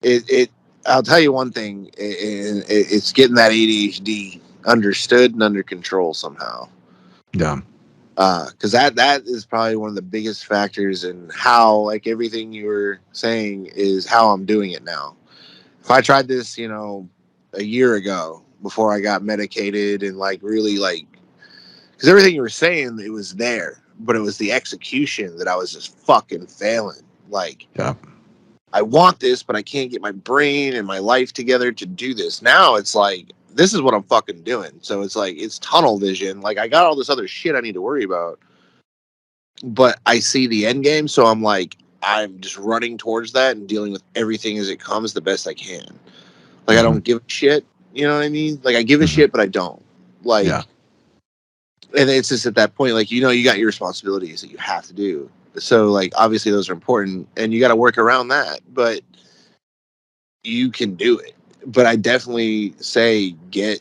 it. I'll tell you one thing. It's getting that ADHD understood and under control somehow. Yeah. Because that is probably one of the biggest factors in how, like, everything you were saying is how I'm doing it now. If I tried this, a year ago before I got medicated and like really like, because everything you were saying, it was there, but it was the execution that I was just fucking failing. Like, Yeah. I want this, but I can't get my brain and my life together to do this. Now it's like, this is what I'm fucking doing. So it's like, it's tunnel vision. Like, I got all this other shit I need to worry about. but I see the end game, so I'm like, I'm just running towards that and dealing with everything as it comes the best I can. Like, I Hmm. don't give a shit. You know what I mean? Like, I give a Hmm. shit, but I don't. Yeah. Like, and it's just at that point, like, you got your responsibilities that you have to do. So, like, obviously those are important, and you got to work around that. But you can do it. But I definitely say get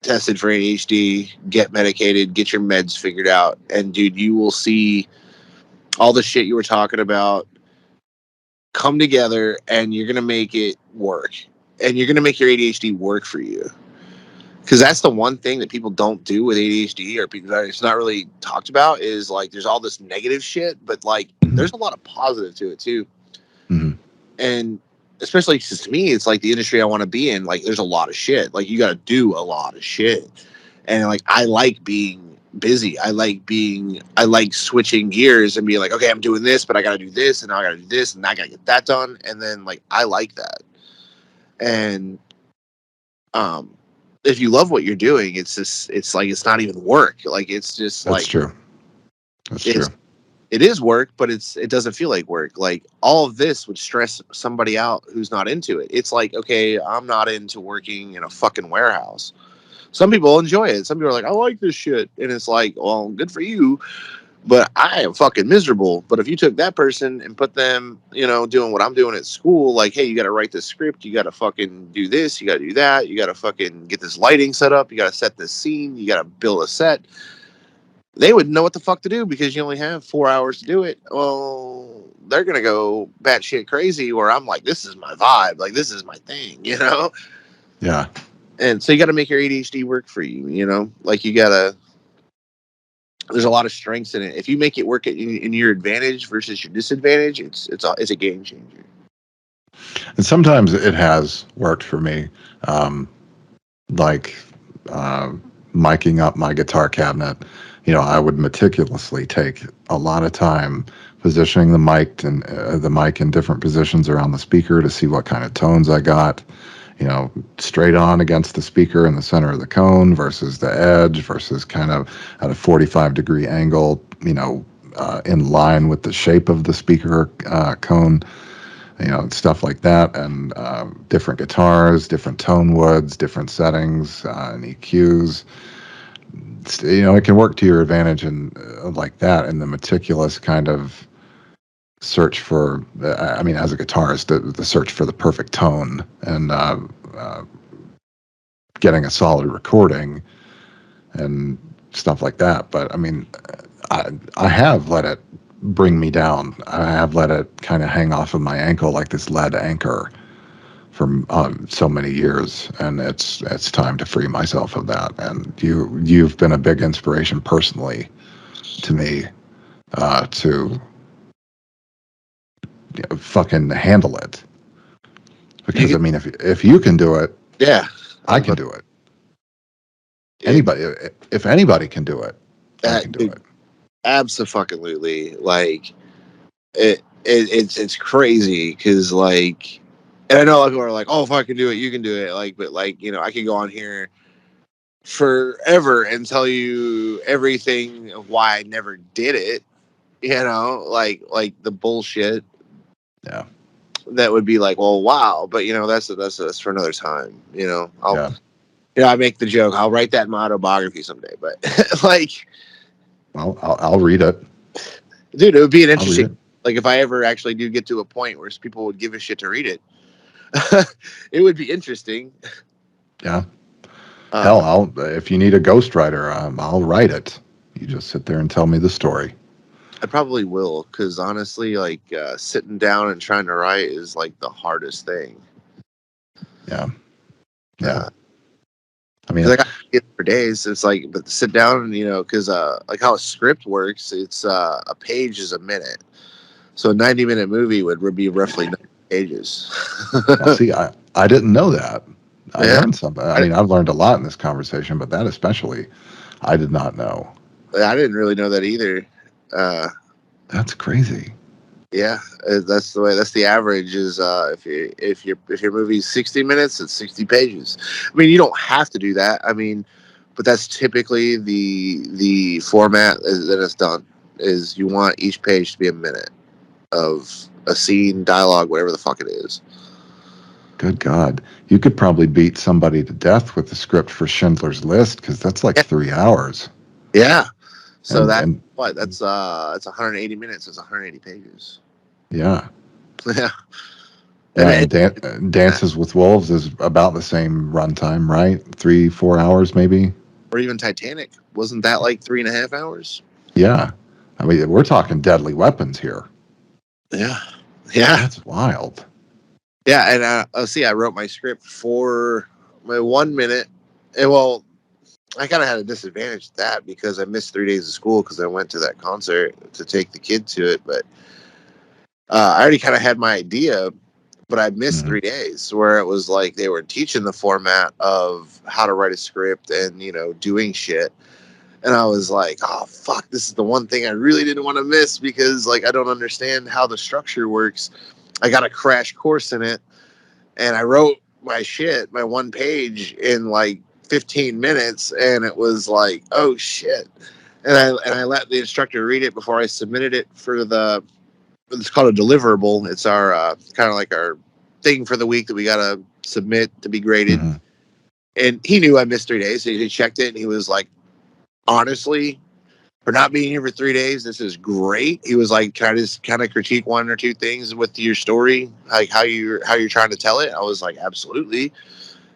tested for ADHD, get medicated, get your meds figured out, and dude, you will see all the shit you were talking about come together, and you're gonna make it work, and you're gonna make your ADHD work for you. Because that's the one thing that people don't do with ADHD, or people that it's not really talked about, is like there's all this negative shit, but like Hmm. there's a lot of positive to it too. Hmm. And especially to me, it's like the industry I want to be in. Like there's a lot of shit. Like you got to do a lot of shit, and like I like being busy. I like switching gears and being like, okay, I'm doing this, but I got to do this, and now I got to do this, and I got to get that done, and then like I like that. And um if you love what you're doing, it's like it's not even work. Like it's just That's like true. That's it's true. it is work, but it doesn't feel like work. Like all of this would stress somebody out who's not into it. It's like, okay, I'm not into working in a fucking warehouse. Some people enjoy it. Some people are like, I like this shit. And it's like, well, good for you, but I am fucking miserable. But if you took that person and put them, doing what I'm doing at school, like, hey, you got to write this script, you got to fucking do this, you got to do that, you got to fucking get this lighting set up, you got to set this scene, you got to build a set, they would know what the fuck to do because you only have 4 hours to do it. Well, they're gonna go batshit crazy. Where I'm like, this is my vibe, like this is my thing. Yeah. And so you got to make your ADHD work for you. Like you gotta. There's a lot of strengths in it. If you make it work in your advantage versus your disadvantage, it's a game changer. And sometimes it has worked for me. Um, like uh, miking up my guitar cabinet. I would meticulously take a lot of time positioning the mic in different positions around the speaker to see what kind of tones I got. Straight on against the speaker in the center of the cone versus the edge versus kind of at a 45-degree angle. In line with the shape of the speaker cone, stuff like that, and different guitars, different tone woods, different settings, and EQs. It can work to your advantage and like that, and the meticulous kind of search for, I mean, as a guitarist, the search for the perfect tone and uh, getting a solid recording and stuff like that. But I mean, I have let it bring me down. I have let it kind of hang off of my ankle like this lead anchor for so many years, and it's time to free myself of that. And you've been a big inspiration personally to me to fucking handle it. You Because I can, mean, if you can do it, yeah, I can do it. it, Anybody, if anybody can do it, I can do dude, it. absolutely. Like it's crazy because like, and I know a lot of people are like, oh, if I can do it, you can do it. Like, but like, I can go on here forever and tell you everything of why I never did it. Like the bullshit Yeah, that would be like, well, wow, but that's for another time. yeah. I make the joke. I'll write that in my autobiography someday. But like, Well, I'll read it. dude, it would be an I'll read interesting. it. Like, if I ever actually do get to a point where people would give a shit to read it, it would be interesting. Yeah. Hell, Uh, if you need a ghostwriter, I'll write it. You just sit there and tell me the story. I probably will, because honestly, like sitting down and trying to write is like the hardest thing. Yeah, yeah. Uh, I because mean, I got it for days. It's like, but sit down and because like how a script works, it's a page is a minute. So a 90-minute movie would be roughly 90 pages. well, see, I didn't know that. I Yeah, learned something. I I, mean, I've learned a lot in this conversation, but that especially, I did not know. I didn't really know that either. Uh, That's crazy. yeah, that's the way. That's the average. Is if your movie's 60 minutes, it's 60 pages. I mean, you don't have to do that. I mean, but that's typically the format that it's done. is you want each page to be a minute of a scene, dialogue, whatever the fuck it is. Good God. You could probably beat somebody to death with the script for Schindler's List, because that's like 3 hours. Yeah. So And that's 180 minutes. It's 180 pages. yeah. Yeah. Yeah, and Dances with Wolves is about the same runtime, right? 3-4 hours, maybe. Or even Titanic. Wasn't that like 3.5 hours? Yeah, I mean, we're talking Deadly Weapons here. Yeah. Yeah. That's wild. Yeah. And see, I wrote my script for my 1 minute. And well, I kind of had a disadvantage to that because I missed 3 days of school because I went to that concert to take the kid to it. But I already kind of had my idea, but I missed 3 days where it was like they were teaching the format of how to write a script and, doing shit. And I was like, oh, fuck, this is the one thing I really didn't want to miss because, like, I don't understand how the structure works. I got a crash course in it, and I wrote my shit, my 1 page in, like, 15 minutes, and it was like, oh, shit. And I let the instructor read it before I submitted it for it's called a deliverable. It's our kind of like our thing for the week that we got to submit to be graded. Mm-hmm. And he knew I missed 3 days. So he checked it, and he was like, honestly, for not being here for 3 days, this is great. He was like, can I just kind of critique 1 or 2 things with your story, like how you're trying to tell it? I was like, absolutely.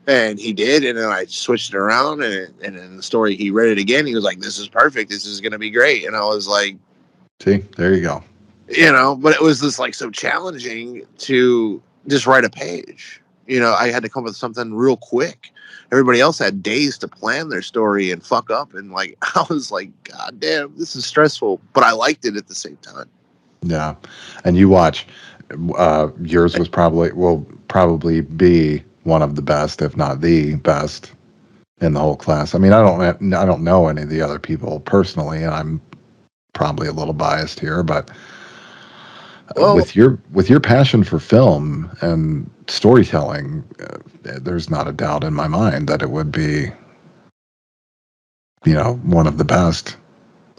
And he did, and then I switched it around, and in the story, he read it again. He was like, this is perfect. This is going to be great. And I was like, see, there you go. But it was just like so challenging to just write a page. I had to come up with something real quick. Everybody else had days to plan their story and fuck up. And like, I was like, God damn, this is stressful, but I liked it at the same time. Yeah. And you watch, yours will probably be one of the best, if not the best in the whole class. I mean, I don't know any of the other people personally, and I'm probably a little biased here, but Well, with your passion for film and storytelling, there's not a doubt in my mind that it would be, one of the best.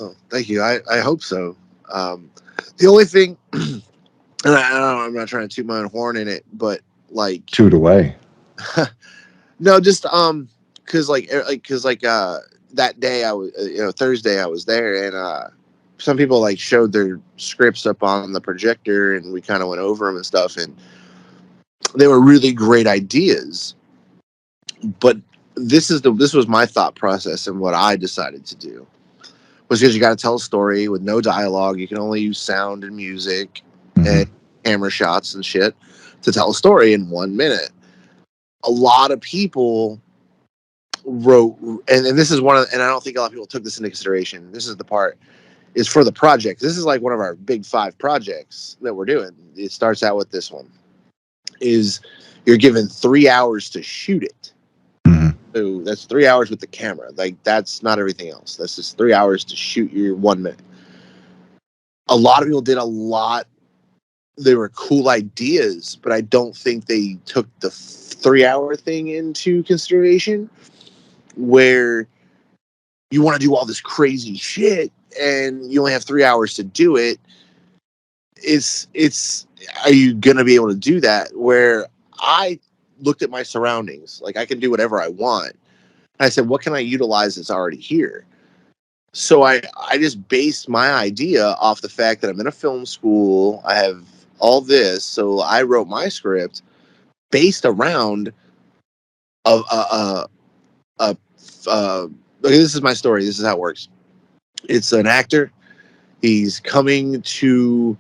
oh, thank you. I hope so. The only thing, and I'm not trying to toot my own horn in it, but like, Toot away. no, just because that day I was, Thursday I was there, and some people like showed their scripts up on the projector, and we kind of went over them and stuff, and they were really great ideas. But this was my thought process, and what I decided to do was because you got to tell a story with no dialogue. You can only use sound and music and camera shots and shit to tell a story in 1 minute. A lot of people wrote, and this is and I don't think a lot of people took this into consideration. This is the part, is for the project. This is like one of our big 5 projects that we're doing. It starts out with this one. Is you're given 3 hours to shoot it. So that's 3 hours with the camera. Like, that's not everything else. That's just 3 hours to shoot your 1 minute. A lot of people did a lot. They were cool ideas, but I don't think they took the 3-hour thing into consideration, where you want to do all this crazy shit and you only have 3 hours to do it. Are you going to be able to do that? Where I looked at my surroundings, like, I can do whatever I want. I said, what can I utilize that's already here? So I just based my idea off the fact that I'm in a film school. I have all this. So I wrote my script based around this is my story. This is how it works. It's an actor. He's coming to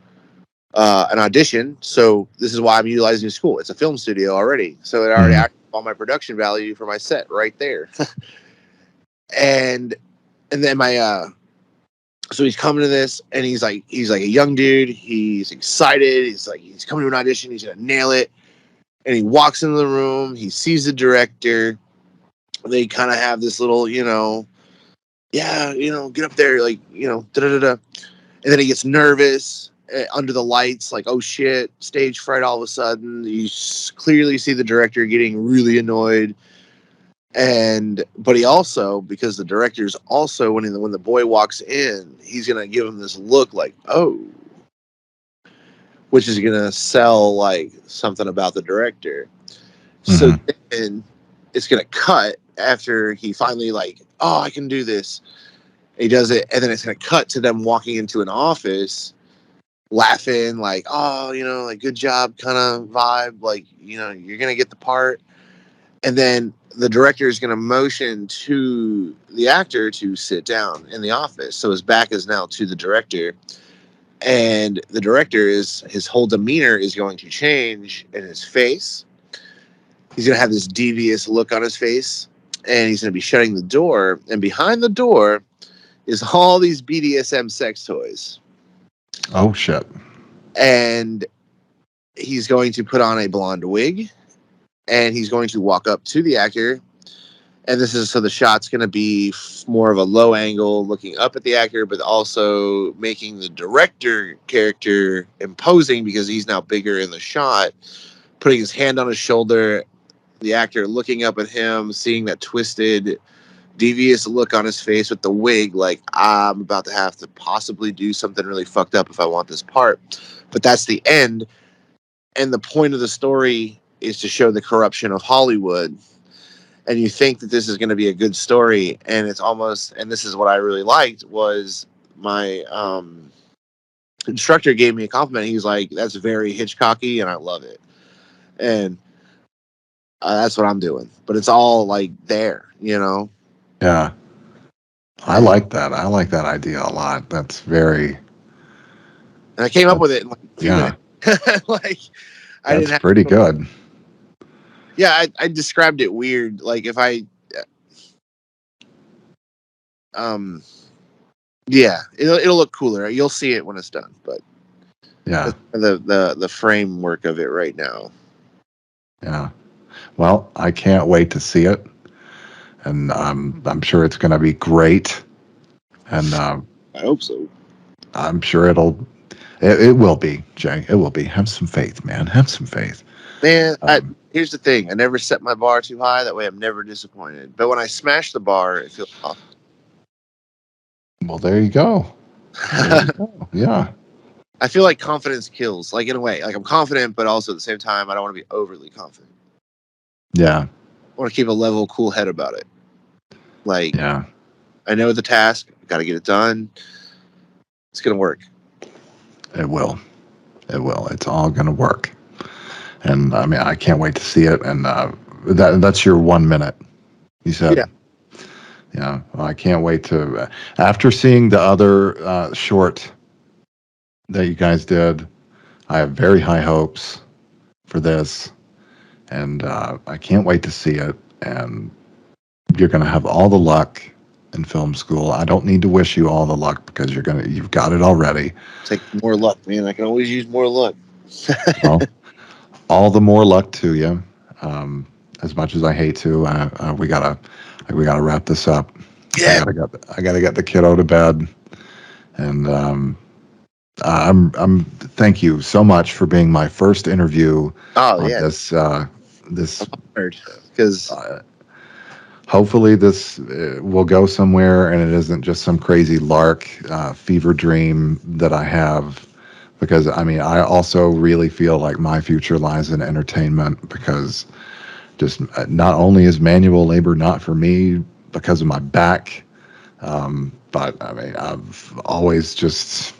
an audition. So this is why I'm utilizing school. It's a film studio already. So it already acted on my production value for my set right there. and then so he's coming to this, and he's like a young dude. He's excited. He's coming to an audition. He's gonna nail it. And he walks into the room. He sees the director. They kind of have this little, get up there, like, da da da. And then he gets nervous under the lights, like, oh shit, stage fright. All of a sudden, you clearly see the director getting really annoyed. But he also, because the director's also, when the boy walks in, he's gonna give him this look like, oh, which is gonna sell like something about the director. So Mm-hmm. then it's gonna cut after he finally like, oh, I can do this. He does it, and then it's gonna cut to them walking into an office, laughing like, oh, like good job, kind of vibe, like you're gonna get the part. And then the director is gonna motion to the actor to sit down in the office, so his back is now to the director, and the director is his whole demeanor is going to change in his face. He's going to have this devious look on his face, and he's going to be shutting the door, and behind the door is all these BDSM sex toys. Oh shit. And he's going to put on a blonde wig, and he's going to walk up to the actor, and this is so the shot's going to be more of a low angle looking up at the actor, but also making the director character imposing because he's now bigger in the shot, putting his hand on his shoulder, the actor looking up at him, seeing that twisted, devious look on his face with the wig, like, I'm about to have to possibly do something really fucked up if I want this part. But that's the end. And the point of the story is to show the corruption of Hollywood. And you think that this is going to be a good story. And it's almost, and this is what I really liked, was my instructor gave me a compliment. He was like, that's very Hitchcocky, and I love it. And that's what I'm doing. But it's all like there. Yeah. I And, like that. I like that idea a lot. That's very, and I came up with that's, it in like 2 minutes. yeah, Like I that's didn't have. pretty good. Yeah, I described it weird. Like if I, um, yeah, it'll look cooler. You'll see it when it's done. But Yeah. that's the framework of it right now. Yeah. Well, I can't wait to see it. And I'm sure it's going to be great. And I hope so. I'm sure it will be, Jay. It will be. Have some faith, man. Have some faith. Man, Um, here's the thing. I never set my bar too high. That way, I'm never disappointed. But when I smash the bar, it feels awesome. well, there you go. There you go. Yeah. I feel like confidence kills. Like in a way, like I'm confident, but also at the same time, I don't want to be overly confident. Yeah. I want to keep a level, cool head about it. Like Yeah. I know the task, got to get it done. It's gonna work. It will. It will. It's all going to work. And I mean, I can't wait to see it. And that's your 1 minute, you Yeah. said. Yeah. Well, I can't wait to, after seeing the other short that you guys did, I have very high hopes for this. And I can't wait to see it. And you're going to have all the luck in film school. I don't need to wish you all the luck because you've got it already. Take more luck, man. I can always use more luck. Well, all the more luck to you. As much as I hate to, we gotta wrap this up. I Yeah. gotta get the kiddo to bed, and thank you so much for being my first interview Oh on yeah. this. Because Hopefully, this will go somewhere, and it isn't just some crazy lark fever dream that I have. Because I mean, I also really feel like my future lies in entertainment because just not only is manual labor not for me because of my back, but I mean, I've always just,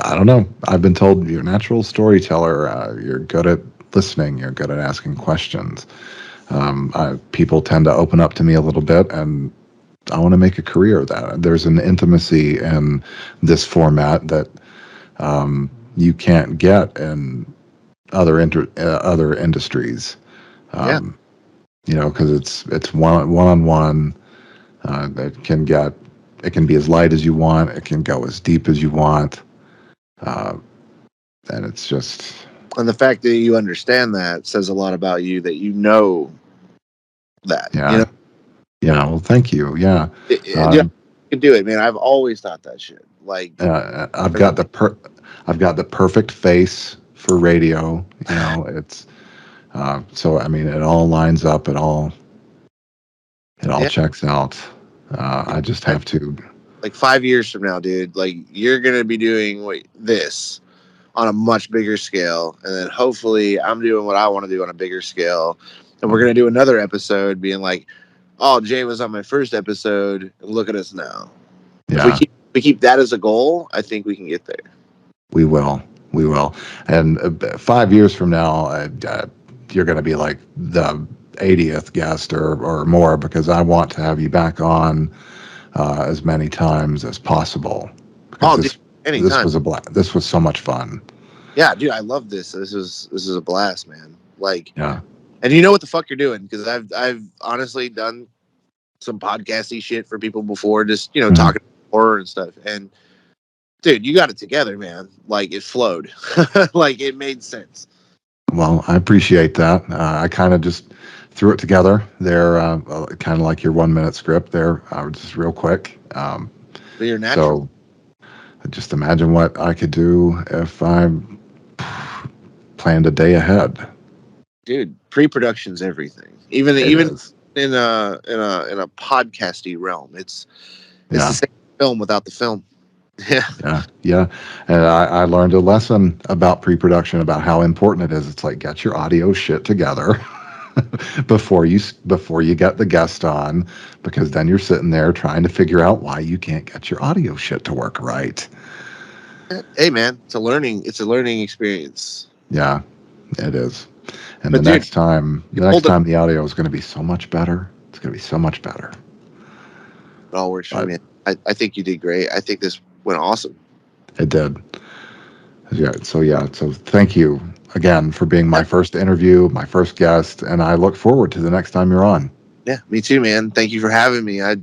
I don't know. I've been told you're a natural storyteller. You're good at listening. You're good at asking questions. People tend to open up to me a little bit, and I want to make a career of that. There's an intimacy in this format that you can't get in other industries. yeah, Um, because it's one on one. It can be as light as you want. It can go as deep as you want, uh, and it's just and the fact that you understand that says a lot about you. That you know that. yeah, yeah. Well, thank you. Yeah, Yeah, um, you can do it, man. I've always thought that shit. Like, I've got I've got the perfect face for radio. It's so I mean it all lines up. It all It all Yeah, checks out. I just I, have to. like 5 years from now, dude, like you're gonna be doing this on a much bigger scale, and then hopefully I'm doing what I want to do on a bigger scale, and we're gonna do another episode being like, "Oh, Jay was on my first episode, and look at us now." If Yeah, we keep that as a goal, I think we can get there. we will. We will. And 5 years from now, you're going to be like the 80th guest or more, because I want to have you back on as many times as possible, because Oh, dude, this anytime. was this was so much fun. Yeah, dude, I love this. This is a blast, man. Like, Yeah. and you know what the fuck you're doing, because I've honestly done some podcasty shit for people before, just Mhm. talking horror and stuff. And dude, you got it together, man. Like it flowed, like it made sense. Well, I appreciate that. I kind of just threw it together there, kind of like your 1 minute script there, just real quick. But you're natural, So just imagine what I could do if I planned a day ahead. dude. Pre-production's everything. Even It even is. in a podcasty realm, it's the Yeah. same film without the film. Yeah, Yeah. Yeah. And I learned a lesson about pre-production, about how important it is. It's like, get your audio shit together before you get the guest on, because then you're sitting there trying to figure out why you can't get your audio shit to work right. hey man, it's a learning experience. Yeah, it is. And But dude, the next hold it. time the audio is going to be so much better. It's going to be so much better. It all works for me, But man. I think you did great. I think this went awesome. it did. Yeah. So yeah. So thank you again for being my Yeah, first interview, my first guest, and I look forward to the next time you're on. yeah, me too, man. Thank you for having me. I